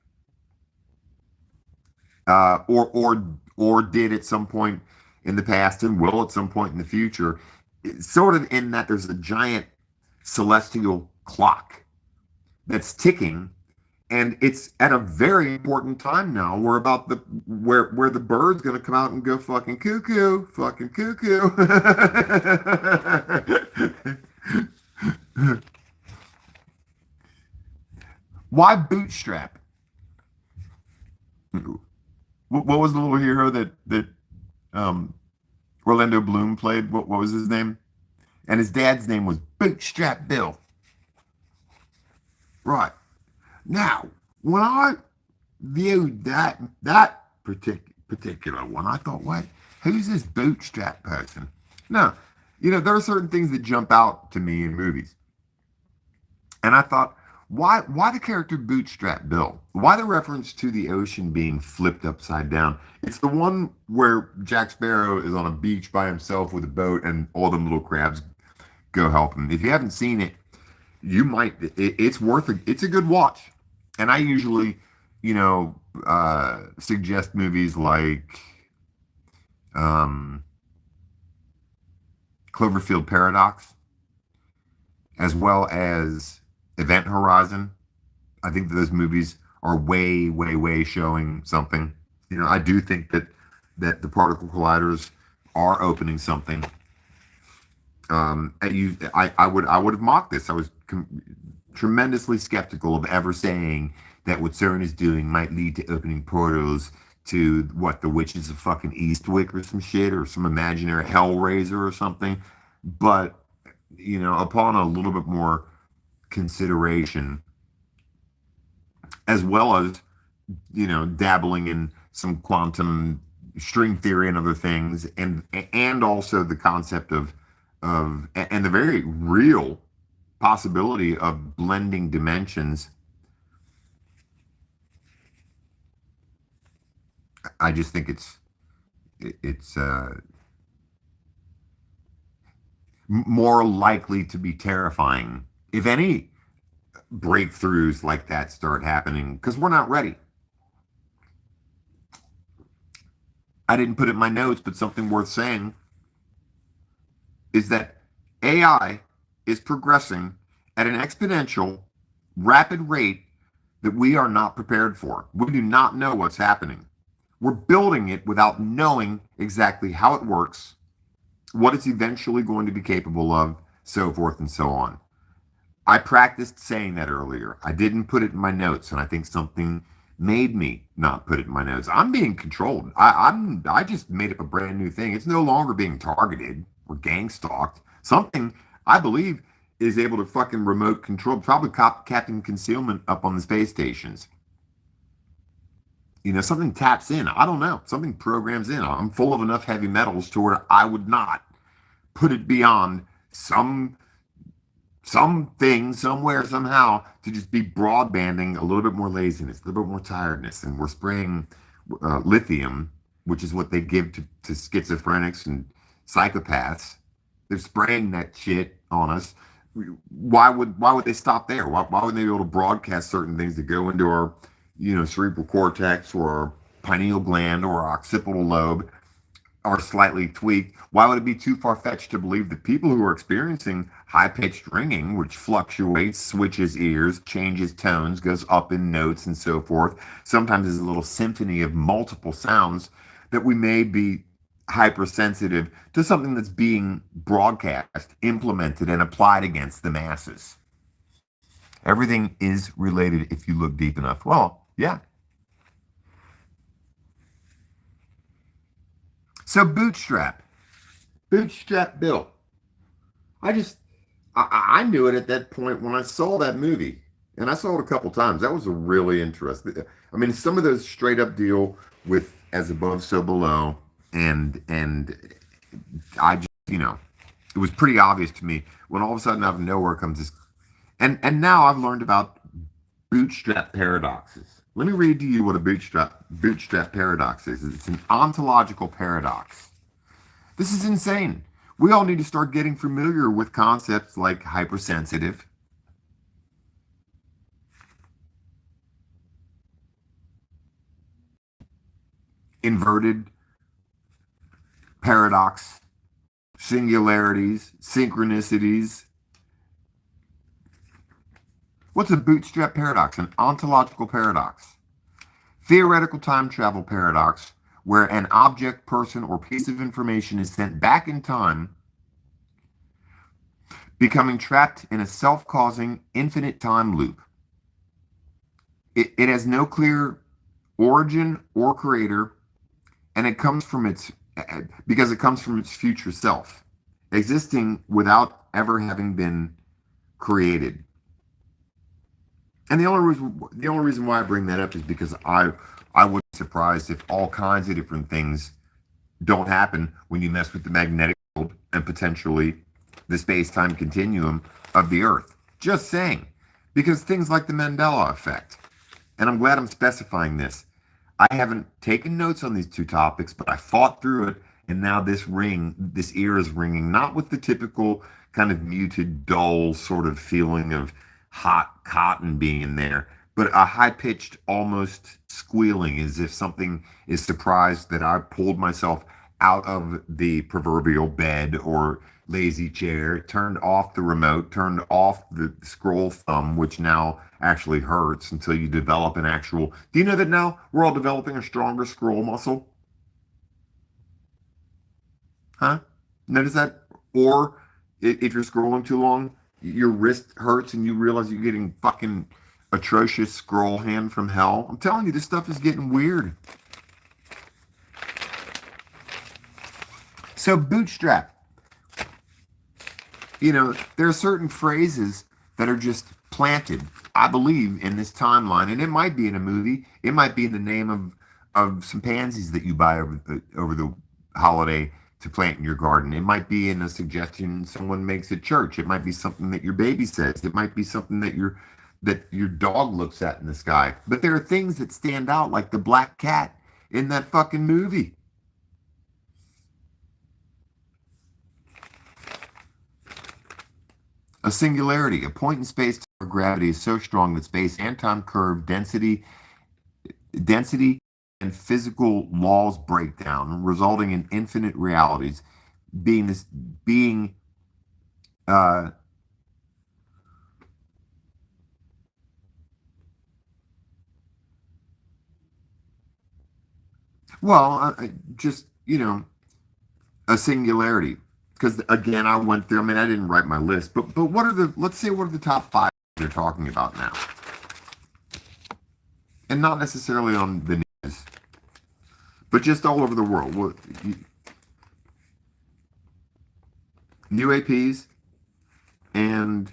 or did at some point in the past and will at some point in the future. Sort of in that there's a giant celestial clock that's ticking, and it's at a very important time now. We're about where the bird's gonna come out and go fucking cuckoo, fucking cuckoo. Why bootstrap? What was the little hero that um, Orlando Bloom played? What was his name? And his dad's name was Bootstrap Bill. Right. Now, when I viewed that particular one, I thought, what? Who's this bootstrap person? No, there are certain things that jump out to me in movies, and I thought, why the character Bootstrap Bill? Why the reference to the ocean being flipped upside down? It's the one where Jack Sparrow is on a beach by himself with a boat, and all them little crabs go help him. If you haven't seen it, you might. It's worth it. It's a good watch. And I usually, suggest movies like Cloverfield Paradox, as well as Event Horizon. I think that those movies are way, way, way showing something. I do think that the particle colliders are opening something. I would have mocked this. I was tremendously skeptical of ever saying that what CERN is doing might lead to opening portals to the witches of fucking Eastwick or some shit, or some imaginary Hellraiser or something. But upon a little bit more consideration, as well as dabbling in some quantum string theory and other things, and also the concept of and the very real possibility of blending dimensions, I just think it's more likely to be terrifying if any breakthroughs like that start happening, because we're not ready. I didn't put it in my notes, but something worth saying is that AI is progressing at an exponential, rapid rate that we are not prepared for. We do not know what's happening. We're building it without knowing exactly how it works, what it's eventually going to be capable of, so forth and so on. I practiced saying that earlier. I didn't put it in my notes, and I think something made me not put it in my notes. I'm being controlled. I just made up a brand new thing. It's no longer being targeted or gang stalked. Something I believe is able to fucking remote control, probably Captain Concealment up on the space stations. Something taps in. I don't know. Something programs in. I'm full of enough heavy metals to where I would not put it beyond something somewhere somehow to just be broadbanding a little bit more laziness, a little bit more tiredness, and we're spraying lithium, which is what they give to schizophrenics and psychopaths. They're spraying that shit on us. Why would they stop there? Why wouldn't they be able to broadcast certain things that go into our cerebral cortex or pineal gland or occipital lobe are slightly tweaked, why would it be too far-fetched to believe that people who are experiencing high-pitched ringing, which fluctuates, switches ears, changes tones, goes up in notes and so forth, sometimes is a little symphony of multiple sounds, that we may be hypersensitive to something that's being broadcast, implemented, and applied against the masses? Everything is related if you look deep enough. Well, yeah. So Bootstrap Bill. I knew it at that point when I saw that movie, and I saw it a couple times. That was a really interesting. I mean, some of those straight up deal with as above, so below, and I just, it was pretty obvious to me when all of a sudden out of nowhere comes this, and now I've learned about bootstrap paradoxes. Let me read to you what a bootstrap paradox is. It's an ontological paradox. This is insane. We all need to start getting familiar with concepts like hypersensitive, inverted paradox, singularities, synchronicities. What's a bootstrap paradox? An ontological paradox. Theoretical time travel paradox, where an object, person, or piece of information is sent back in time, becoming trapped in a self-causing infinite time loop. It has no clear origin or creator, and it comes from its future self, existing without ever having been created. And the only reason why I bring that up is because I would be surprised if all kinds of different things don't happen when you mess with the magnetic field and potentially the space-time continuum of the Earth. Just saying. Because things like the Mandela effect, and I'm glad I'm specifying this. I haven't taken notes on these two topics, but I fought through it, and now this ear is ringing, not with the typical kind of muted, dull sort of feeling of hot cotton being in there, but a high-pitched, almost squealing, as if something is surprised that I pulled myself out of the proverbial bed or lazy chair, turned off the remote, turned off the scroll thumb, which now actually hurts until you develop an actual... Do you know that now we're all developing a stronger scroll muscle? Huh? Notice that? Or if you're scrolling too long, your wrist hurts and you realize you're getting fucking atrocious scroll hand from hell. I'm telling you, this stuff is getting weird. So bootstrap. There are certain phrases that are just planted, I believe, in this timeline, and it might be in a movie. It might be in the name of some pansies that you buy over the holiday to plant in your garden. It might be in a suggestion someone makes at church. It might be something that your baby says. It might be something that your dog looks at in the sky. But there are things that stand out, like the black cat in that fucking movie. A singularity, a point in space where gravity is so strong that space and time curve density and physical laws break down, resulting in infinite realities. Just, a singularity. Because again, I went through. I mean, I didn't write my list, but let's say what are the top 5 you're talking about now, and not necessarily on the news, but just all over the world. UAPs and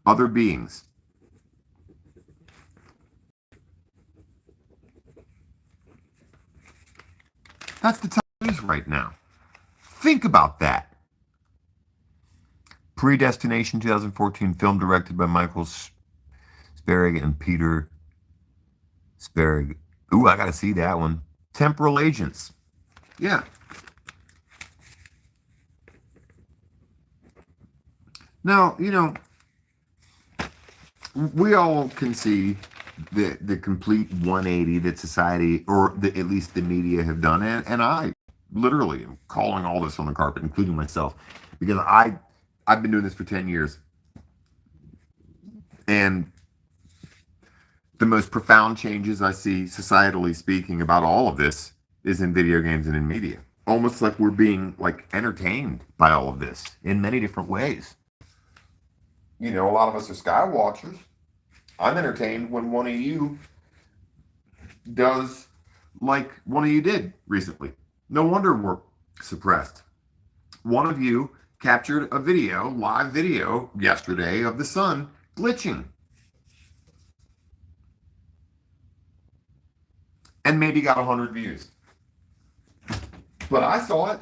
other beings. That's the top news right now. Think about that. Predestination 2014, film directed by Michael Sperrig and Peter Sperrig. Ooh, I got to see that one. Temporal Agents. Yeah. Now, we all can see the complete 180 that society, or at least the media, have done. And I literally am calling all this on the carpet, including myself, because I've been doing this for 10 years. And the most profound changes I see, societally speaking, about all of this is in video games and in media. Almost like we're being like entertained by all of this in many different ways. You know, a lot of us are sky watchers. I'm entertained when one of you does like one of you did recently. No wonder we're suppressed. One of you captured a video, live video, yesterday of the sun glitching. And maybe got 100 views. But I saw it.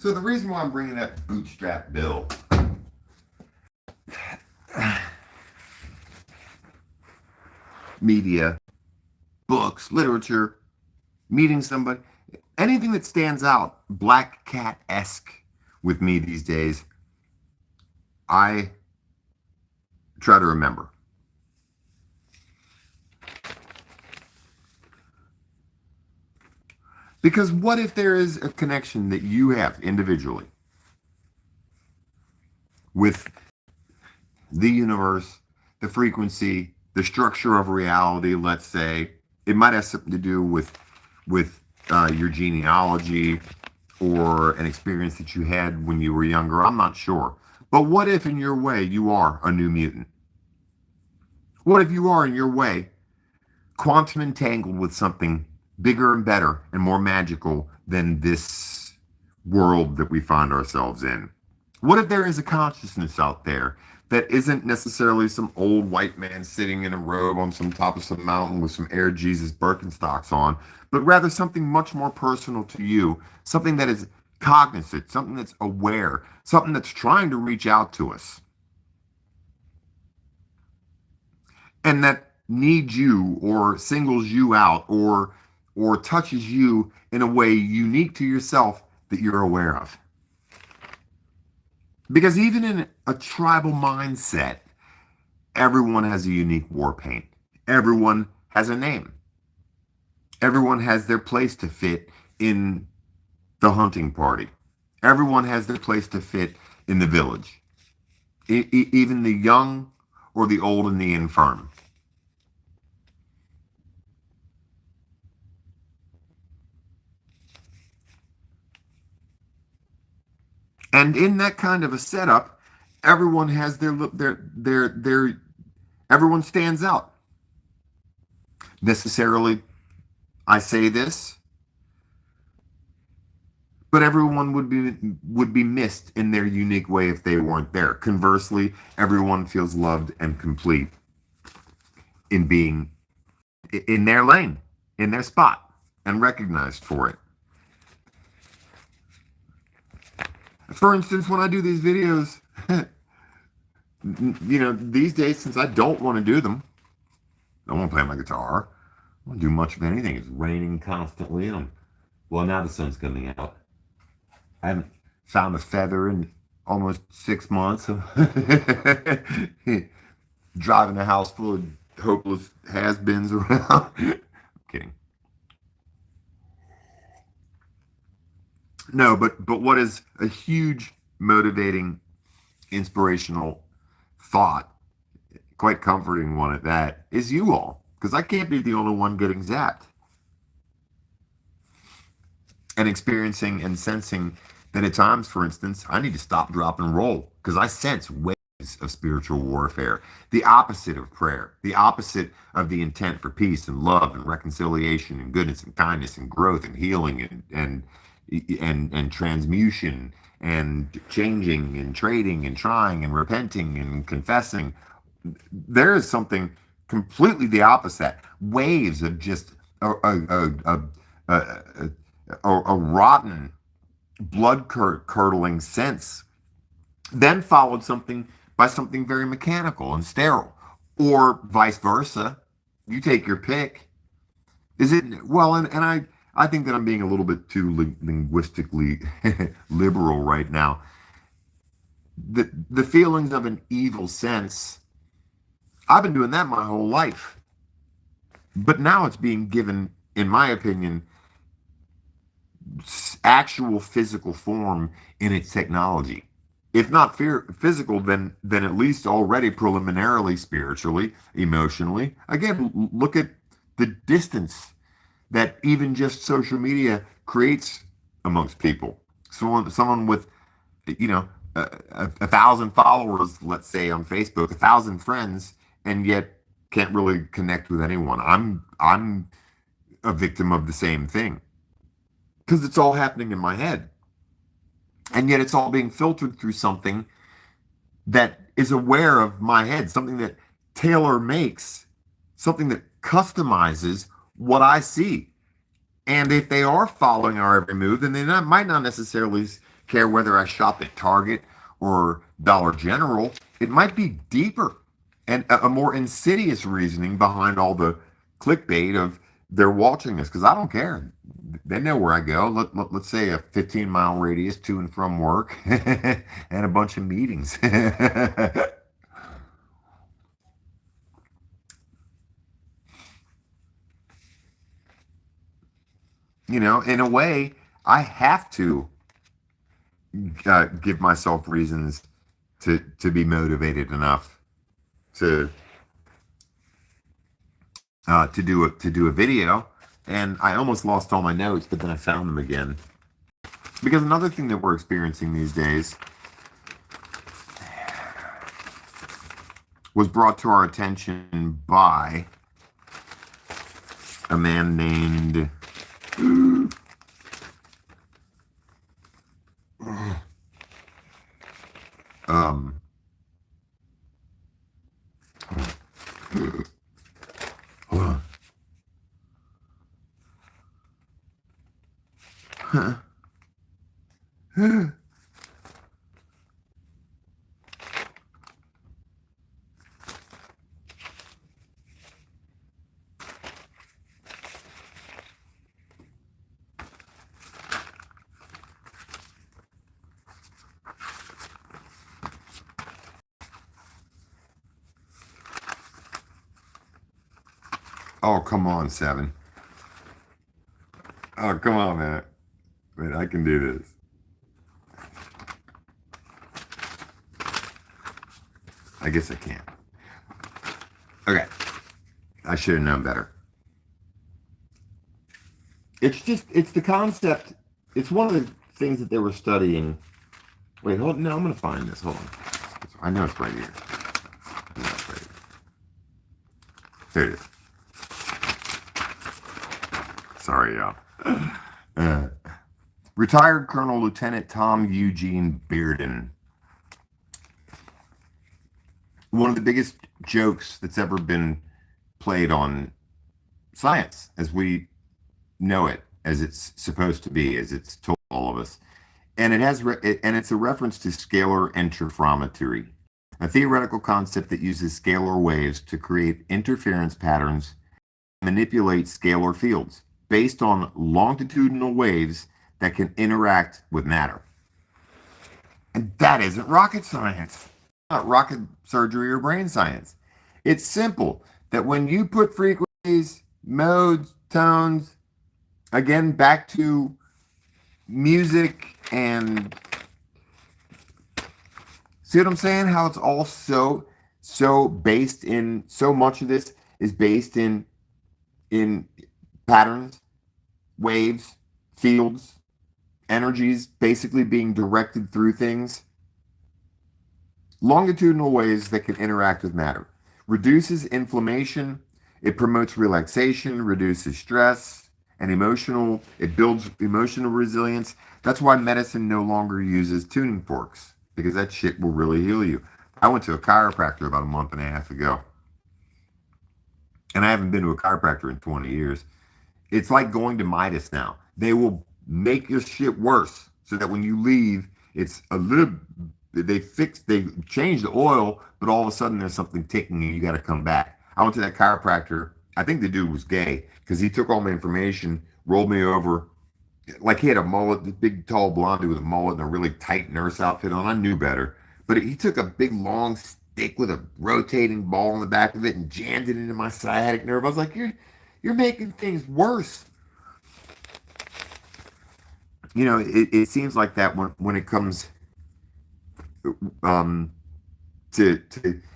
So the reason why I'm bringing that bootstrap bill, media, books, literature, meeting somebody, anything that stands out black cat-esque with me these days, I try to remember. Because what if there is a connection that you have individually with the universe, the frequency, the structure of reality, let's say? It might have something to do with your genealogy or an experience that you had when you were younger. I'm not sure. But what if in your way you are a new mutant? What if you are in your way quantum entangled with something bigger and better and more magical than this world that we find ourselves in? What if there is a consciousness out there that isn't necessarily some old white man sitting in a robe on some top of some mountain with some Air Jesus Birkenstocks on, but rather something much more personal to you, something that is cognizant, something that's aware, something that's trying to reach out to us, and that needs you or singles you out or touches you in a way unique to yourself that you're aware of. Because even in a tribal mindset, everyone has a unique war paint. Everyone has a name. Everyone has their place to fit in the hunting party. Everyone has their place to fit in the village. Even the young or the old and the infirm. And in that kind of a setup, everyone has everyone stands out. Necessarily, I say this, but everyone would be missed in their unique way if they weren't there. Conversely, everyone feels loved and complete in being in their lane, in their spot, and recognized for it. For instance, when I do these videos, these days, since I don't want to do them, I won't play my guitar. I won't do much of anything. It's raining constantly. Well, now the sun's coming out. I haven't found a feather in almost 6 months. Driving a house full of hopeless has-beens around. I'm kidding. No, but what is a huge motivating, inspirational thought, quite comforting one at that, is you all. Because I can't be the only one getting zapped. And experiencing and sensing that at times, for instance, I need to stop, drop, and roll. Because I sense waves of spiritual warfare. The opposite of prayer. The opposite of the intent for peace and love and reconciliation and goodness and kindness and growth and healing and transmutation and changing and trading and trying and repenting and confessing. There is something completely the opposite. Waves of just a rotten, blood-curdling sense, then followed by something very mechanical and sterile, or vice versa. You take your pick. Is it well? And I think that I'm being a little bit too linguistically liberal right now. The feelings of an evil sense, I've been doing that my whole life. But now it's being given, in my opinion, actual physical form in its technology. If not physical, then at least already preliminarily spiritually, emotionally. Again, look at the distance that even just social media creates amongst people. Someone with, a 1,000 followers, let's say on Facebook, 1,000 friends, and yet can't really connect with anyone. I'm a victim of the same thing because it's all happening in my head, and yet it's all being filtered through something that is aware of my head, something that tailor makes, something that customizes what I see. And if they are following our every move, then they might not necessarily care whether I shop at Target or Dollar General. It might be deeper and a more insidious reasoning behind all the clickbait of they're watching us, because I don't care. They know where I go. Let's say a 15-mile radius to and from work and a bunch of meetings. In a way, I have to give myself reasons to be motivated enough to do a video. And I almost lost all my notes, but then I found them again. Because another thing that we're experiencing these days was brought to our attention by a man named oh, come on, Seven. Oh, come on, man. Man, I can do this. I guess I can. Okay. I should have known better. It's the concept. It's one of the things that they were studying Wait, hold. No, I'm gonna find this. Hold on. I know it's right here. There it is. Sorry, y'all. Retired Colonel Lieutenant Tom Eugene Bearden. One of the biggest jokes that's ever been played on science as we know it, as it's supposed to be, as it's told all of us. And it's a reference to scalar interferometry, a theoretical concept that uses scalar waves to create interference patterns and manipulate scalar fields based on longitudinal waves that can interact with matter. And that isn't rocket science, not rocket surgery or brain science. It's simple that when you put frequencies, modes, tones, again, back to music and see what I'm saying? How it's all so based in, so much of this is based in patterns, waves, fields, energies basically being directed through things. Longitudinal waves that can interact with matter. Reduces inflammation, it promotes relaxation, reduces stress, and it builds emotional resilience. That's why medicine no longer uses tuning forks, because that shit will really heal you. I went to a chiropractor about a month and a half ago, and I haven't been to a chiropractor in 20 years. It's like going to Midas now. They will make your shit worse so that when you leave, it's a little, they change the oil, but all of a sudden there's something ticking and you got to come back. I went to that chiropractor. I think the dude was gay because he took all my information, rolled me over. Like he had a mullet, this big tall blondie with a mullet and a really tight nurse outfit on. I knew better. But he took a big long stick with a rotating ball in the back of it and jammed it into my sciatic nerve. I was like, you're making things worse. You know, it seems like that when it comes to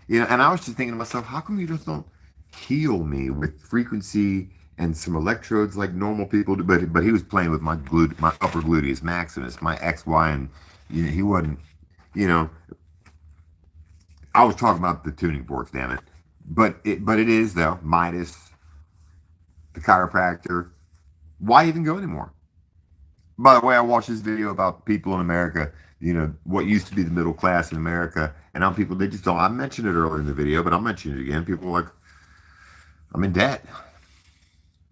you know, and I was just thinking to myself, how come you just don't heal me with frequency and some electrodes like normal people do? But he was playing with my upper gluteus maximus, my XY, and you know, he wasn't, you know, I was talking about the tuning forks, damn it. But it is though, Midas, the chiropractor. Why even go anymore? By the way, I watched this video about people in America, you know, what used to be the middle class in America, and now people, they just don't. I mentioned it earlier in the video, but I'll mention it again. People are like, I'm in debt.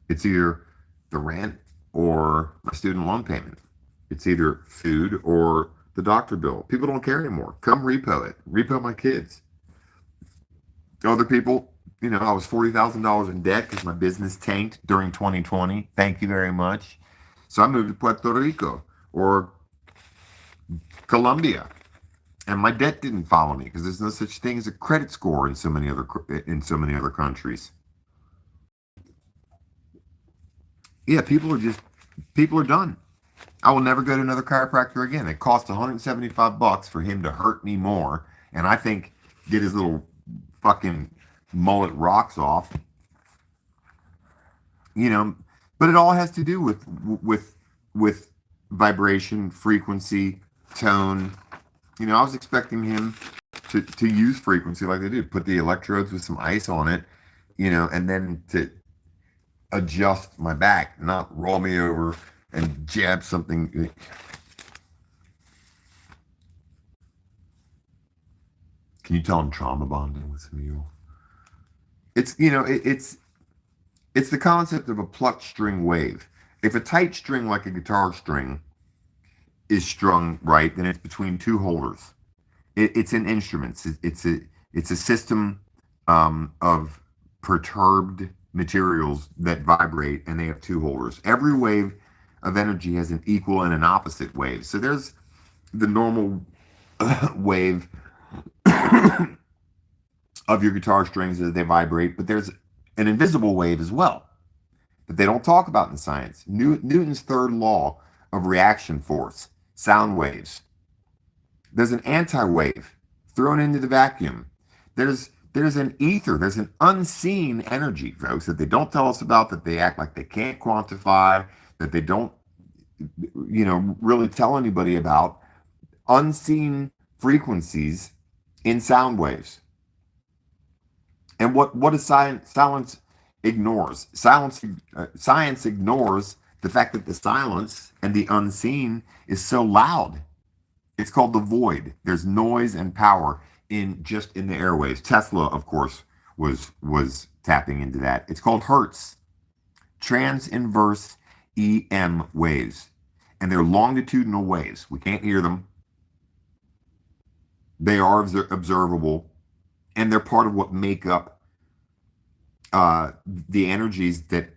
It's either the rent or my student loan payment. It's either food or the doctor bill. People don't care anymore. Come repo it. Repo my kids. Other people, you know, I was $40,000 in debt because my business tanked during 2020. Thank you very much. So I moved to Puerto Rico or Colombia, and my debt didn't follow me because there's no such thing as a credit score in so many other countries. Yeah, people are done. I will never go to another chiropractor again. It cost $175 for him to hurt me more, and I think get his little fucking mullet rocks off. You know, but it all has to do with vibration, frequency, tone. You know, I was expecting him to use frequency like they do, put the electrodes with some ice on it, you know, and then to adjust my back, not roll me over and jab something. Can you tell I'm trauma bonding with some of you? It's, you know, it's the concept of a plucked string wave. If a tight string like a guitar string is strung right, then it's between two holders. It's in instruments. It's a system of perturbed materials that vibrate, and they have two holders. Every wave of energy has an equal and an opposite wave. So there's the normal wave of your guitar strings as they vibrate, but there's an invisible wave as well that they don't talk about in science. Newton's third law of reaction force, sound waves. There's an anti-wave thrown into the vacuum. There's an ether, there's an unseen energy, folks, that they don't tell us about, that they act like they can't quantify, that they don't, you know, really tell anybody about. unseen frequencies in sound waves. And what is science? Silence ignores. Science ignores the fact that the silence and the unseen is so loud. It's called the void. There's noise and power in the airwaves. Tesla, of course, was tapping into that. It's called hertz, trans-inverse EM waves, and they're longitudinal waves. We can't hear them. They are observable, and they're part of what make up the energies that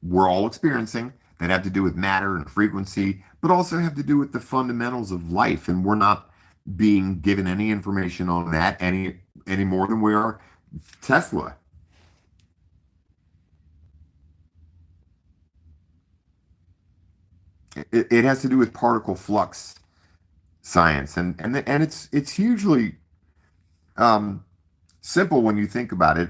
we're all experiencing, that have to do with matter and frequency, but also have to do with the fundamentals of life. And we're not being given any information on that any more than we are Tesla. It has to do with particle flux science, and it's hugely simple when you think about it.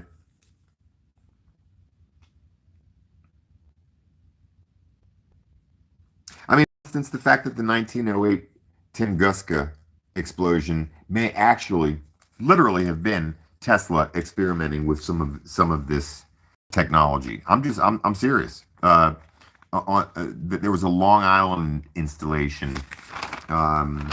I mean, for instance, the fact that the 1908 Tunguska explosion may actually, literally, have been Tesla experimenting with some of this technology. I'm serious. There was a Long Island installation, and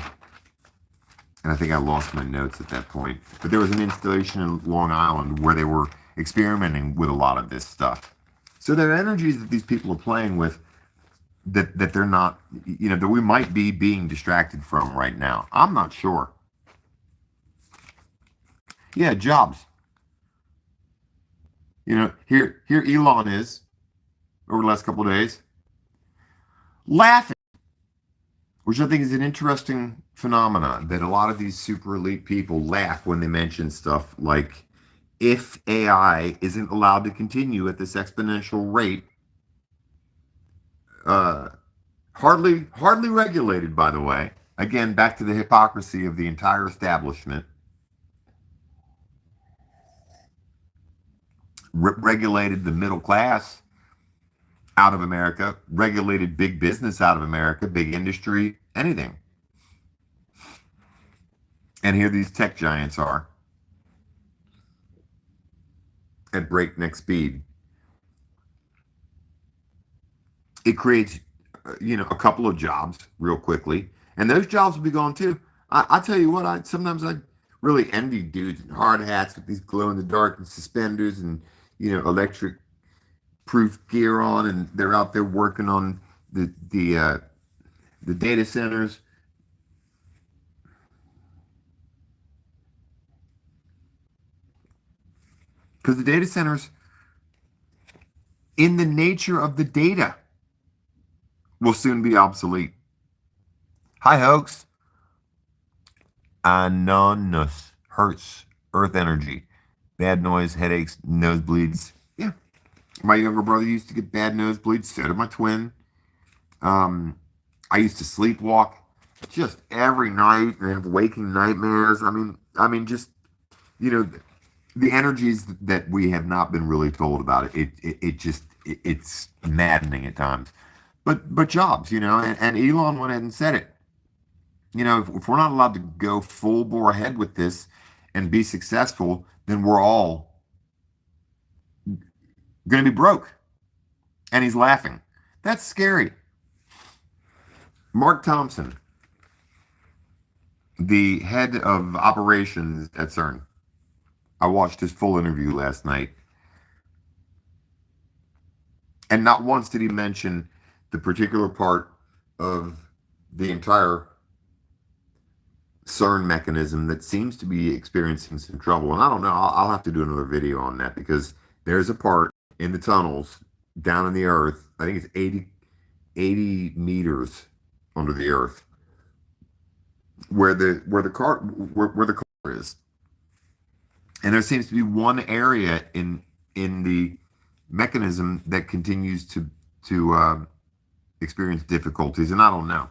I think I lost my notes at that point. But there was an installation in Long Island where they were experimenting with a lot of this stuff. So there are energies that these people are playing with that they're not, that we might be being distracted from right now. I'm not sure. Yeah, jobs. Here Elon is over the last couple of days laughing, which I think is an interesting phenomenon, that a lot of these super elite people laugh when they mention stuff like, if AI isn't allowed to continue at this exponential rate, hardly regulated, by the way. Again, back to the hypocrisy of the entire establishment. Regulated the middle class out of America, regulated big business out of America, big industry, anything. And here these tech giants are at breakneck speed. It creates, a couple of jobs real quickly, and those jobs will be gone too. I tell you what, sometimes I really envy dudes in hard hats with these glow in the dark and suspenders and electric proof gear on, and they're out there working on the data centers. Because the data centers, in the nature of the data, will soon be obsolete. Hi, hoax. Anonymous hurts, earth energy, bad noise, headaches, nosebleeds. Yeah. My younger brother used to get bad nosebleeds. So did my twin. I used to sleepwalk just every night and have waking nightmares. I mean, just, the energies that we have not been really told about. It's maddening at times. But jobs, and Elon went ahead and said it. If we're not allowed to go full bore ahead with this and be successful, then we're all going to be broke. And he's laughing. That's scary. Mark Thompson, the head of operations at CERN. I watched his full interview last night. And not once did he mention the particular part of the entire CERN mechanism that seems to be experiencing some trouble. And I don't know, I'll have to do another video on that, because there's a part in the tunnels down in the earth, I think it's 80 meters under the earth, where the car is. And there seems to be one area in the mechanism that continues to experience difficulties, and I don't know.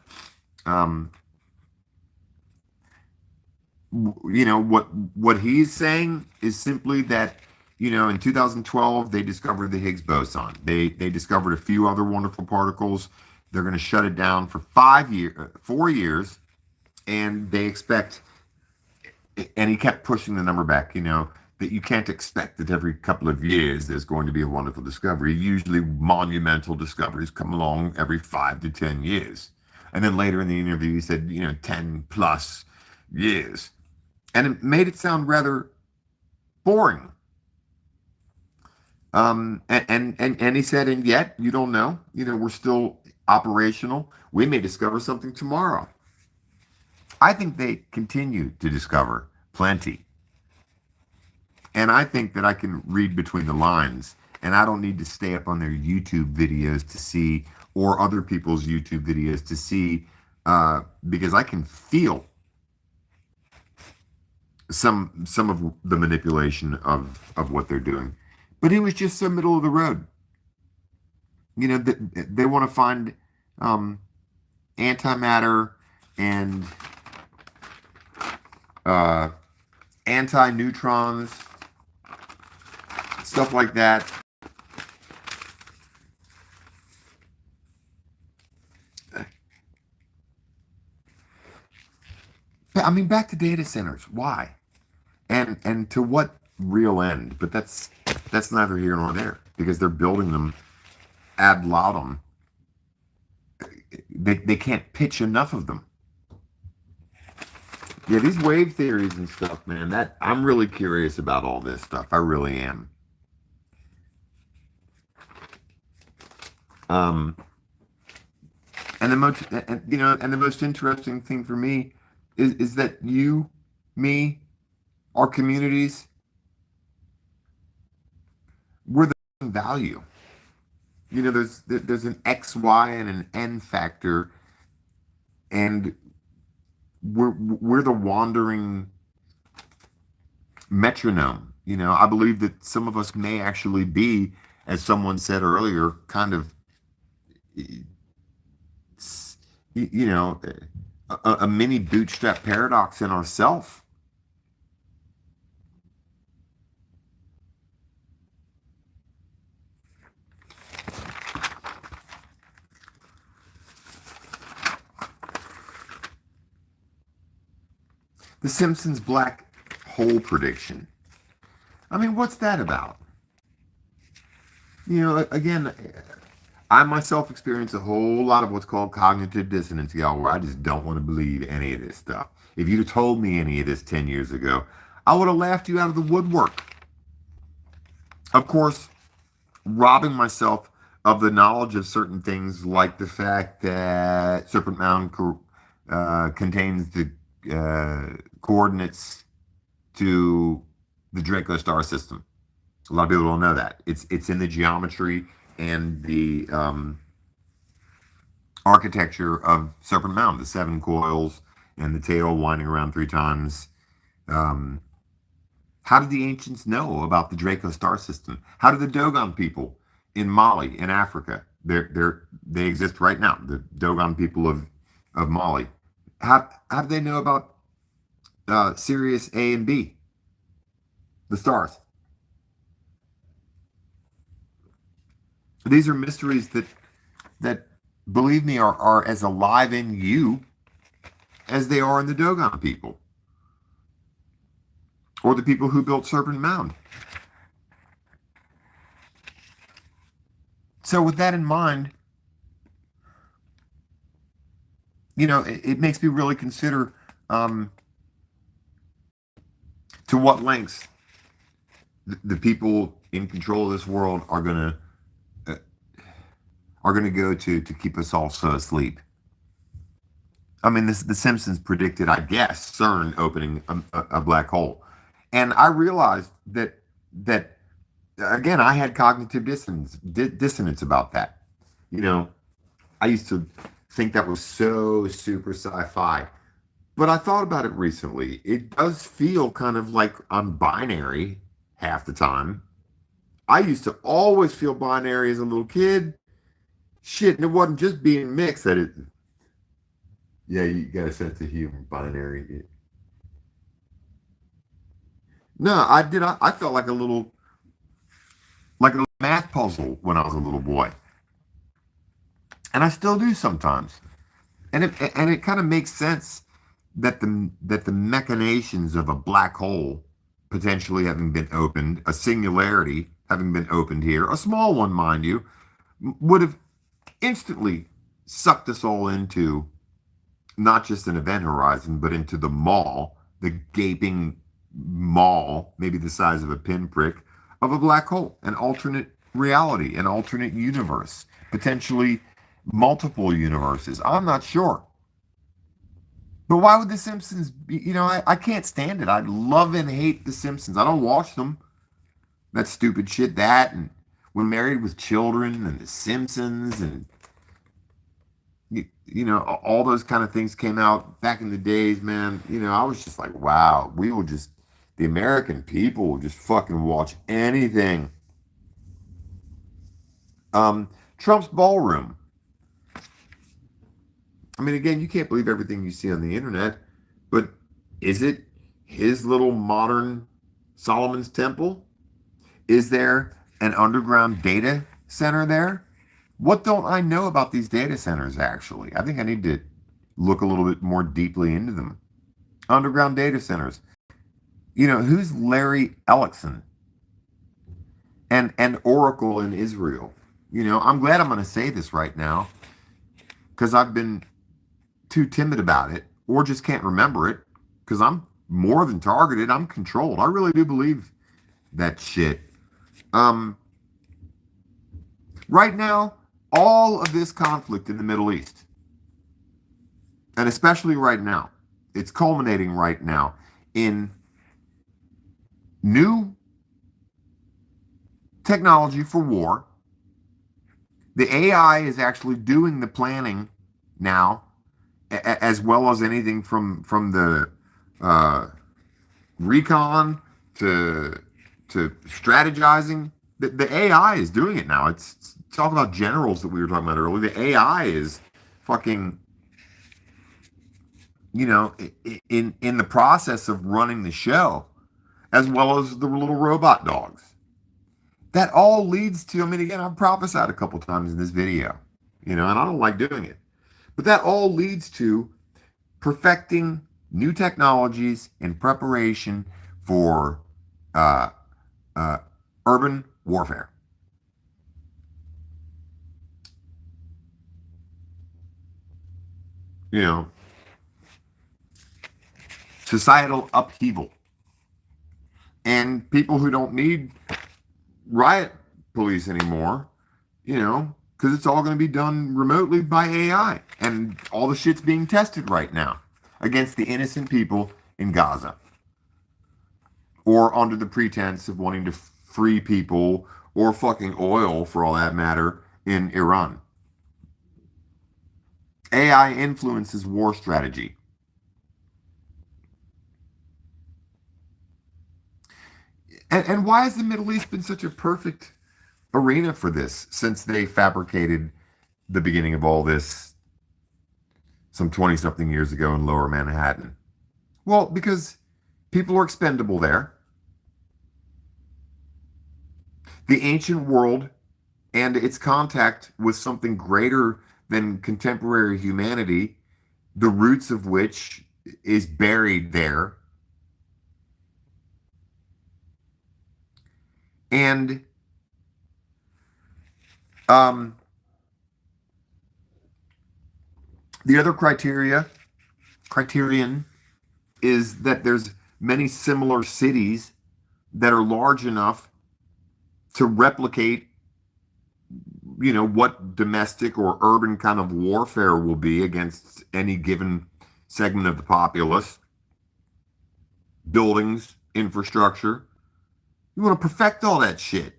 What he's saying is simply that, in 2012 they discovered the Higgs boson. They discovered a few other wonderful particles. They're going to shut it down for 4 years, and they expect, and he kept pushing the number back, that you can't expect that every couple of years there's going to be a wonderful discovery. Usually monumental discoveries come along every 5 to 10 years. And then later in the interview, he said, 10 plus years. And it made it sound rather boring. And he said, and yet you don't know, we're still operational. We may discover something tomorrow. I think they continue to discover plenty. And I think that I can read between the lines, and I don't need to stay up on their YouTube videos to see, or other people's YouTube videos to see, because I can feel some of the manipulation of what they're doing. But it was just so middle of the road. They want to find antimatter and anti-neutrons, stuff like that. I mean, back to data centers. Why? And to what real end? But that's neither here nor there, because they're building them ad libitum. They can't pitch enough of them. Yeah, these wave theories and stuff, man, that I'm really curious about all this stuff. I really am. And the most interesting thing for me is that you, me, our communities, we're the value. There's an X, Y, and an N factor, and we're the wandering metronome. I believe that some of us may actually be, as someone said earlier, kind of, a mini bootstrap paradox in ourself. The Simpsons black hole prediction. I mean, what's that about? Again, I myself experience a whole lot of what's called cognitive dissonance, y'all, where I just don't want to believe any of this stuff. If you'd have told me any of this 10 years ago, I would have laughed you out of the woodwork. Of course, robbing myself of the knowledge of certain things, like the fact that Serpent Mound contains the coordinates to the Draco star system. A lot of people don't know that. It's in the geometry and the architecture of Serpent Mound, the 7 coils and the tail winding around 3 times. How did the ancients know about the Draco star system? How did the Dogon people in Mali, in Africa, they exist right now, the Dogon people of Mali. How do they know about Sirius A and B, the stars? These are mysteries that believe me, are as alive in you as they are in the Dogon people, or the people who built Serpent Mound. So with that in mind, it makes me really consider to what lengths the people in control of this world are going to go to keep us all so asleep. I mean, the Simpsons predicted, I guess, CERN opening a black hole, and I realized that again, I had cognitive dissonance about that. I used to think that was so super sci-fi, but I thought about it recently. It does feel kind of like I'm binary half the time. I used to always feel binary as a little kid. Shit, and it wasn't just being mixed that it. Yeah, you got a sense of humor, binary. No, I did. I felt like a little math puzzle when I was a little boy, and I still do sometimes. And it kind of makes sense that the machinations of a black hole potentially having been opened, a singularity having been opened here, a small one, mind you, would have instantly sucked us all into not just an event horizon, but into the maw, the gaping maw, maybe the size of a pinprick, of a black hole, an alternate reality, an alternate universe, potentially multiple universes. I'm not sure. But why would The Simpsons be, I can't stand it. I love and hate The Simpsons. I don't watch them. That stupid shit, that, and When Married with Children, and The Simpsons, and, all those kind of things came out back in the days, man. I was just like, wow, the American people will just fucking watch anything. Trump's ballroom. I mean, again, you can't believe everything you see on the internet, but is it his little modern Solomon's Temple? Is there an underground data center there? What don't I know about these data centers, actually? I think I need to look a little bit more deeply into them. Underground data centers. Who's Larry Ellison? And Oracle in Israel. I'm glad I'm going to say this right now, because I've been too timid about it, or just can't remember it, because I'm more than targeted. I'm controlled. I really do believe that shit. Right now, all of this conflict in the Middle East, and especially right now, it's culminating right now in new technology for war. The AI is actually doing the planning now, as well as anything from the recon to strategizing. The AI is doing it now. It's talk about generals that we were talking about earlier. The AI is fucking, in the process of running the show, as well as the little robot dogs. That all leads to, I mean, again, I've prophesied a couple times in this video, and I don't like doing it. But that all leads to perfecting new technologies in preparation for urban warfare. Societal upheaval. And people who don't need riot police anymore, because it's all going to be done remotely by AI. And all the shit's being tested right now against the innocent people in Gaza, or under the pretense of wanting to free people, or fucking oil, for all that matter, in Iran. AI influences war strategy. And why has the Middle East been such a perfect arena for this since they fabricated the beginning of all this some 20-something years ago in Lower Manhattan? Well, because people are expendable there. The ancient world and its contact with something greater than contemporary humanity, the roots of which is buried there. And the other criterion is that there's many similar cities that are large enough to replicate, what domestic or urban kind of warfare will be against any given segment of the populace. Buildings, infrastructure. You want to perfect all that shit.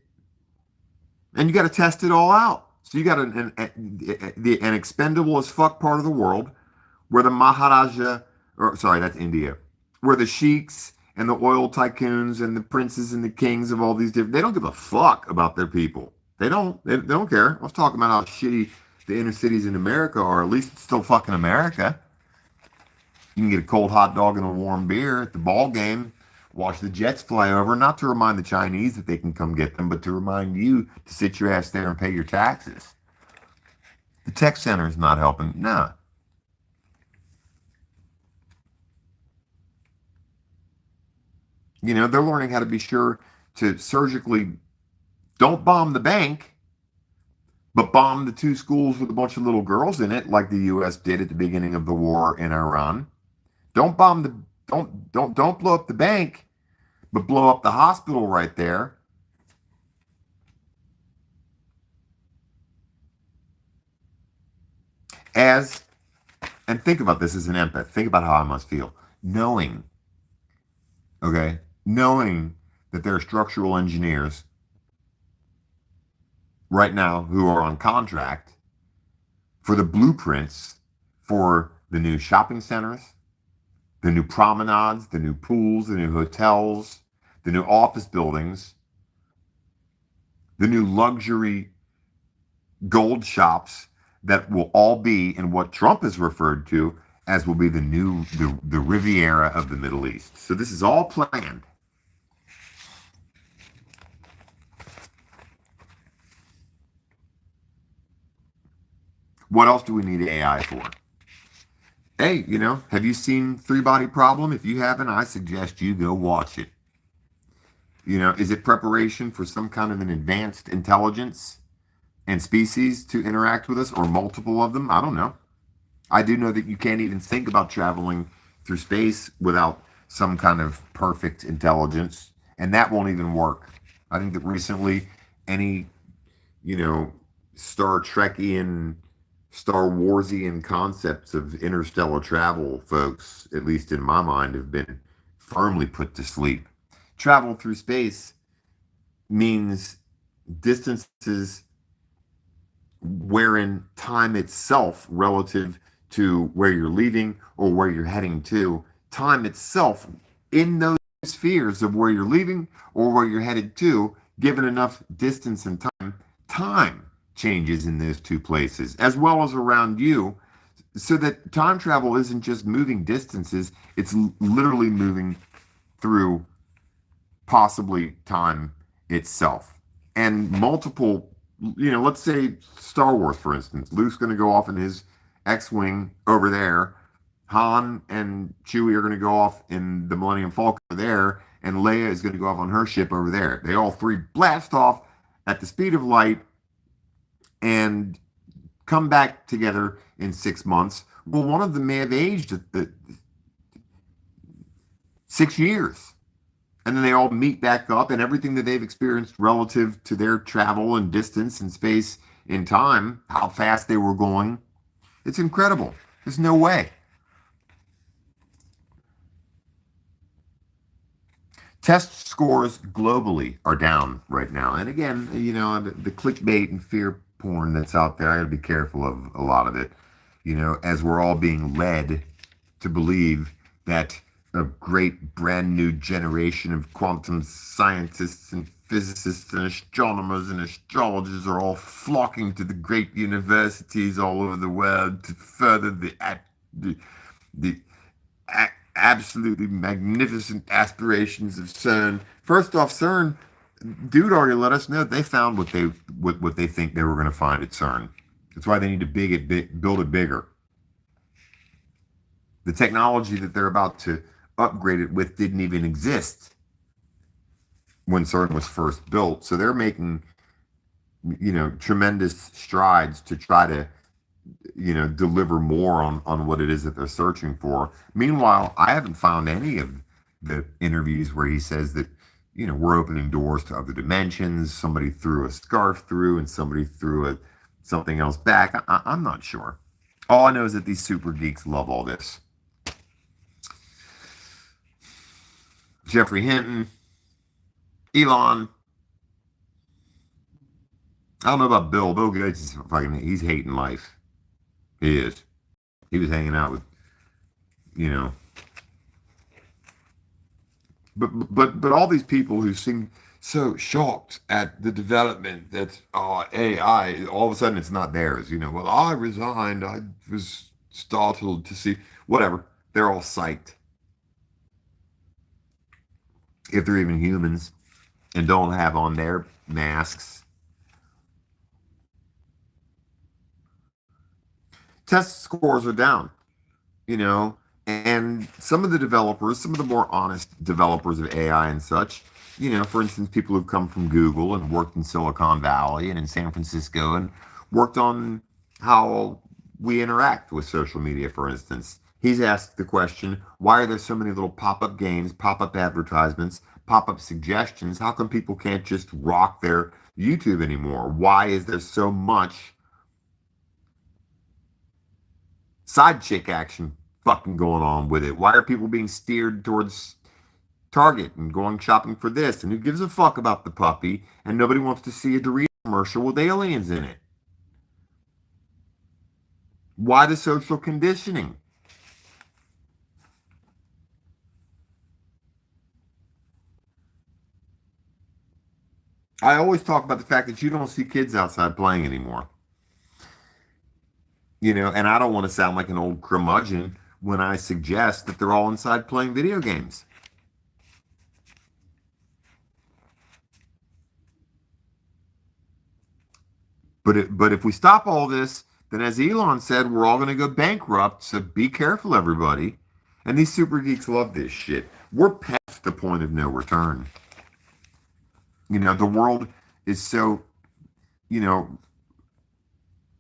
And you got to test it all out. So you got an expendable as fuck part of the world where the Maharaja, that's India, where the sheiks and the oil tycoons and the princes and the kings of all these different, they don't give a fuck about their people. They don't care. I was talking about how shitty the inner cities in America are. At least it's still fucking America. You can get a cold hot dog and a warm beer at the ball game. Watch the jets fly over, not to remind the Chinese that they can come get them, but to remind you to sit your ass there and pay your taxes. The tech center is not helping. No. They're learning how to be sure to surgically don't bomb the bank, but bomb the 2 schools with a bunch of little girls in it, like the U.S. did at the beginning of the war in Iran. Don't bomb the don't blow up the bank, but blow up the hospital right there. As and think about this as an empath. Think about how I must feel knowing, okay, knowing that there are structural engineers right now who are on contract for the blueprints for the new shopping centers, the new promenades, the new pools, the new hotels, the new office buildings, the new luxury gold shops that will all be in what Trump has referred to as will be the Riviera of the Middle East. So this is all planned. What else do we need AI for? Hey, have you seen Three Body Problem? If you haven't, I suggest you go watch it. Is it preparation for some kind of an advanced intelligence and species to interact with us, or multiple of them? I don't know. I do know that you can't even think about traveling through space without some kind of perfect intelligence, and that won't even work. I think that recently, any, Star Trekian, Star Warsian concepts of interstellar travel, folks, at least in my mind, have been firmly put to sleep. Travel through space means distances wherein time itself, relative to where you're leaving or where you're heading to, time itself in those spheres of where you're leaving or where you're headed to, given enough distance and time changes in those 2 places, as well as around you, so that time travel isn't just moving distances, it's literally moving through possibly time itself. And multiple, let's say Star Wars, for instance. Luke's going to go off in his X-Wing over there. Han and Chewie are going to go off in the Millennium Falcon over there. And Leia is going to go off on her ship over there. They all 3 blast off at the speed of light and come back together in 6 months. Well, one of them may have aged at 6 years. And then they all meet back up, and everything that they've experienced relative to their travel and distance and space and time, how fast they were going, it's incredible. There's no way. Test scores globally are down right now. And again, the clickbait and fear porn that's out there, I got to be careful of a lot of it, as we're all being led to believe that a great brand new generation of quantum scientists and physicists and astronomers and astrologers are all flocking to the great universities all over the world to further the absolutely magnificent aspirations of CERN. First off, CERN, dude already let us know they found what they think they were going to find at CERN. That's why they need to build it bigger. The technology that they're about to upgrade it with didn't even exist when CERN was first built. So they're making, tremendous strides to try to, deliver more on what it is that they're searching for. Meanwhile, I haven't found any of the interviews where he says that, we're opening doors to other dimensions. Somebody threw a scarf through and somebody threw something else back. I'm not sure. All I know is that these super geeks love all this. Jeffrey Hinton, Elon. I don't know about Bill. Bill Gates is he's hating life. He is. He was hanging out with, but all these people who seem so shocked at the development that AI, all of a sudden it's not theirs. Well, I resigned. I was startled to see whatever. They're all psyched. If they're even humans and don't have on their masks. Test scores are down. And some of the developers, some of the more honest developers of AI and such, for instance, people who've come from Google and worked in Silicon Valley and in San Francisco and worked on how we interact with social media, for instance. He's asked the question, why are there so many little pop-up games, pop-up advertisements, pop-up suggestions? How come people can't just rock their YouTube anymore? Why is there so much side chick action fucking going on with it? Why are people being steered towards Target and going shopping for this? And who gives a fuck about the puppy? And nobody wants to see a Dorito commercial with aliens in it. Why the social conditioning? I always talk about the fact that you don't see kids outside playing anymore. And I don't want to sound like an old curmudgeon when I suggest that they're all inside playing video games. But if we stop all this, then as Elon said, we're all going to go bankrupt. So be careful, everybody. And these super geeks love this shit. We're past the point of no return. The world is so,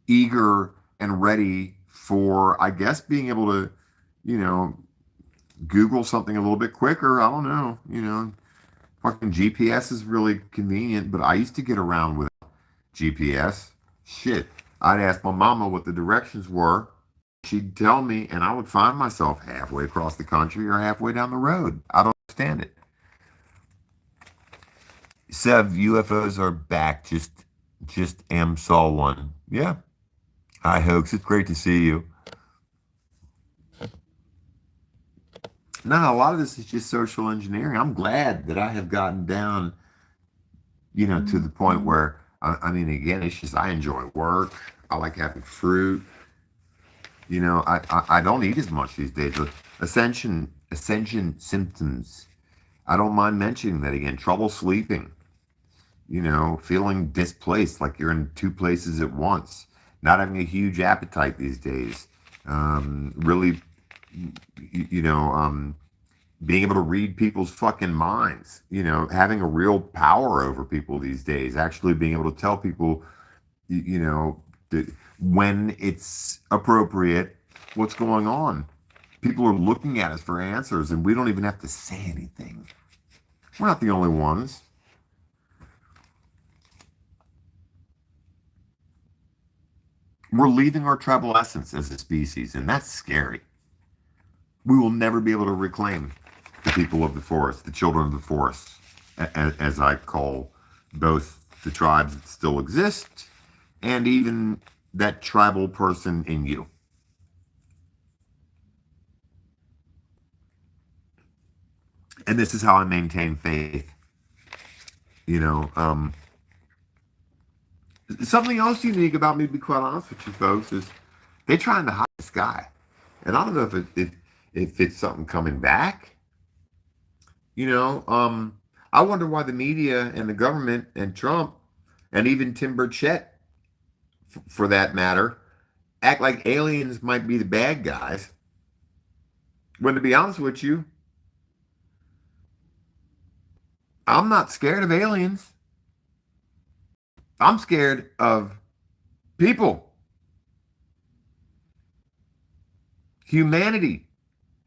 eager and ready for, I guess, being able to, Google something a little bit quicker. I don't know. Fucking GPS is really convenient, but I used to get around with GPS. Shit. I'd ask my mama what the directions were. She'd tell me, and I would find myself halfway across the country or halfway down the road. I don't understand it. Sev, UFOs are back. Just saw one. Yeah. Hi, Hoax. It's great to see you. No, a lot of this is just social engineering. I'm glad that I have gotten down, to the point where, I mean, again, it's just I enjoy work. I like having fruit. I don't eat as much these days. But Ascension symptoms. I don't mind mentioning that again. Trouble sleeping. Feeling displaced, like you're in two places at once. Not having a huge appetite these days. Really, being able to read people's fucking minds. Having a real power over people these days. Actually being able to tell people, when it's appropriate, what's going on. People are looking at us for answers, and we don't even have to say anything. We're not the only ones. We're leaving our tribal essence as a species, and that's scary. We will never be able to reclaim the people of the forest, the children of the forest, as I call both the tribes that still exist and even that tribal person in you. And this is how I maintain faith. Something else unique about me, to be quite honest with you folks, is they're trying to hide the sky. And I don't know if it's something coming back. I wonder why the media and the government and Trump and even Tim Burchett, for that matter, act like aliens might be the bad guys. When, to be honest with you, I'm not scared of aliens. I'm scared of people. Humanity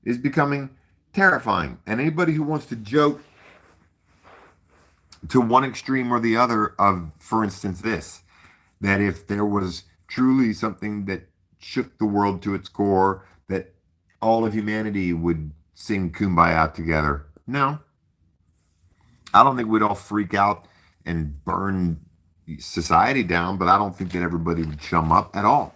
is becoming terrifying. And anybody who wants to joke to one extreme or the other of, for instance, this, that if there was truly something that shook the world to its core, that all of humanity would sing Kumbaya together. No. I don't think we'd all freak out and burn society down, but I don't think that everybody would chum up at all.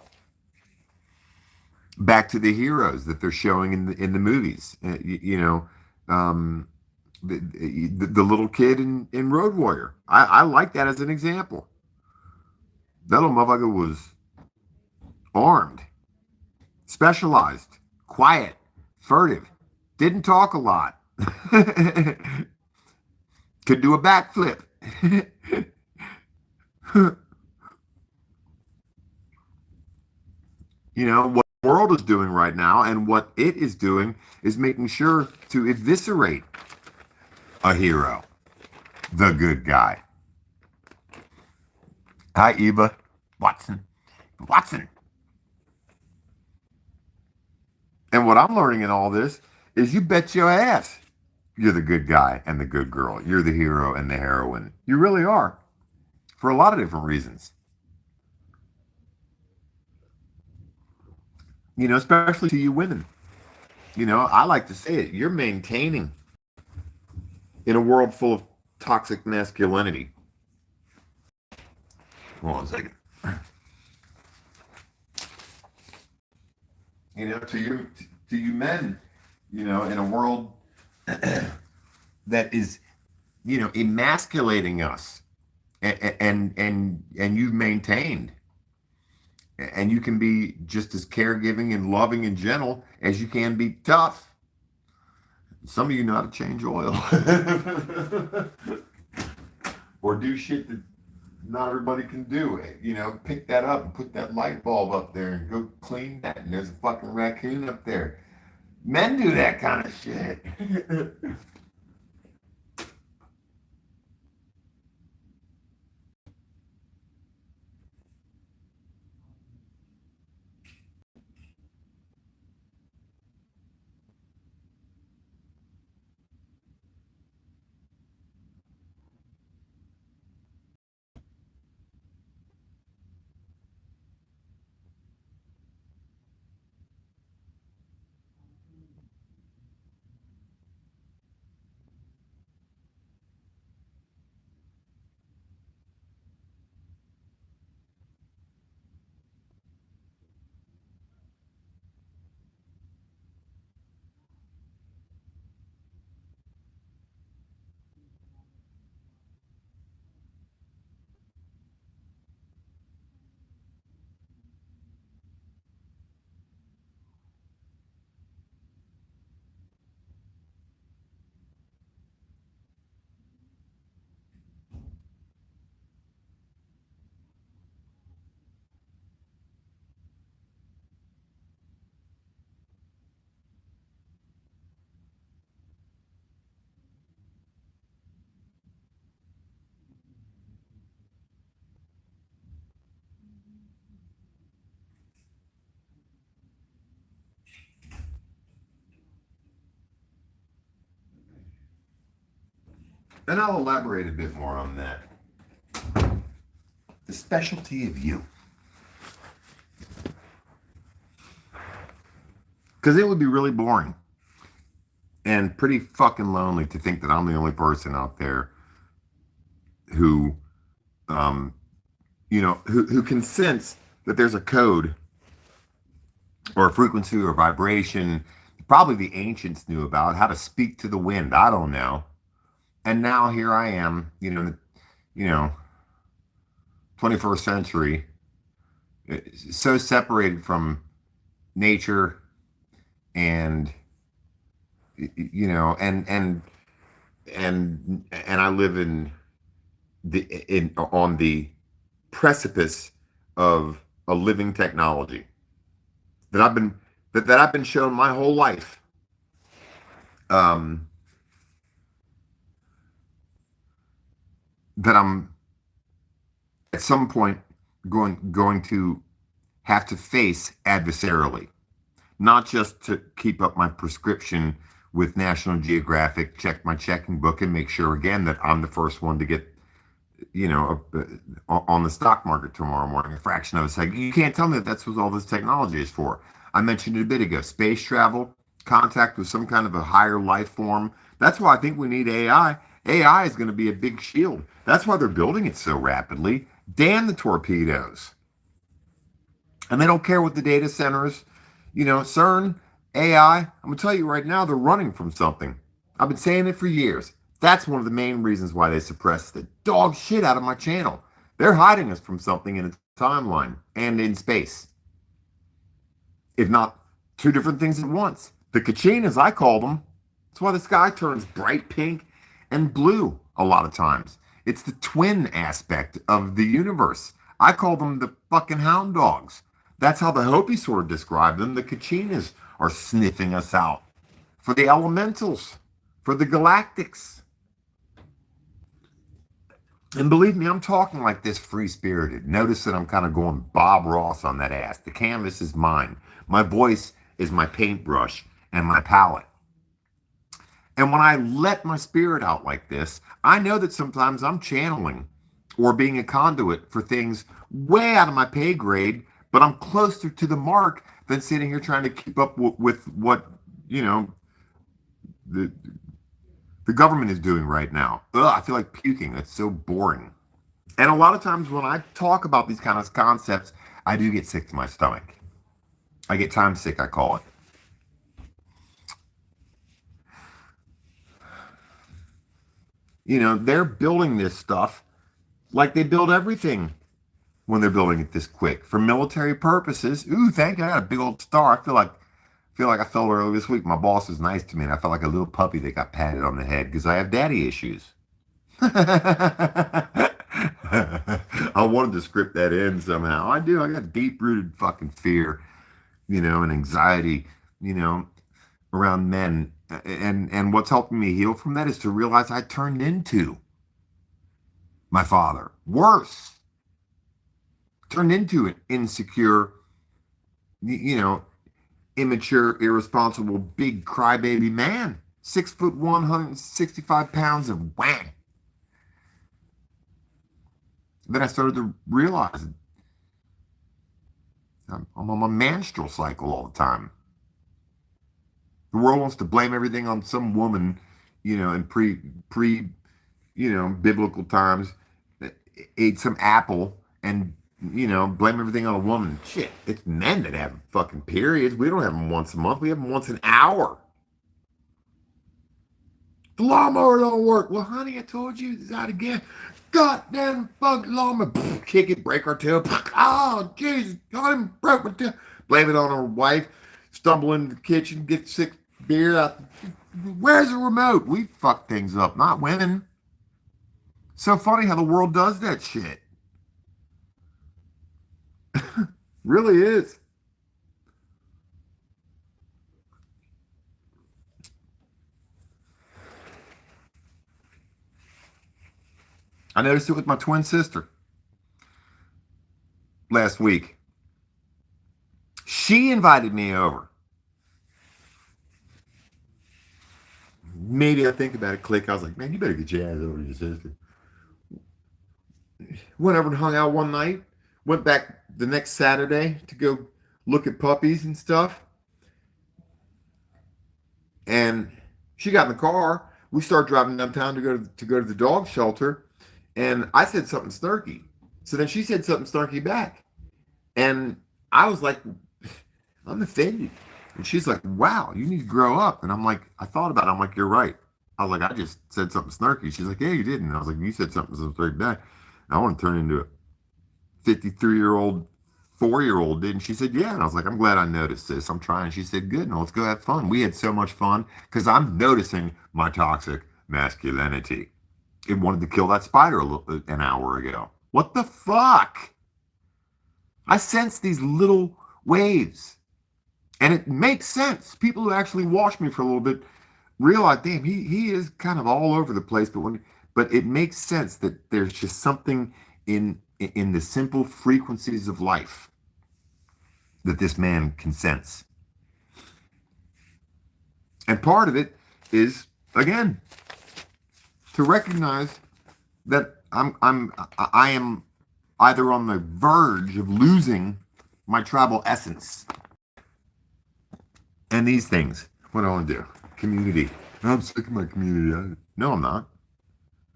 Back to the heroes that they're showing in the movies. The little kid in Road Warrior. I like that as an example. That little motherfucker was armed, specialized, quiet, furtive, didn't talk a lot, could do a backflip. What world is doing right now, and what it is doing is making sure to eviscerate a hero, the good guy. Hi, Eva. Watson. And what I'm learning in all this is you bet your ass you're the good guy and the good girl. You're the hero and the heroine. You really are, for a lot of different reasons. You know, especially to you women. You know, I like to say it. You're maintaining in a world full of toxic masculinity. Hold on a second. You know, to you men, you know, in a world that is, you know, emasculating us, and you've maintained, and you can be just as caregiving and loving and gentle as you can be tough. Some of you know how to change oil or do shit that not everybody can do. You know, pick that up and put that light bulb up there and go clean that, and there's a fucking raccoon up there. Men do that kind of shit. And I'll elaborate a bit more on that. The specialty of you. Because it would be really boring and pretty fucking lonely to think that I'm the only person out there who, you know, who can sense that there's a code or a frequency or vibration. Probably the ancients knew about how to speak to the wind. I don't know. And now here I am, you know, 21st century, so separated from nature, and you know, and I live on the precipice of a living technology that I've been shown my whole life. That I'm at some point going to have to face adversarially, not just to keep up my prescription with National Geographic, check my checking book, and make sure again that I'm the first one to get, you know, on the stock market tomorrow morning, a fraction of a second. You can't tell me that that's what all this technology is for. I mentioned it a bit ago: space travel, contact with some kind of a higher life form. That's why I think we need AI. AI is going to be a big shield. That's why they're building it so rapidly. Damn the torpedoes. And they don't care what the data centers, you know, CERN, AI. I'm going to tell you right now, they're running from something. I've been saying it for years. That's one of the main reasons why they suppress the dog shit out of my channel. They're hiding us from something in a timeline and in space. If not two different things at once. The Kachinas, I call them. That's why the sky turns bright pink and blue a lot of times. It's the twin aspect of the universe. I call them the fucking hound dogs. That's how the Hopi sort of describe them. The Kachinas are sniffing us out for the elementals, for the galactics. And believe me, I'm talking like this free-spirited. Notice that I'm kind of going Bob Ross on that ass. The canvas is mine. My voice is my paintbrush and my palette. And when I let my spirit out like this, I know that sometimes I'm channeling or being a conduit for things way out of my pay grade, but I'm closer to the mark than sitting here trying to keep up with what, you know, the government is doing right now. Ugh, I feel like puking. That's so boring. And a lot of times when I talk about these kind of concepts, I do get sick to my stomach. I get time sick, I call it. You know, they're building this stuff like they build everything when they're building it this quick for military purposes. Ooh, thank you. I got a big old star. I feel like I felt earlier this week. My boss was nice to me, and I felt like a little puppy that got patted on the head because I have daddy issues. I wanted to script that in somehow. I do. I got deep-rooted fucking fear, you know, and anxiety, you know, around men. And what's helping me heal from that is to realize I turned into my father. Worse. Turned into an insecure, you know, immature, irresponsible, big crybaby man. 6'1", 165 pounds of whang. Then I started to realize I'm on my menstrual cycle all the time. The world wants to blame everything on some woman, you know, in pre, you know, biblical times, ate some apple and, you know, blame everything on a woman. Shit, it's men that have fucking periods. We don't have them once a month. We have them once an hour. The lawnmower don't work. Well, honey, I told you that again. Goddamn fucking lawnmower. Kick it, break our tail. Oh, Jesus, God, broke my tail. Blame it on her wife. Stumble into the kitchen, get sick beer out. Where's the remote? We fuck things up, not women. So funny how the world does that shit. Really is. I noticed it with my twin sister last week. She invited me over. Maybe I think about it, click. I was like, man, you better get your ass over to your sister. Went over and hung out one night. Went back the next Saturday to go look at puppies and stuff. And she got in the car. We started driving downtown to go to the dog shelter. And I said something snarky. So then she said something snarky back. And I was like, I'm offended. And she's like, wow, you need to grow up. And I'm like, I thought about it. I'm like, you're right. I was like, I just said something snarky. She's like, yeah, you didn't. And I was like, you said something snarky back. I want to turn into a 53-year-old, 4-year-old, didn't she? Said, yeah. And I was like, I'm glad I noticed this. I'm trying. She said, good. Now let's go have fun. We had so much fun because I'm noticing my toxic masculinity. It wanted to kill that spider an hour ago. What the fuck? I sense these little waves. And it makes sense. People who actually watch me for a little bit realize, damn, he is kind of all over the place. But it makes sense that there's just something in the simple frequencies of life that this man can sense. And part of it is, again, to recognize that I am either on the verge of losing my tribal essence. And these things, what do I want to do? Community. I'm sick of my community. No, I'm not.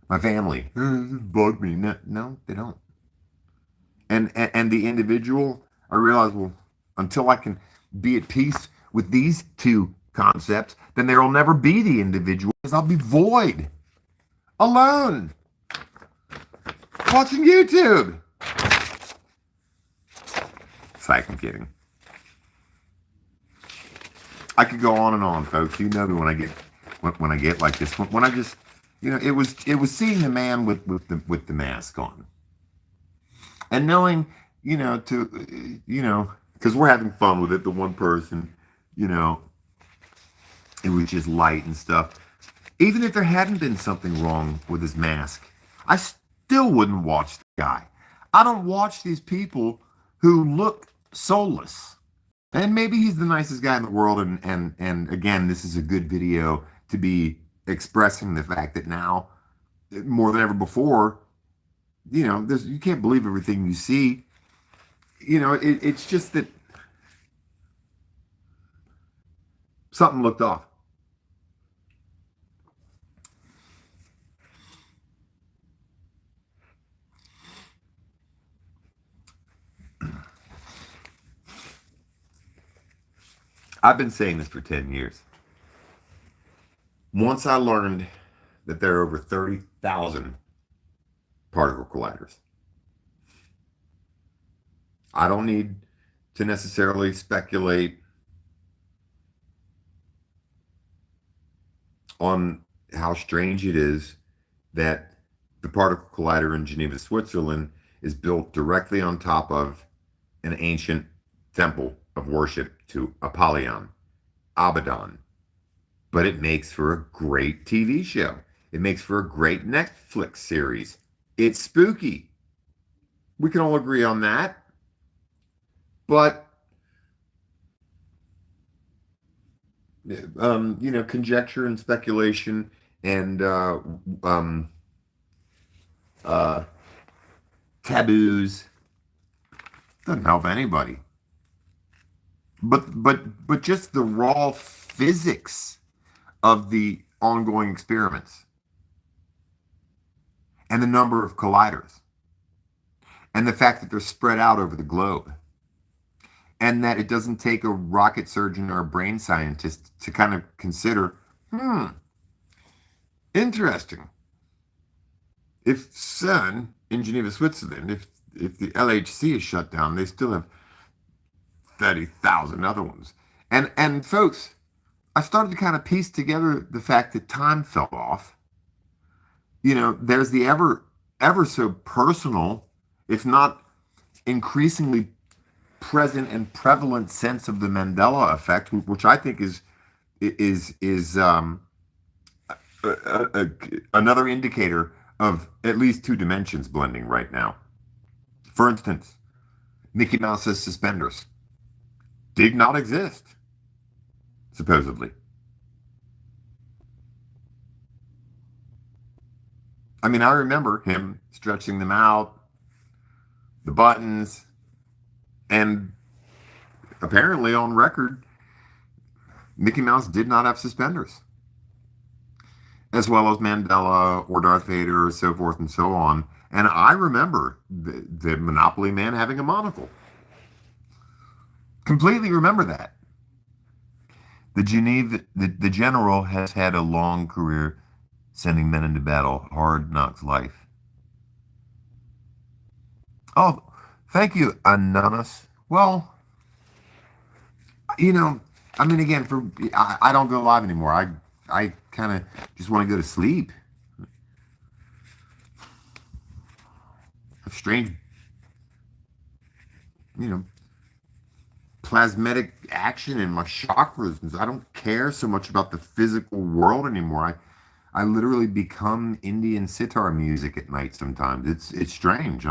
My family. Bug me. No, they don't. And the individual, I realize, well, until I can be at peace with these two concepts, then there will never be the individual because I'll be void. Alone. Watching YouTube. Psych, I'm kidding. I could go on and on, folks. You know me when I get like this. When I just, you know, it was seeing the man with the mask on, and knowing, you know, because we're having fun with it. The one person, you know, it was just light and stuff. Even if there hadn't been something wrong with his mask, I still wouldn't watch the guy. I don't watch these people who look soulless. And maybe he's the nicest guy in the world. And again, this is a good video to be expressing the fact that now, more than ever before, you know, you can't believe everything you see. You know, it's just that something looked off. I've been saying this for 10 years. Once I learned that there are over 30,000 particle colliders, I don't need to necessarily speculate on how strange it is that the particle collider in Geneva, Switzerland is built directly on top of an ancient temple of worship to Apollyon, Abaddon. But it makes for a great TV show. It makes for a great Netflix series. It's spooky. We can all agree on that. But, you know, conjecture and speculation and taboos doesn't help anybody. But just the raw physics of the ongoing experiments and the number of colliders and the fact that they're spread out over the globe and that it doesn't take a rocket surgeon or a brain scientist to kind of consider, interesting. If CERN in Geneva, Switzerland, if the LHC is shut down, they still have 30,000 other ones. And folks, I started to kind of piece together the fact that time fell off. You know, there's the ever so personal, if not increasingly present and prevalent sense of the Mandela effect, which I think is another indicator of at least two dimensions blending right now. For instance, Mickey Mouse's suspenders did not exist, supposedly. I mean, I remember him stretching them out, the buttons, and apparently on record, Mickey Mouse did not have suspenders, as well as Mandela or Darth Vader or so forth and so on. And I remember the Monopoly Man having a monocle. Completely remember that. The general has had a long career sending men into battle, hard knocks life. Oh, thank you, Anonymous. Well, you know, I mean, again, I don't go live anymore. I kind of just want to go to sleep. Have strange, you know, plasmatic action in my chakras. I don't care so much about the physical world anymore. I literally become Indian sitar music at night sometimes. It's strange.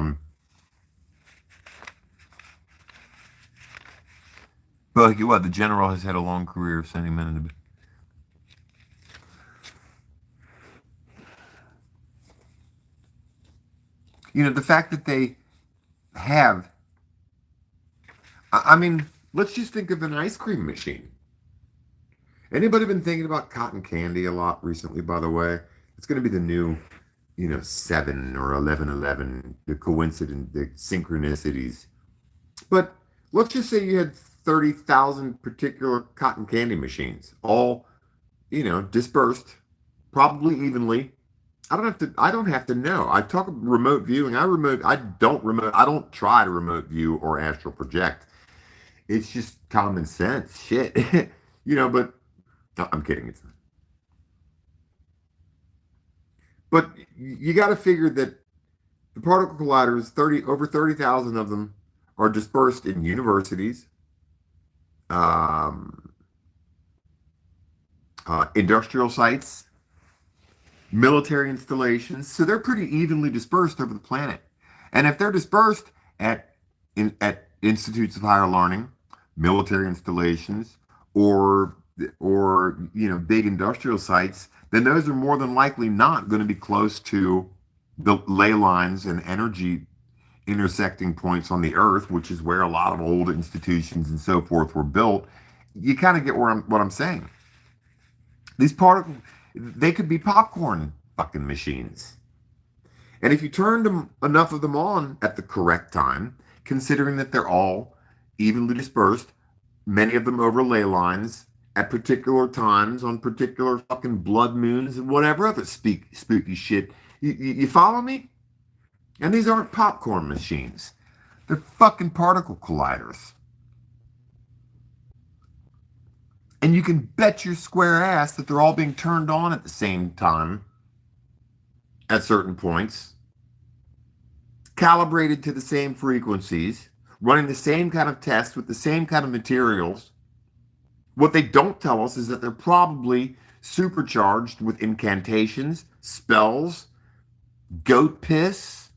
But like what? The general has had a long career of sending men into. You know, the fact that they have. I mean, let's just think of an ice cream machine. Anybody been thinking about cotton candy a lot recently, by the way? It's going to be the new, you know, 7 or 1111, the coincidence, the synchronicities. But let's just say you had 30,000 particular cotton candy machines, all, you know, dispersed, probably evenly. I don't have to know. I talk remote viewing. I don't try to remote view or astral project. It's just common sense shit. You know, but no, I'm kidding. It's not. But you got to figure that the particle colliders, over 30,000 of them, are dispersed in universities, um, industrial sites, military installations. So they're pretty evenly dispersed over the planet. And if they're dispersed at institutes of higher learning, military installations, or big industrial sites, then those are more than likely not going to be close to the ley lines and energy intersecting points on the earth, which is where a lot of old institutions and so forth were built. You kind of get what I'm saying. These particles, they could be popcorn fucking machines. And if you turned enough of them on at the correct time, considering that they're all evenly dispersed, many of them over ley lines at particular times on particular fucking blood moons and whatever other spooky shit. You follow me? And these aren't popcorn machines. They're fucking particle colliders. And you can bet your square ass that they're all being turned on at the same time at certain points, calibrated to the same frequencies, running the same kind of tests with the same kind of materials. What they don't tell us is that they're probably supercharged with incantations, spells, goat piss,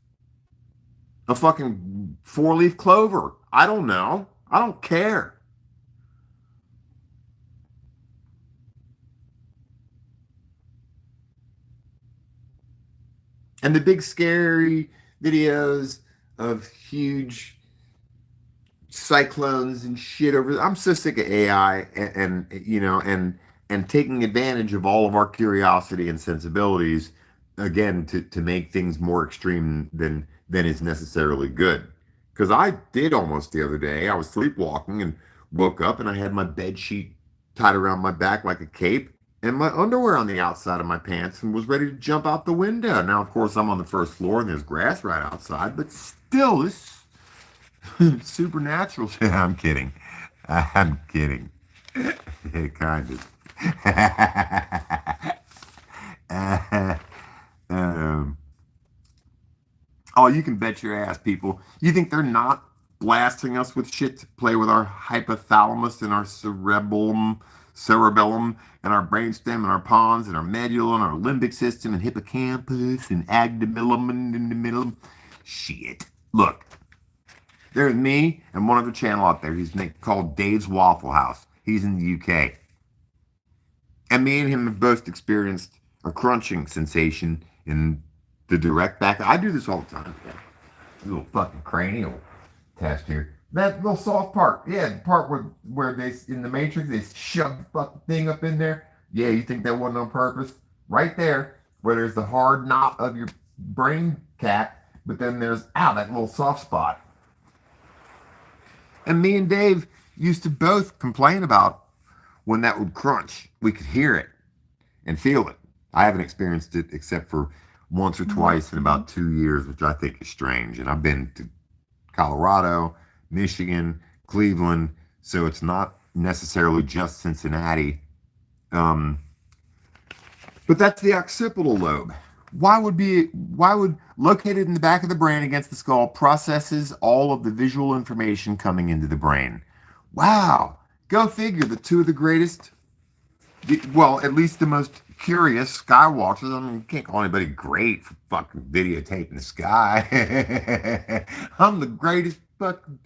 a fucking four-leaf clover. I don't know. I don't care. And the big scary videos of huge cyclones and shit over. I'm so sick of AI and taking advantage of all of our curiosity and sensibilities again to make things more extreme than is necessarily good. Because I did almost the other day. I was sleepwalking and woke up and I had my bed sheet tied around my back like a cape and my underwear on the outside of my pants and was ready to jump out the window. Now, of course, I'm on the first floor and there's grass right outside, but still, this supernatural shit. I'm kidding. I'm kidding. Kind of. Oh, you can bet your ass, people. You think they're not blasting us with shit to play with our hypothalamus and our cerebellum and our brainstem and our pons and our medulla and our limbic system and hippocampus and agdamillum and in the middle? Shit. Look, there's me and one other channel out there. He's called Dave's Waffle House. He's in the UK. And me and him have both experienced a crunching sensation in the direct back. I do this all the time. Yeah. Little fucking cranial test here. That little soft part. Yeah, the part where they, in the Matrix, they shove the fucking thing up in there. Yeah, you think that wasn't on purpose? Right there, where there's the hard knot of your brain cap, but then there's, that little soft spot. And me and Dave used to both complain about when that would crunch. We could hear it and feel it. I haven't experienced it except for once or twice in about 2 years, which I think is strange. And I've been to Colorado, Michigan, Cleveland, so it's not necessarily just Cincinnati. But that's the occipital lobe. Why would located in the back of the brain against the skull processes all of the visual information coming into the brain? Wow. Go figure, the two of the greatest, well, at least the most curious skywatchers. I mean, you can't call anybody great for fucking videotaping the sky. I'm the greatest fucking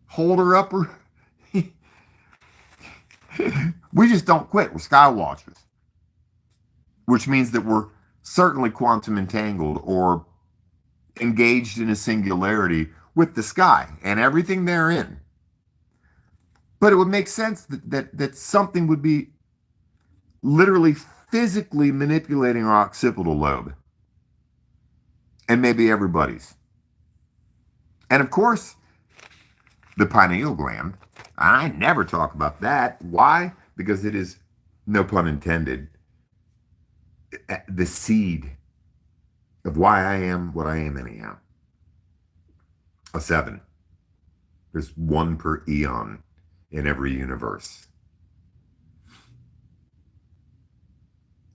holder-upper. We just don't quit. We're skywatchers. Which means that we're certainly quantum entangled or engaged in a singularity with the sky and everything therein. But it would make sense that something would be literally physically manipulating our occipital lobe. And maybe everybody's. And of course, the pineal gland. I never talk about that. Why? Because it is, no pun intended, the seed of why I am what I am anyhow. A 7. There's 1 per eon in every universe.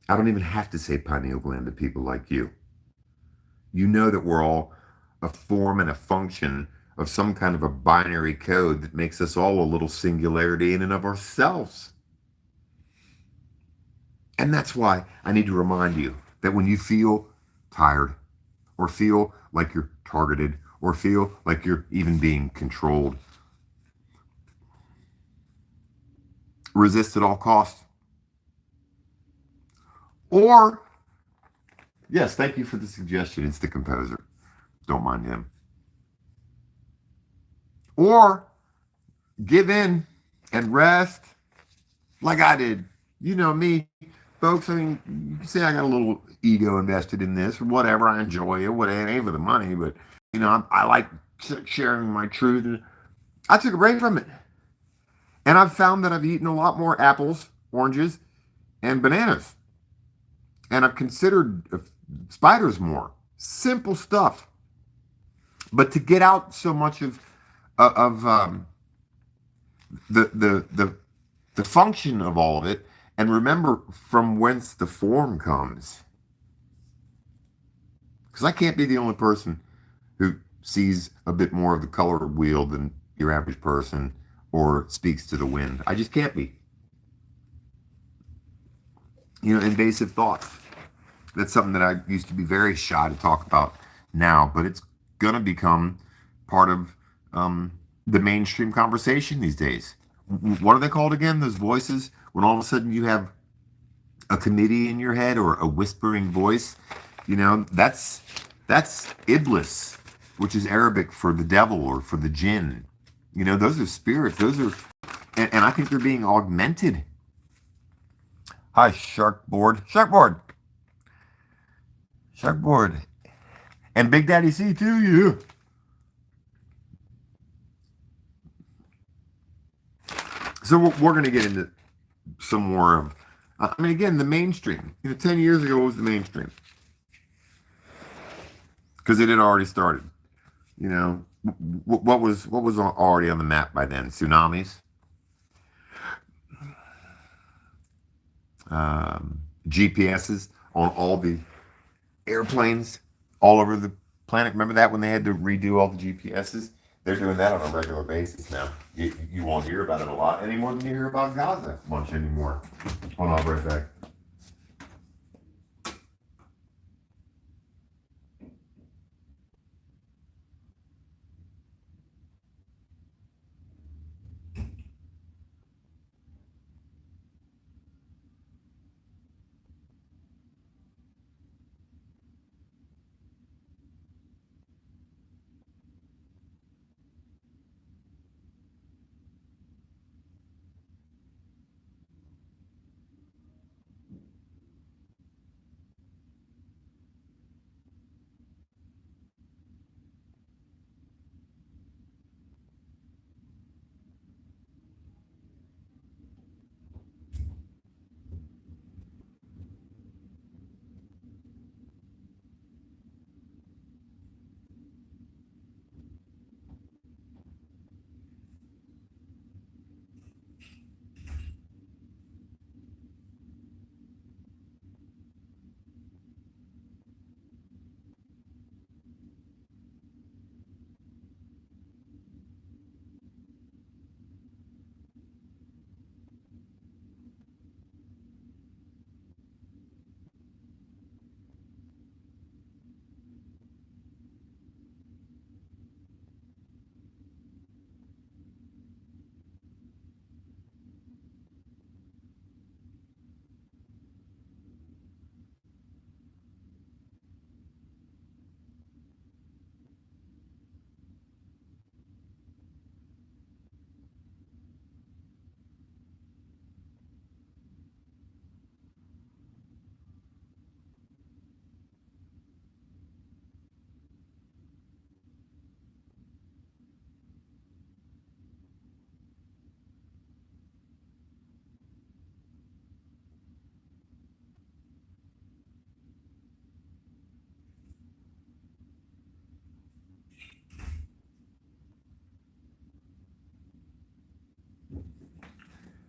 I don't even have to say pineal gland to people like you. You know that we're all a form and a function of some kind of a binary code that makes us all a little singularity in and of ourselves. And that's why I need to remind you that when you feel tired, or feel like you're targeted, or feel like you're even being controlled, resist at all costs. Or, yes, thank you for the suggestion. It's the composer. Don't mind him. Or give in and rest like I did. You know me, folks. I mean, you can say I got a little ego invested in this or whatever. I enjoy it, whatever. It ain't for the money, but, you know, I like sharing my truth. I took a break from it. And I've found that I've eaten a lot more apples, oranges, and bananas. And I've considered spiders more. Simple stuff. But to get out so much of the function of all of it, and remember from whence the form comes. Because I can't be the only person who sees a bit more of the color wheel than your average person, or speaks to the wind. I just can't be. You know, invasive thoughts. That's something that I used to be very shy to talk about now, but it's going to become part of the mainstream conversation these days. What are they called again? Those voices, when all of a sudden you have a committee in your head or a whispering voice. You know, that's Iblis, which is Arabic for the devil or for the jinn. You know, those are spirits. Those are, and I think they're being augmented. Hi, Sharkboard. Sharkboard. And Big Daddy C too, you. So we're going to get into some more of, I mean, again, the mainstream. You know, 10 years ago, what was the mainstream? Because it had already started. You know, what was already on the map by then? Tsunamis, GPSs on all the airplanes all over the planet. Remember that when they had to redo all the GPSs? They're doing that on a regular basis now. You won't hear about it a lot any more than you hear about Gaza much anymore. Hold on, I'll be right back.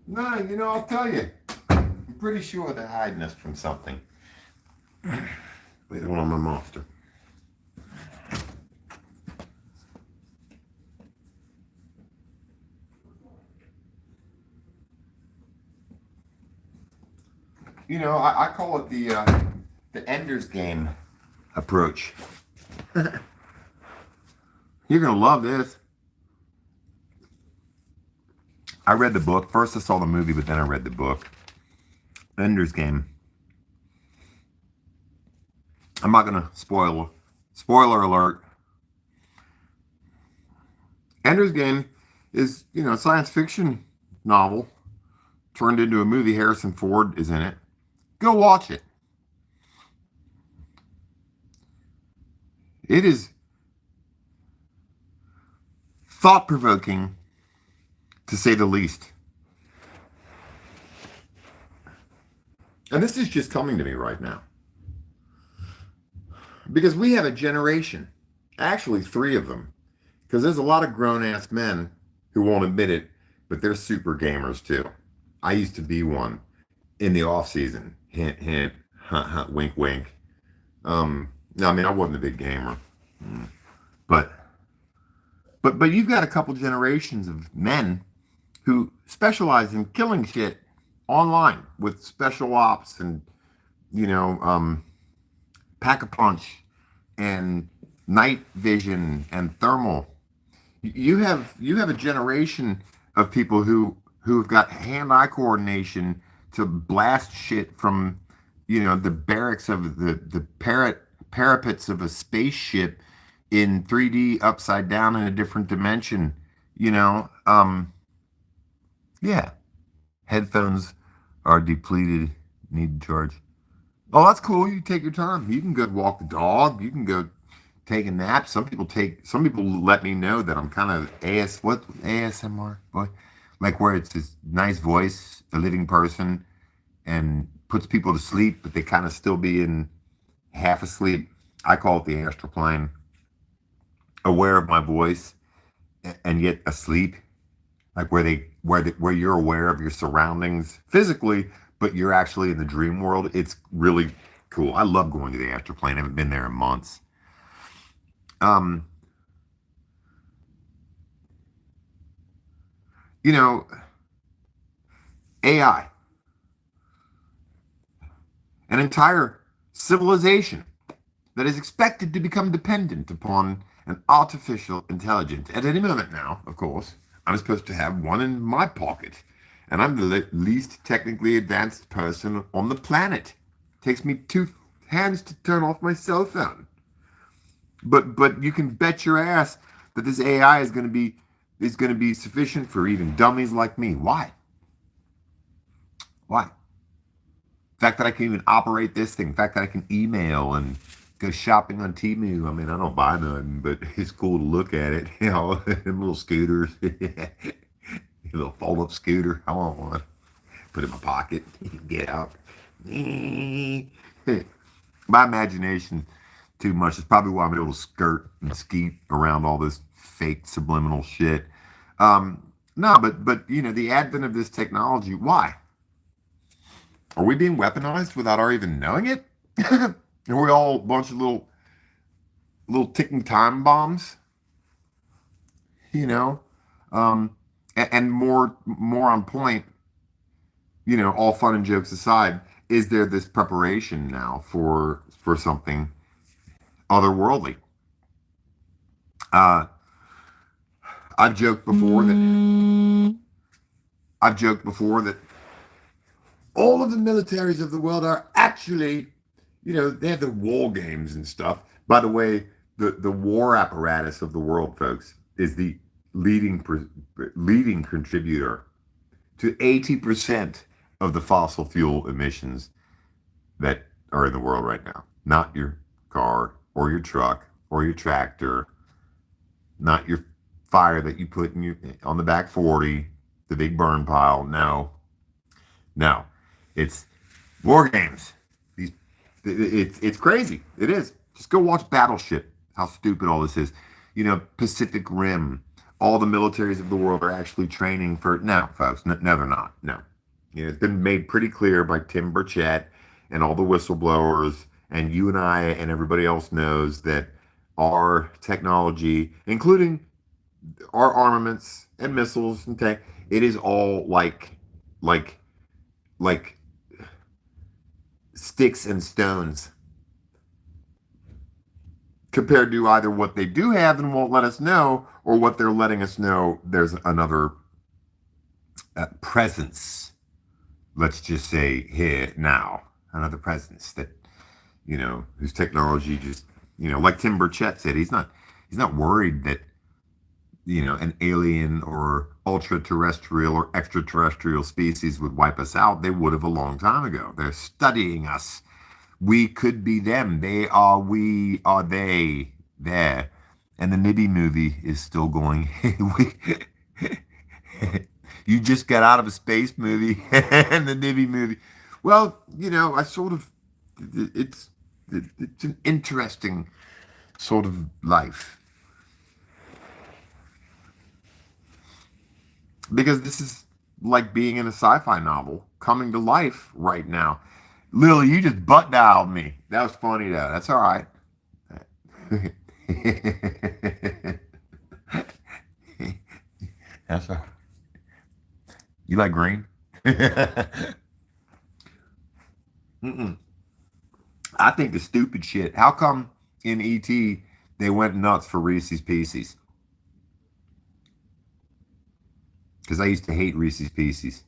No, you know, I'll tell you. I'm pretty sure they're hiding us from something. Wait, hold on, my monster. I call it the Ender's Game approach. You're gonna love this. I read the book. First I saw the movie, but then I read the book. Ender's Game. I'm not gonna spoiler alert. Ender's Game is, a science fiction novel turned into a movie. Harrison Ford is in it. Go watch it. It is thought-provoking, to say the least. And this is just coming to me right now. Because we have a generation, actually 3 of them, because there's a lot of grown-ass men who won't admit it, but they're super gamers too. I used to be one in the off-season. Hint, hint, hunt, hunt, wink, wink. No, I mean, I wasn't a big gamer. But you've got a couple generations of men who specialize in killing shit online with special ops and, pack-a-punch and night vision and thermal. You have a generation of people who have got hand-eye coordination to blast shit from, the barracks of the parapets of a spaceship in 3D upside down in a different dimension. Yeah. Headphones are depleted, need to charge. Oh, that's cool. You take your time. You can go walk the dog. You can go take a nap. Some people let me know that I'm kind of ASMR boy, like where it's this nice voice, a living person, and puts people to sleep, but they kind of still be in half asleep. I call it the astral plane. Aware of my voice and yet asleep, like where you're aware of your surroundings physically, but you're actually in the dream world. It's really cool. I love going to the astral plane. I haven't been there in months. AI, an entire civilization that is expected to become dependent upon an artificial intelligence. At any moment now, of course, I'm supposed to have one in my pocket, and I'm the least technically advanced person on the planet. It takes me 2 hands to turn off my cell phone. But you can bet your ass that this AI is going to be sufficient for even dummies like me. Why? The fact that I can even operate this thing, the fact that I can email and go shopping on Temu. I mean, I don't buy nothing, but it's cool to look at it. Them little scooters, little fold-up scooter. I want one. Put it in my pocket. Get out. My imagination too much. It's probably why I'm able to skirt and skeet around all this fake subliminal shit. No, but the advent of this technology. Why? Are we being weaponized without our even knowing it? Are we all a bunch of little ticking time bombs? And more on point, all fun and jokes aside, is there this preparation now for something otherworldly? I've joked before that all of the militaries of the world are actually, they have the war games and stuff. By the way, the war apparatus of the world, folks, is the leading contributor to 80% of the fossil fuel emissions that are in the world right now. Not your car or your truck or your tractor, not your fire that you put on the back 40, the big burn pile. No, it's war games. It's crazy. It is. Just go watch Battleship. How stupid all this is. Pacific Rim. All the militaries of the world are actually training for. No, folks. No, they're not. No. It's been made pretty clear by Tim Burchett and all the whistleblowers, and you and I and everybody else knows that our technology, including our armaments and missiles and tech, it is all like sticks and stones compared to either what they do have and won't let us know, or what they're letting us know there's another presence, let's just say here now, another presence that, whose technology just, like Tim Burchett said, he's not worried that, an alien or ultra terrestrial or extraterrestrial species would wipe us out. They would have a long time ago. They're studying us. We could be them. They are we, are they there. And the Nibi movie is still going. You just got out of a space movie and the Nibi movie. Well, I sort of, it's an interesting sort of life. Because this is like being in a sci-fi novel coming to life right now. Lily, you just butt dialed me. That was funny though. That's all right. That's all right. You like green? Mm-mm. I think the stupid shit. How come in E.T. they went nuts for Reese's Pieces? Because I used to hate Reese's Pieces.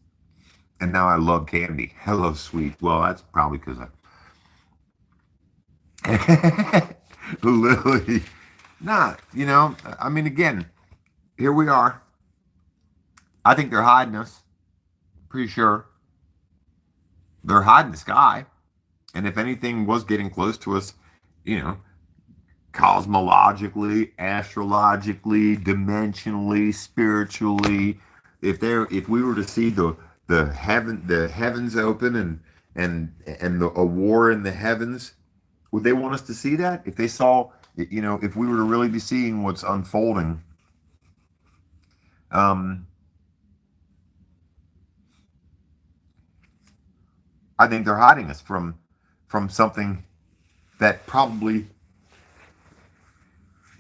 And now I love candy. I love sweet. Well, that's probably because I... Lily. Nah, I mean, again, here we are. I think they're hiding us. Pretty sure. They're hiding the sky. And if anything was getting close to us, cosmologically, astrologically, dimensionally, spiritually, if we were to see the heavens open and a war in the heavens, would they want us to see that? If they saw, if we were to really be seeing what's unfolding, I think they're hiding us from something that probably,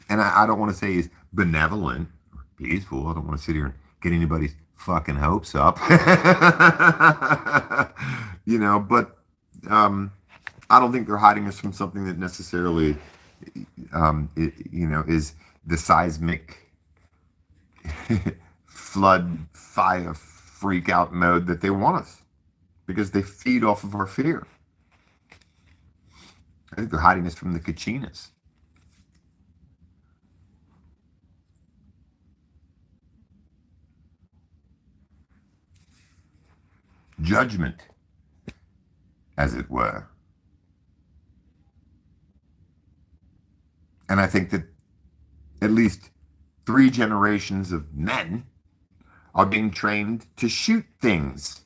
and I don't want to say is benevolent or peaceful. I don't want to sit here and get anybody's fucking hopes up. But I don't think they're hiding us from something that necessarily, is the seismic flood fire freak out mode that they want us, because they feed off of our fear. I think they're hiding us from the Kachinas. Judgment, as it were. And I think that at least 3 generations of men are being trained to shoot things.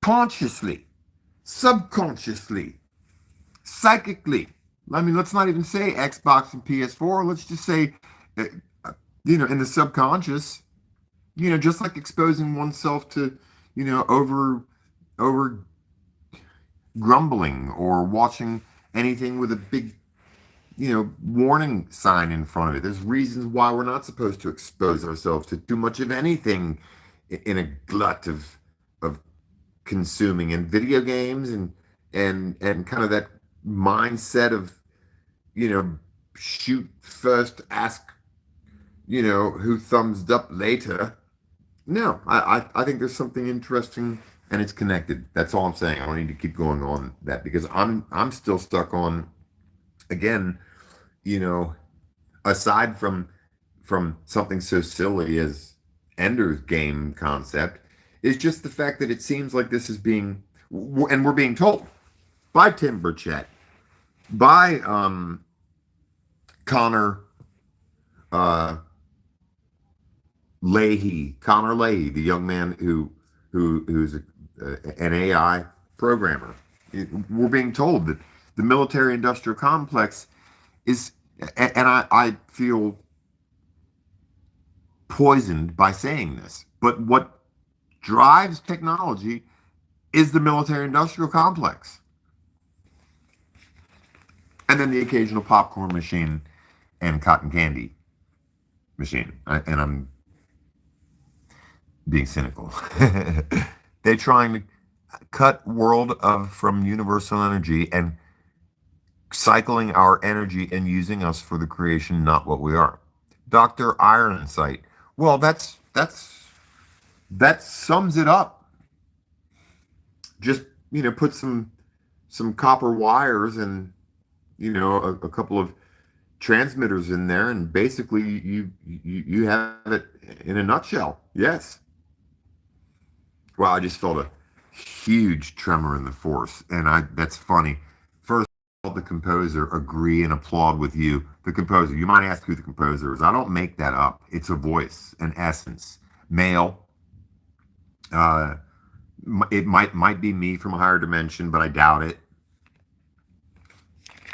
Consciously, subconsciously, psychically. I mean, let's not even say Xbox and PS4. Let's just say, in the subconscious, just like exposing oneself to, over grumbling or watching anything with a big, warning sign in front of it. There's reasons why we're not supposed to expose ourselves to too much of anything in a glut of consuming, and video games and kind of that mindset of, shoot first, ask, who thumbs up later. No, I think there's something interesting, and it's connected. That's all I'm saying. I don't need to keep going on that, because I'm still stuck on, again, aside from something so silly as Ender's Game concept, is just the fact that it seems like this is being, and we're being told by Tim Burchett, by Connor Leahy, the young man who's an AI programmer. We're being told that the military-industrial complex is, and I feel poisoned by saying this, but what drives technology is the military-industrial complex. And then the occasional popcorn machine and cotton candy machine. And being cynical. They're trying to cut from universal energy and cycling our energy and using us for the creation, not what we are. Dr. Ironside. Well, that sums it up. Just put some copper wires and a couple of transmitters in there, and basically you have it in a nutshell. Yes. Well, I just felt a huge tremor in the force, and that's funny. First of all, the composer agree and applaud with you. The composer. You might ask who the composer is. I don't make that up. It's a voice, an essence, male. Uh, it might be me from a higher dimension, but I doubt it.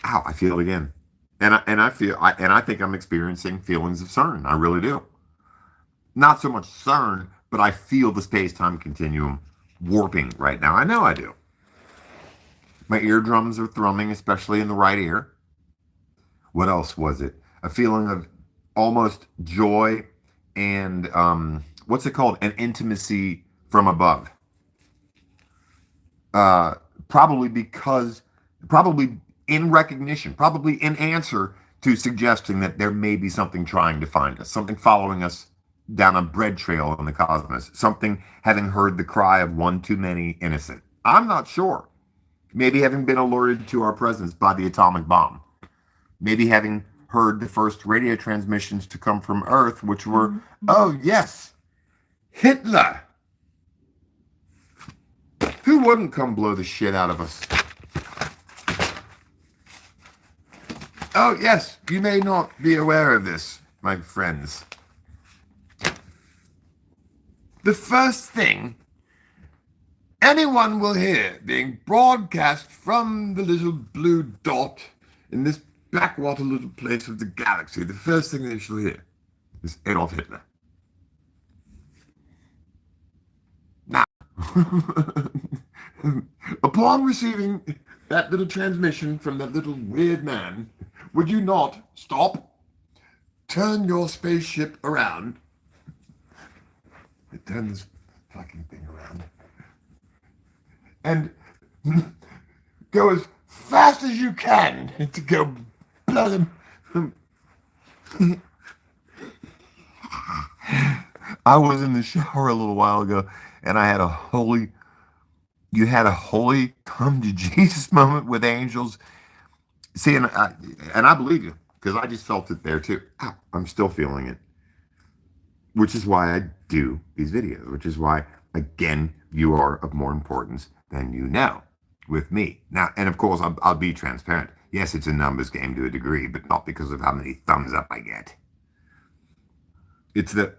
Ow! I feel it again, and I think I'm experiencing feelings of CERN. I really do. Not so much CERN, but I feel the space-time continuum warping right now. I know I do. My eardrums are thrumming, especially in the right ear. What else was it? A feeling of almost joy and what's it called? An intimacy from above. Probably in recognition, probably in answer to suggesting that there may be something trying to find us, something following us down a bread trail in the cosmos, something having heard the cry of one too many innocent. I'm not sure. Maybe having been alerted to our presence by the atomic bomb. Maybe having heard the first radio transmissions to come from Earth, which were, oh yes, Hitler. Who wouldn't come blow the shit out of us? Oh yes, you may not be aware of this, my friends. The first thing anyone will hear being broadcast from the little blue dot in this backwater little place of the galaxy, the first thing they shall hear is Adolf Hitler. Now, upon receiving that little transmission from that little weird man, would you not stop, turn your spaceship around, turn this fucking thing around, and go as fast as you can to go blow them. I was in the shower a little while ago, and you had a holy come to Jesus moment with angels. See, and I believe you, because I just felt it there too. Ow, I'm still feeling it. Which is why I do these videos, which is why, again, you are of more importance than you know with me. Now, and of course, I'll be transparent. Yes, it's a numbers game to a degree, but not because of how many thumbs up I get. It's that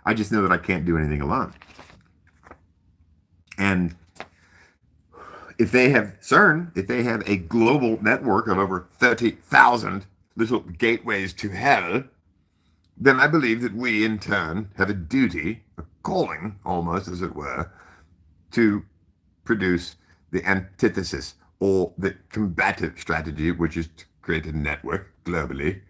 I just know that I can't do anything alone. And if they have CERN, if they have a global network of over 30,000 little gateways to hell, then I believe that we, in turn, have a duty, a calling, almost as it were, to produce the antithesis or the combative strategy, which is to create a network globally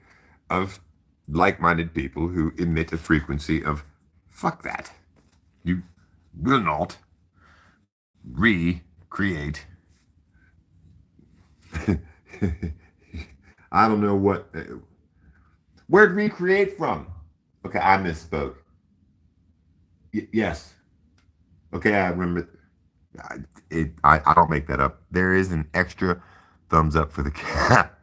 of like-minded people who emit a frequency of fuck that. You will not recreate. I don't know what. Where'd recreate from? Okay, I misspoke. Yes. Okay, I remember. I don't make that up. There is an extra thumbs up for the cat.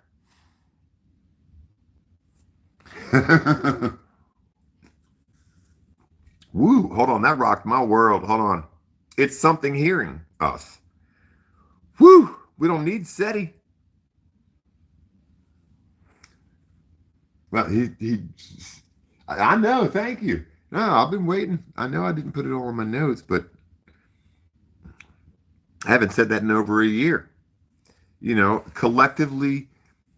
Woo, hold on. That rocked my world. Hold on. It's something hearing us. Woo, we don't need SETI. Well, I know. Thank you. No, I've been waiting. I know I didn't put it all in my notes, but I haven't said that in over a year. Collectively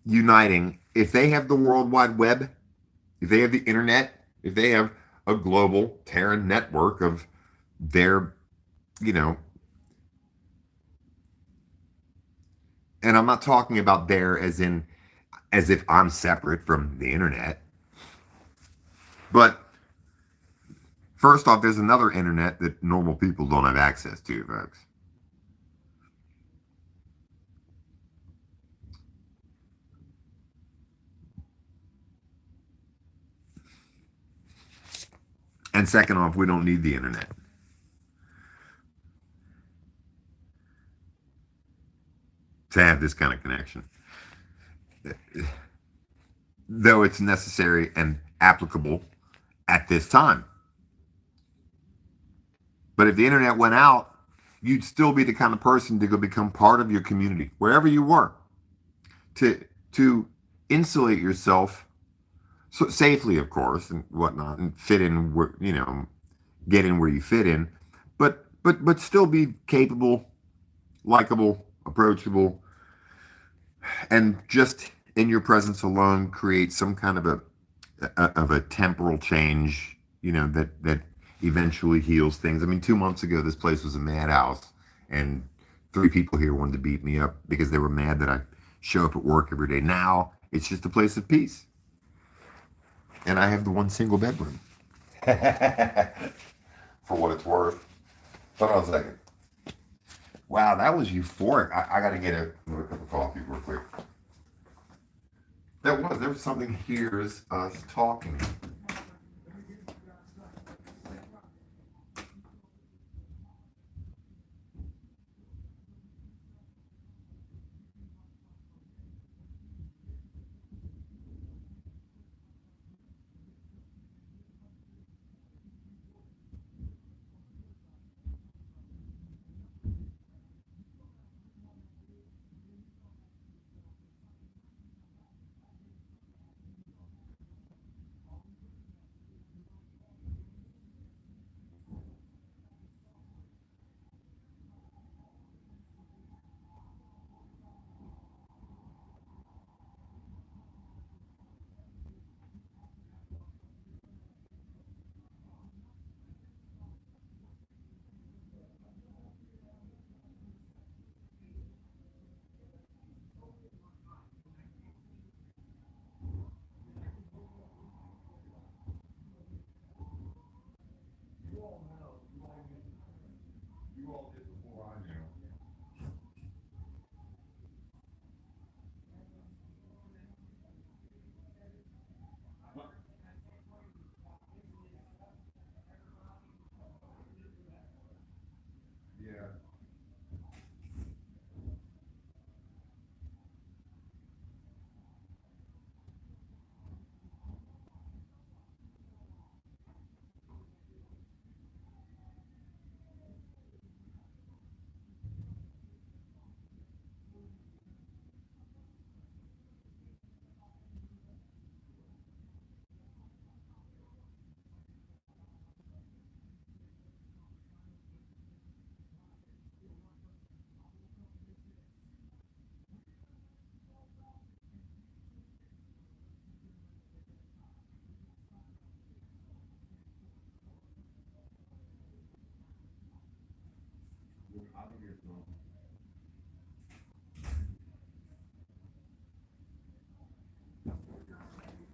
uniting. If they have the World Wide Web, if they have the internet, if they have a global THIER network of their, and I'm not talking about there as if I'm separate from the internet, but First off, there's another internet that normal people don't have access to, folks. And second off, we don't need the internet to have this kind of connection. Though it's necessary and applicable at this time. But if the internet went out, you'd still be the kind of person to go become part of your community, wherever you were, to insulate yourself so safely, of course, and whatnot, and fit in where, you know, get in where you fit in, but still be capable, likable, approachable, and just in your presence alone create some kind of a temporal change, you know, that eventually heals things. I mean, 2 months ago, this place was a madhouse, and 3 people here wanted to beat me up because they were mad that I show up at work every day. Now it's just a place of peace, and I have the one single bedroom. For what it's worth. Hold on a second. Wow, that was euphoric. I got to get another cup of coffee real quick. There was something here as us talking.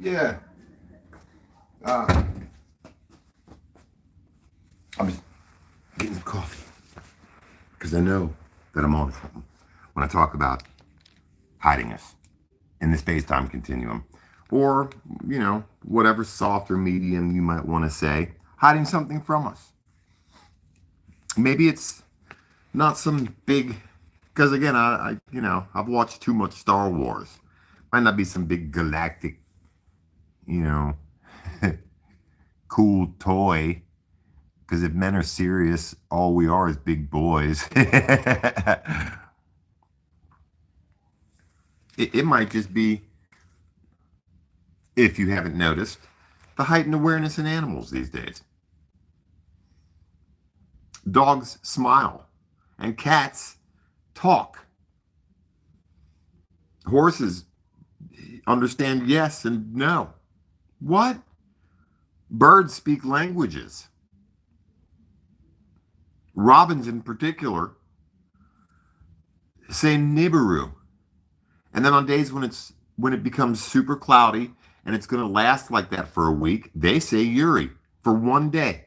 Yeah. I'm just getting some coffee because I know that I'm on something when I talk about hiding us in the space-time continuum, or, you know, whatever softer medium you might want to say, hiding something from us. Maybe it's not some big, because again, I you know, I've watched too much Star Wars. Might not be some big galactic, you know, cool toy. Because if men are serious, all we are is big boys. It might just be, if you haven't noticed, the heightened awareness in animals these days. Dogs smile, and cats talk. Horses understand yes and no. What? Birds speak languages. Robins in particular say NIBIRU. And then on days when it becomes super cloudy and it's going to last like that for a week, they say Yuri for one day.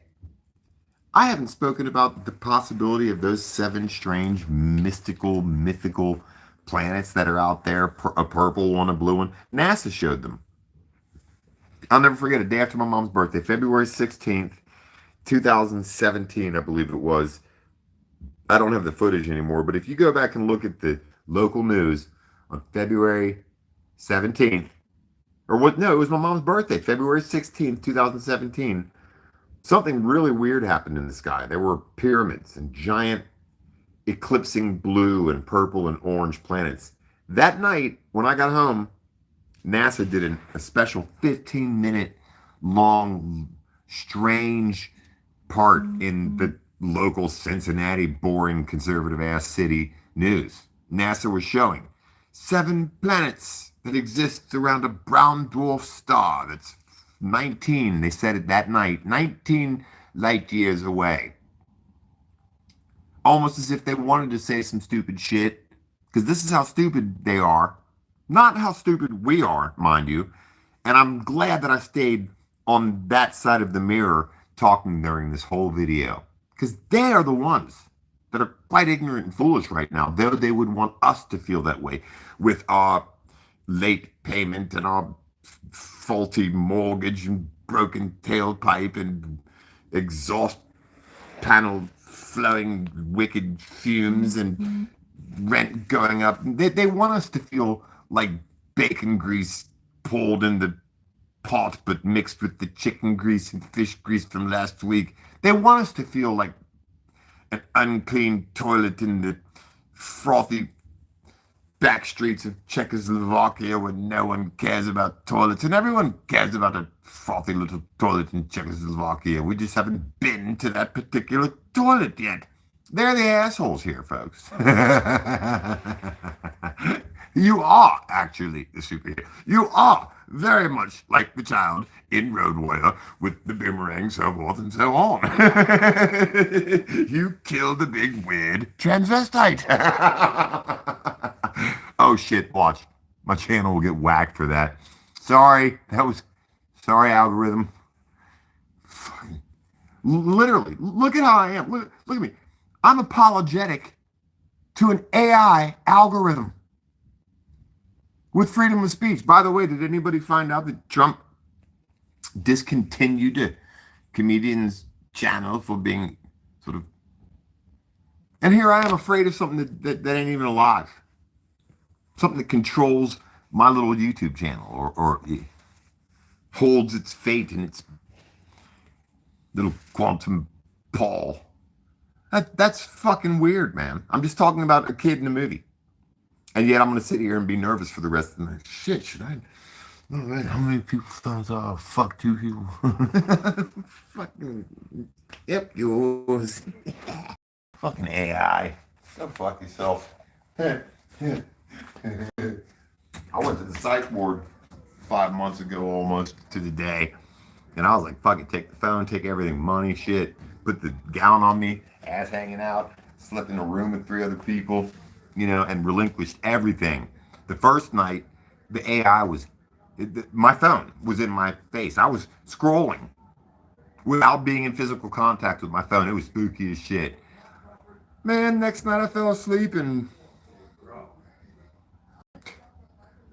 I haven't spoken about the possibility of those seven strange, mystical, mythical planets that are out there, a purple one, a blue one. NASA showed them. I'll never forget, a day after my mom's birthday, February 16th, 2017, I believe it was. I don't have the footage anymore, but if you go back and look at the local news on February 17th, or what? No, it was my mom's birthday, February 16th, 2017. Something really weird happened in the sky. There were pyramids and giant eclipsing blue and purple and orange planets. That night, when I got home, NASA did a special 15-minute long, strange part in the local Cincinnati, boring, conservative ass city news. NASA was showing seven planets that exist around a brown dwarf star that's 19, they said it that night, 19 light years away. Almost as if they wanted to say some stupid shit, because this is how stupid they are. Not how stupid we are, mind you. And I'm glad that I stayed on that side of the mirror talking during this whole video. Because they are the ones that are quite ignorant and foolish right now, though they would want us to feel that way with our late payment and our faulty mortgage and broken tailpipe and exhaust panel flowing wicked fumes and rent going up. They want us to feel like bacon grease poured in the pot but mixed with the chicken grease and fish grease from last week. They want us to feel like an unclean toilet in the frothy back streets of Czechoslovakia where no one cares about toilets, and everyone cares about a frothy little toilet in Czechoslovakia. We just haven't been to that particular toilet yet. They're the assholes here, folks. You are actually the superhero. You are very much like the child in Road Warrior with the boomerang, so forth and so on. You killed the big weird transvestite. Oh shit, watch. My channel will get whacked for that. Sorry, sorry, algorithm. Literally, look at how I am. Look at me. I'm apologetic to an AI algorithm with freedom of speech. By the way, did anybody find out that Trump discontinued a comedian's channel for being sort of... And here I am afraid of something that ain't even alive. Something that controls my little YouTube channel or holds its fate in its little quantum ball. That's fucking weird, man. I'm just talking about a kid in a movie. And yet I'm going to sit here and be nervous for the rest of the night. Shit, should I? Oh, man, how many people thumbs up? Fuck two people. Fucking, yep, yours. Fucking AI. Go fuck yourself. I went to the psych ward 5 months ago almost to the day. And I was like, fuck it, take the phone, take everything, money, shit. Put the gown on me, ass hanging out, slept in a room with 3 other people, and relinquished everything. The first night, the AI my phone was in my face. I was scrolling without being in physical contact with my phone. It was spooky as shit. Man, next night I fell asleep and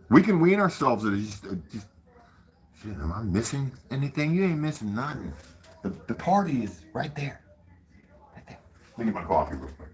we can wean ourselves at just shit, am I missing anything? You ain't missing nothing. The party is right there. Right there. Let me get my coffee real quick.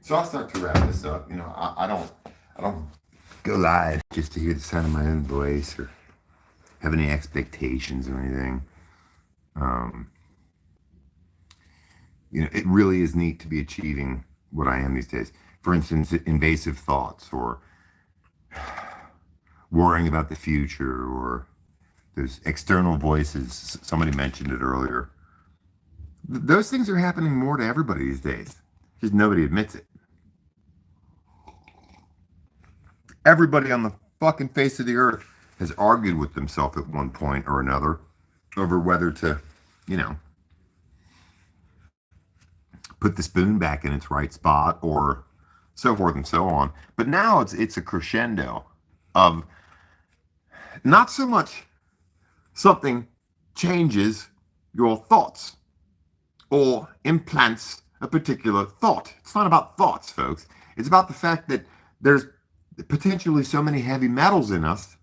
So I'll start to wrap this up. I don't go live just to hear the sound of my own voice or have any expectations or anything. It really is neat to be achieving what I am these days. For instance, invasive thoughts or worrying about the future or those external voices. Somebody mentioned it earlier. Those things are happening more to everybody these days. Just nobody admits it. Everybody on the fucking face of the earth has argued with themselves at one point or another over whether to, put the spoon back in its right spot or so forth and so on. But now it's a crescendo of not so much something changes your thoughts or implants a particular thought. It's not about thoughts, folks. It's about the fact that there's potentially so many heavy metals in us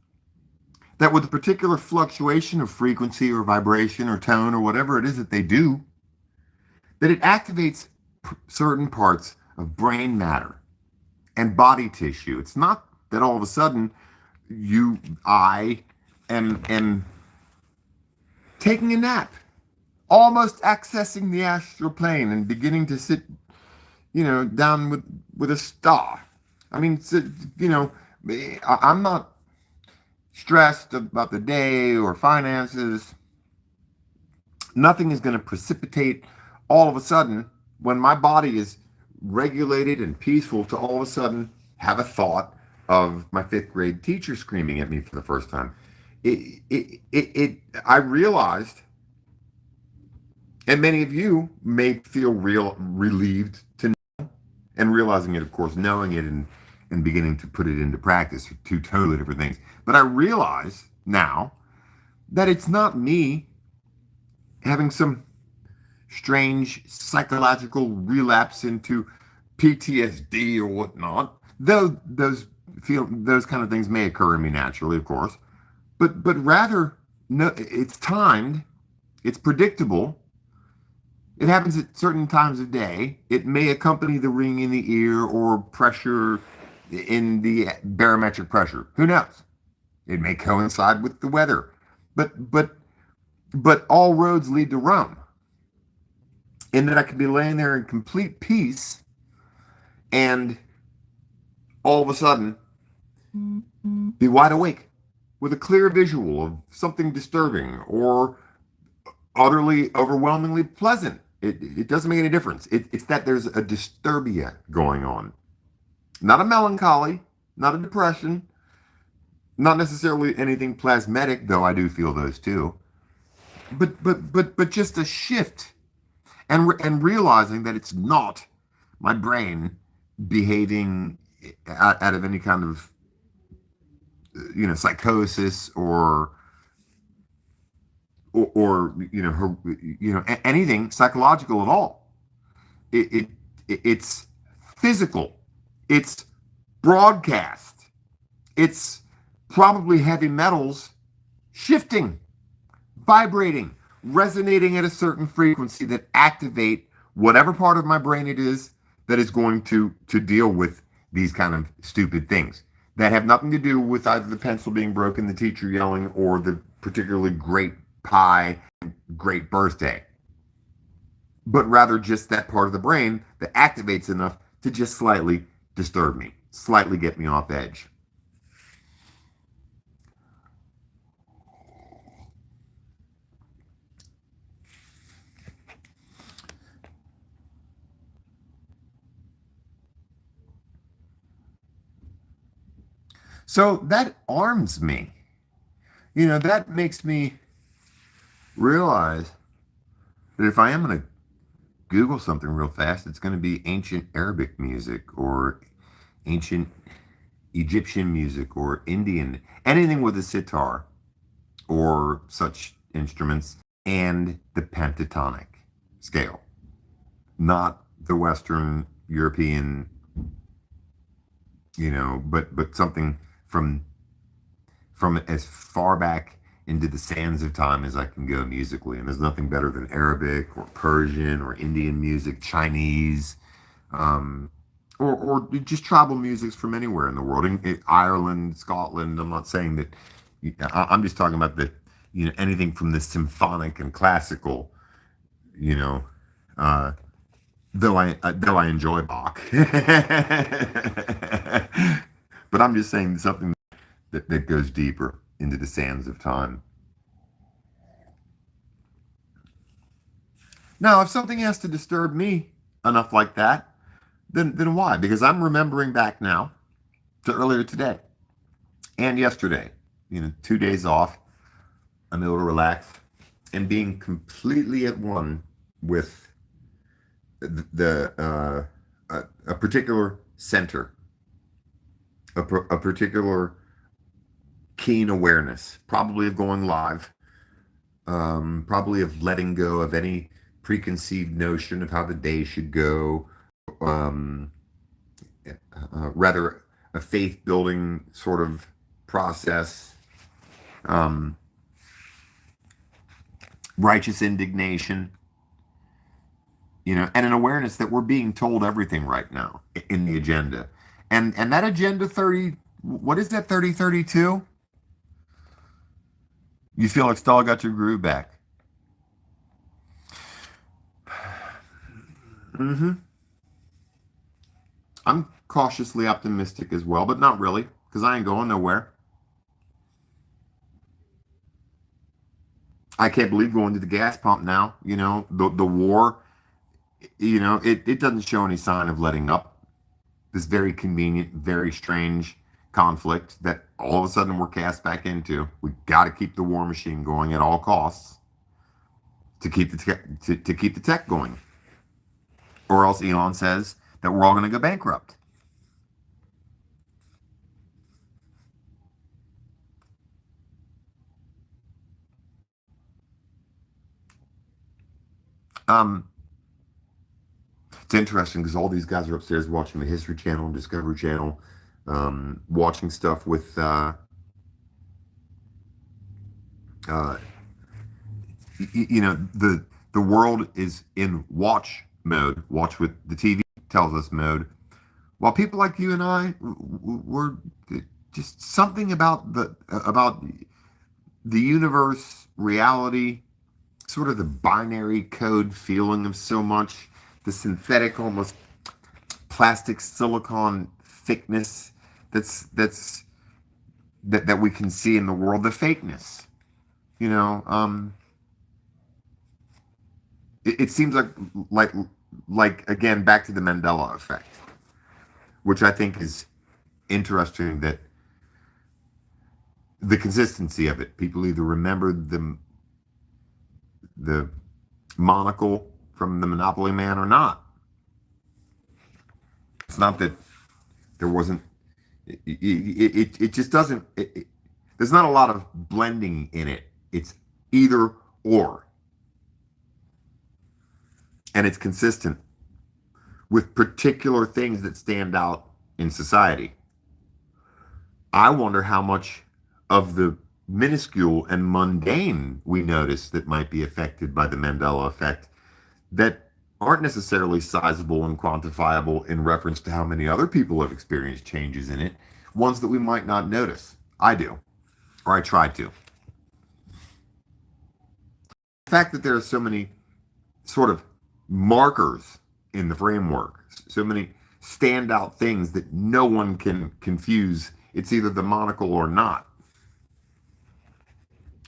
that with a particular fluctuation of frequency or vibration or tone or whatever it is that they do, that it activates certain parts of brain matter and body tissue. It's not that all of a sudden I am taking a nap, almost accessing the astral plane and beginning to sit, down with a star. I mean, I'm not stressed about the day or finances. Nothing is going to precipitate all of a sudden when my body is regulated and peaceful to all of a sudden have a thought of my 5th grade teacher screaming at me for the first time. I realized, and many of you may feel relieved to know, and realizing it, of course, knowing it and beginning to put it into practice are two totally different things. But I realize now that it's not me having some strange psychological relapse into PTSD or whatnot, though those kind of things may occur in me naturally, of course, but rather, no, it's timed, it's predictable, it happens at certain times of day, it may accompany the ring in the ear or pressure in the barometric pressure, who knows? It may coincide with the weather, but all roads lead to Rome. In that I could be laying there in complete peace and all of a sudden be wide awake with a clear visual of something disturbing or utterly, overwhelmingly pleasant. It doesn't make any difference. It's that there's a disturbia going on. Not a melancholy, not a depression, not necessarily anything plasmatic, though I do feel those too. But just a shift. And realizing that it's not my brain behaving out of any kind of psychosis or anything psychological at all. It's physical. It's broadcast. It's probably heavy metals shifting, vibrating, resonating at a certain frequency that activate whatever part of my brain it is that is going to deal with these kind of stupid things that have nothing to do with either the pencil being broken, the teacher yelling, or the particularly great pie, great birthday, but rather just that part of the brain that activates enough to just slightly disturb me, slightly get me off edge. So that arms me. That makes me realize that if I am going to Google something real fast, it's going to be ancient Arabic music or ancient Egyptian music or Indian, anything with a sitar or such instruments, and the pentatonic scale, not the Western European, but something from as far back into the sands of time as I can go musically. And there's nothing better than Arabic or Persian or Indian music, Chinese, or just tribal musics from anywhere in the world, in Ireland, Scotland. I'm not saying that. I'm just talking about the, anything from the symphonic and classical. You know, uh, though I enjoy Bach, but I'm just saying something that goes deeper into the sands of time. Now, if something has to disturb me enough like that, then why? Because I'm remembering back now to earlier today and yesterday. 2 days off. I'm able to relax and being completely at one with a particular center, a particular keen awareness, probably of going live, probably of letting go of any preconceived notion of how the day should go, um, rather a faith building sort of process, um, righteous indignation, and an awareness that we're being told everything right now in the agenda. And that agenda 30, what is that, 3032? You feel like Stall got your groove back. Mm-hmm. I'm cautiously optimistic as well, but not really, because I ain't going nowhere. I can't believe going to the gas pump now. The war, it doesn't show any sign of letting up. This very convenient, very strange conflict that all of a sudden we're cast back into. We got to keep the war machine going at all costs to keep to keep the tech going, or else Elon says that we're all going to go bankrupt. Um, it's interesting because all these guys are upstairs watching the History Channel and Discovery Channel, watching stuff with uh, the world is in watch mode, watch with the TV tells us mode, while people like you and I were just something about the universe, reality, sort of the binary code feeling of so much, the synthetic, almost plastic silicon thickness that we can see in the world, the fakeness. You know, it seems like like again back to the Mandela effect, which I think is interesting, that the consistency of it. People either remember the monocle from the Monopoly Man or not. It's not that there wasn't. It just doesn't. There's not a lot of blending in it. It's either or, and it's consistent with particular things that stand out in society. I wonder how much of the minuscule and mundane we notice that might be affected by the Mandela effect that aren't necessarily sizable and quantifiable in reference to how many other people have experienced changes in it, ones that we might not notice. I do, or I try to. The fact that there are so many sort of markers in the framework, so many standout things that no one can confuse. It's either the monocle or not.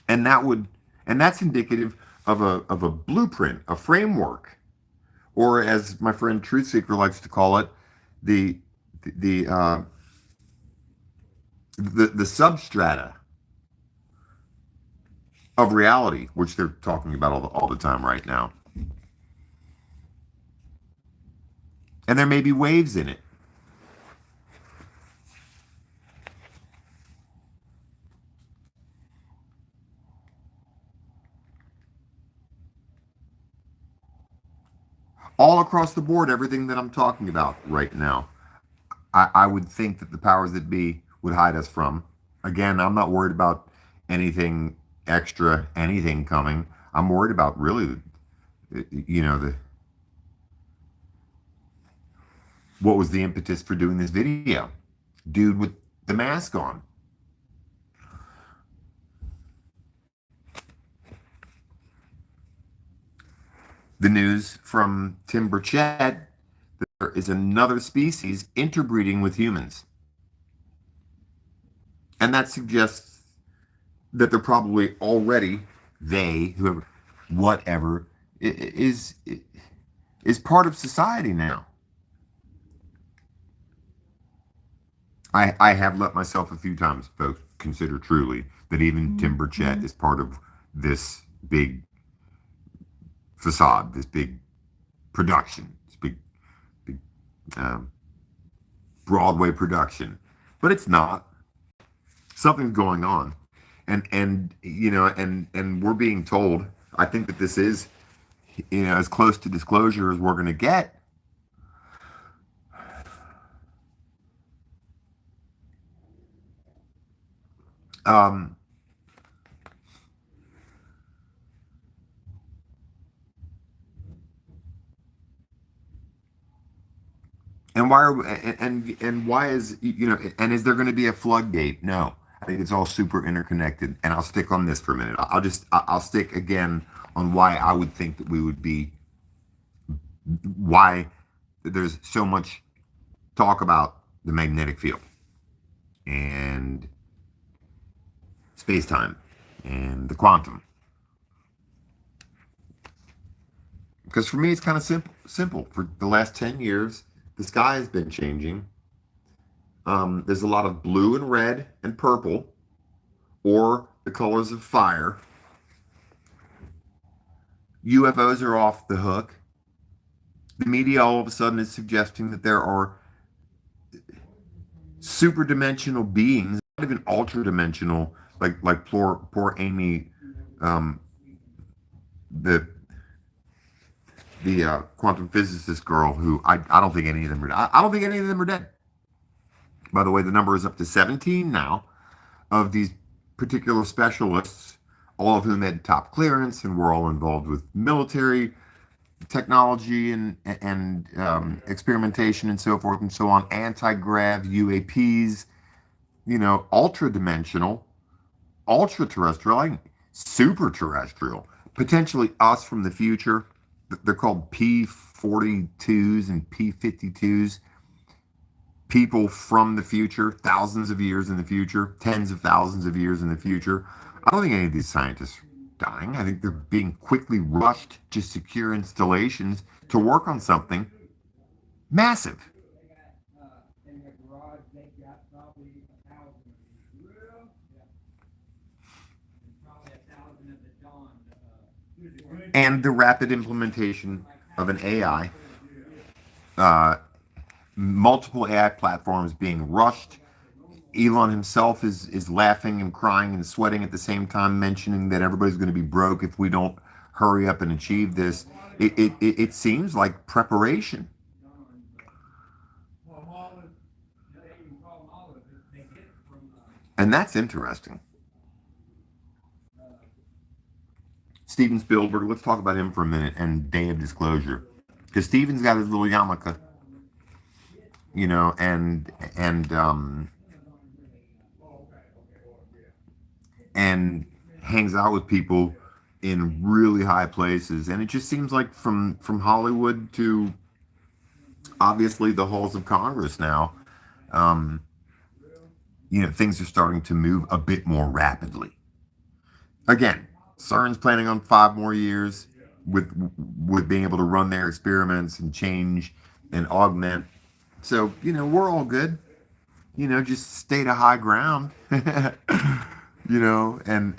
And that's indicative of a blueprint, a framework, or as my friend Truth Seeker likes to call it, the the uh, the substrata of reality, which they're talking about all the time right now. And there may be waves in it. All across the board, everything that I'm talking about right now, I would think that the powers that be would hide us from. Again, I'm not worried about anything extra, anything coming. I'm worried about really, the what was the impetus for doing this video? Dude with the mask on. The news from Tim Burchett that there is another species interbreeding with humans. And that suggests that they're probably already, whoever, whatever, is part of society now. I have let myself a few times, folks, consider truly that even Tim Burchett is part of this big facade, this big production, this big Broadway production. But it's not. Something's going on. And we're being told, I think that this is, as close to disclosure as we're going to get. And why is and is there going to be a floodgate? No, I think it's all super interconnected. And I'll stick on this for a minute. I'll stick again on why I would think that we would be, why there's so much talk about the magnetic field and space-time and the quantum. Because for me, it's kind of simple. For the last 10 years, the sky has been changing. There's a lot of blue and red and purple, or the colors of fire. UFOs are off the hook. The media all of a sudden is suggesting that there are super-dimensional beings, not even ultra-dimensional, like poor Amy, the quantum physicist girl, who I don't think any of them are. I don't think any of them are dead. By the way, the number is up to 17 now of these particular specialists, all of whom had top clearance and were all involved with military technology and experimentation and so forth and so on. Anti-grav UAPs, ultra-dimensional, ultra-terrestrial, super-terrestrial, potentially us from the future. They're called P42s and P52s. People from the future, thousands of years in the future, tens of thousands of years in the future. I don't think any of these scientists are dying. I think they're being quickly rushed to secure installations to work on something massive. And the rapid implementation of an AI, multiple AI platforms being rushed. Elon himself is laughing and crying and sweating at the same time, mentioning that everybody's going to be broke if we don't hurry up and achieve this. It seems like preparation. And that's interesting. Steven Spielberg, let's talk about him for a minute and Day of Disclosure. Because Steven's got his little yarmulke, and hangs out with people in really high places. And it just seems like from Hollywood to obviously the halls of Congress now, things are starting to move a bit more rapidly. Again, CERN's planning on 5 more years with being able to run their experiments and change and augment. So, we're all good. Just stay to high ground. And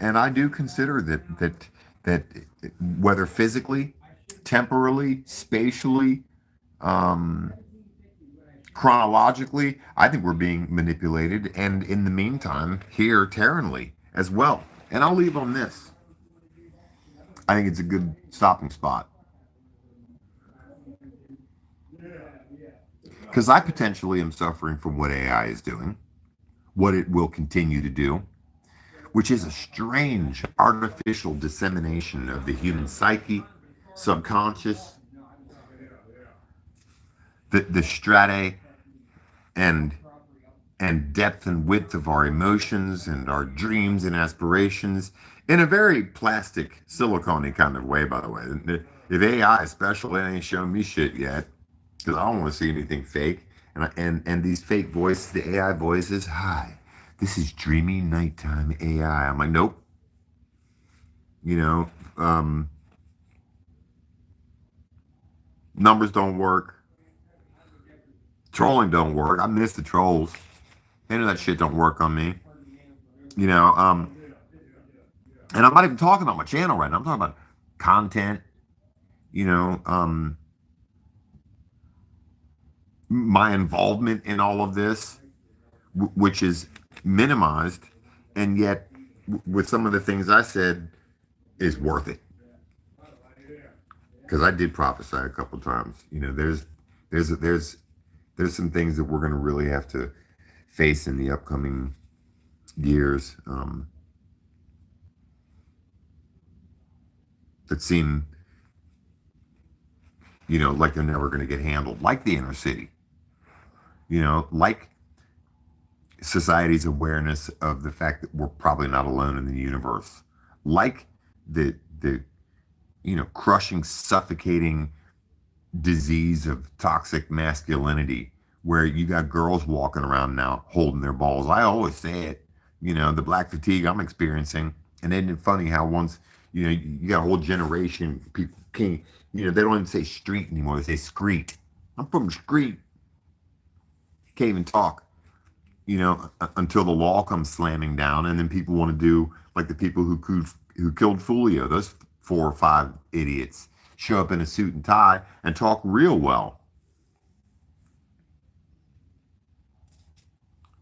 I do consider that whether physically, temporally, spatially, chronologically, I think we're being manipulated, and in the meantime, here, terrenally as well. And I'll leave on this. I think it's a good stopping spot. Because I potentially am suffering from what AI is doing, what it will continue to do, which is a strange artificial dissemination of the human psyche, subconscious, the strata and depth and width of our emotions and our dreams and aspirations in a very plastic, silicone kind of way, by the way. If AI is special, it ain't showing me shit yet, because I don't want to see anything fake. And these fake voices, the AI voices, hi, this is dreamy nighttime AI. I'm like, nope. You know, numbers don't work. Trolling don't work. I miss the trolls. Any of that shit don't work on me. You know, and I'm not even talking about my channel right now. I'm talking about content, you know, my involvement in all of this, which is minimized, and yet with some of the things I said is worth it. Because I did prophesy a couple times. You know, there's some things that we're going to really have to face in the upcoming years that seem, you know, like they're never going to get handled, like the inner city, you know, like society's awareness of the fact that we're probably not alone in the universe, like the you know, crushing, suffocating disease of toxic masculinity, where you got girls walking around now holding their balls. I always say it, you know, the black fatigue I'm experiencing. And isn't it funny how once, you know, you got a whole generation, people can't, you know, they don't even say street anymore. They say screet. I'm from the street. Can't even talk, you know, until the law comes slamming down. And then people want to do like the people who killed Fulio, those 4 or 5 idiots, show up in a suit and tie and talk real well.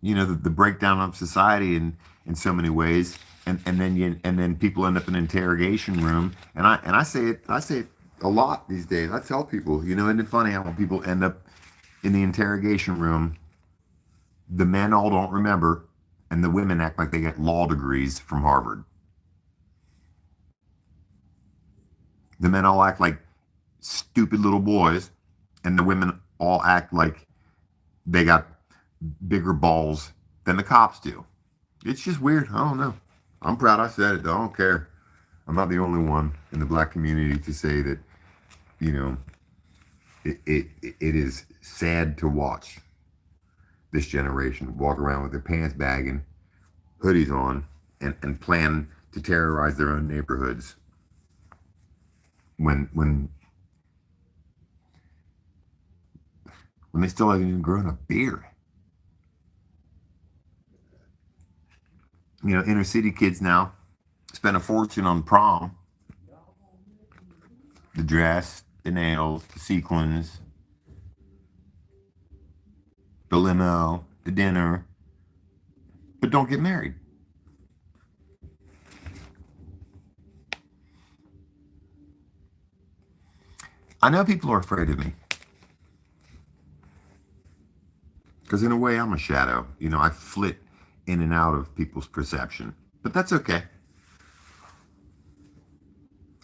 You know, the breakdown of society in so many ways, and then people end up in an interrogation room, and I say it a lot these days. I tell people, you know, isn't it funny how when people end up in the interrogation room, the men all don't remember, and the women act like they get law degrees from Harvard. The men all act like stupid little boys, and the women all act like they got bigger balls than the cops do. It's just weird. I don't know. I'm proud I said it, though. I don't care. I'm not the only one in the black community to say that, you know, it is sad to watch this generation walk around with their pants bagging, hoodies on, and plan to terrorize their own neighborhoods when they still haven't even grown a beard. You know, inner city kids now spend a fortune on prom. The dress, the nails, the sequins, the limo, the dinner, but don't get married. I know people are afraid of me, because in a way I'm a shadow. You know, I flit in and out of people's perception, but that's okay.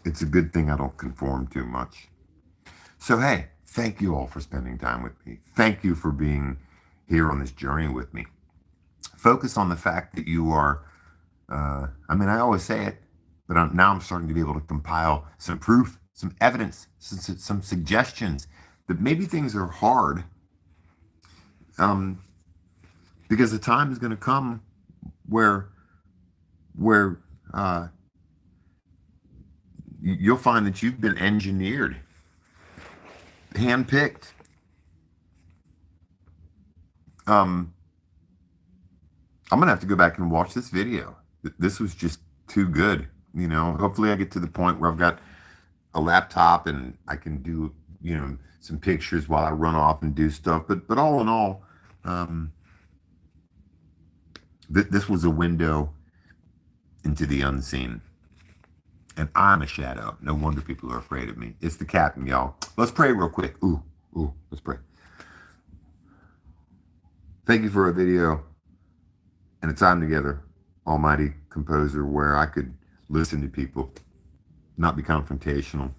It's a good thing I don't conform too much. So hey, thank you all for spending time with me. Thank you for being here on this journey with me. Focus on the fact that you are, I mean, I always say it, but now I'm starting to be able to compile some proof, some evidence, some suggestions that maybe things are hard, because the time is going to come where you'll find that you've been engineered, handpicked. I'm gonna have to go back and watch this video. This was just too good. You know, hopefully I get to the point where I've got a laptop and I can do, you know, some pictures while I run off and do stuff. But all in all, this was a window into the unseen. And I'm a shadow. No wonder people are afraid of me. It's the captain, y'all. Let's pray real quick. Ooh, let's pray. Thank you for a video and a time together, Almighty Composer, where I could listen to people, not be confrontational,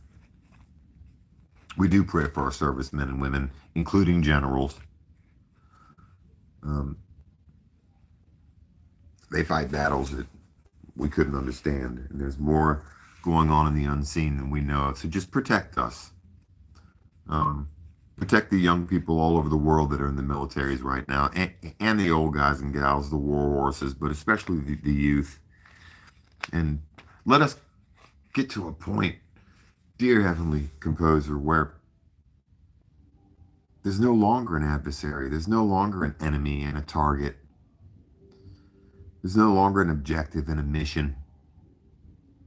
We do pray for our servicemen and women, including generals. They fight battles that we couldn't understand, and there's more going on in the unseen than we know of. So just protect us. Protect the young people all over the world that are in the militaries right now, and the old guys and gals, the war horses, but especially the youth. And let us get to a point, dear Heavenly Composer, where there's no longer an adversary. There's no longer an enemy and a target. There's no longer an objective and a mission.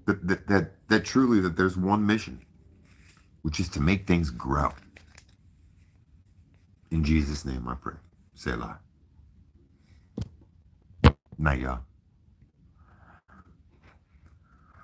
That truly that there's one mission, which is to make things grow. In Jesus' name I pray. Selah. Naya.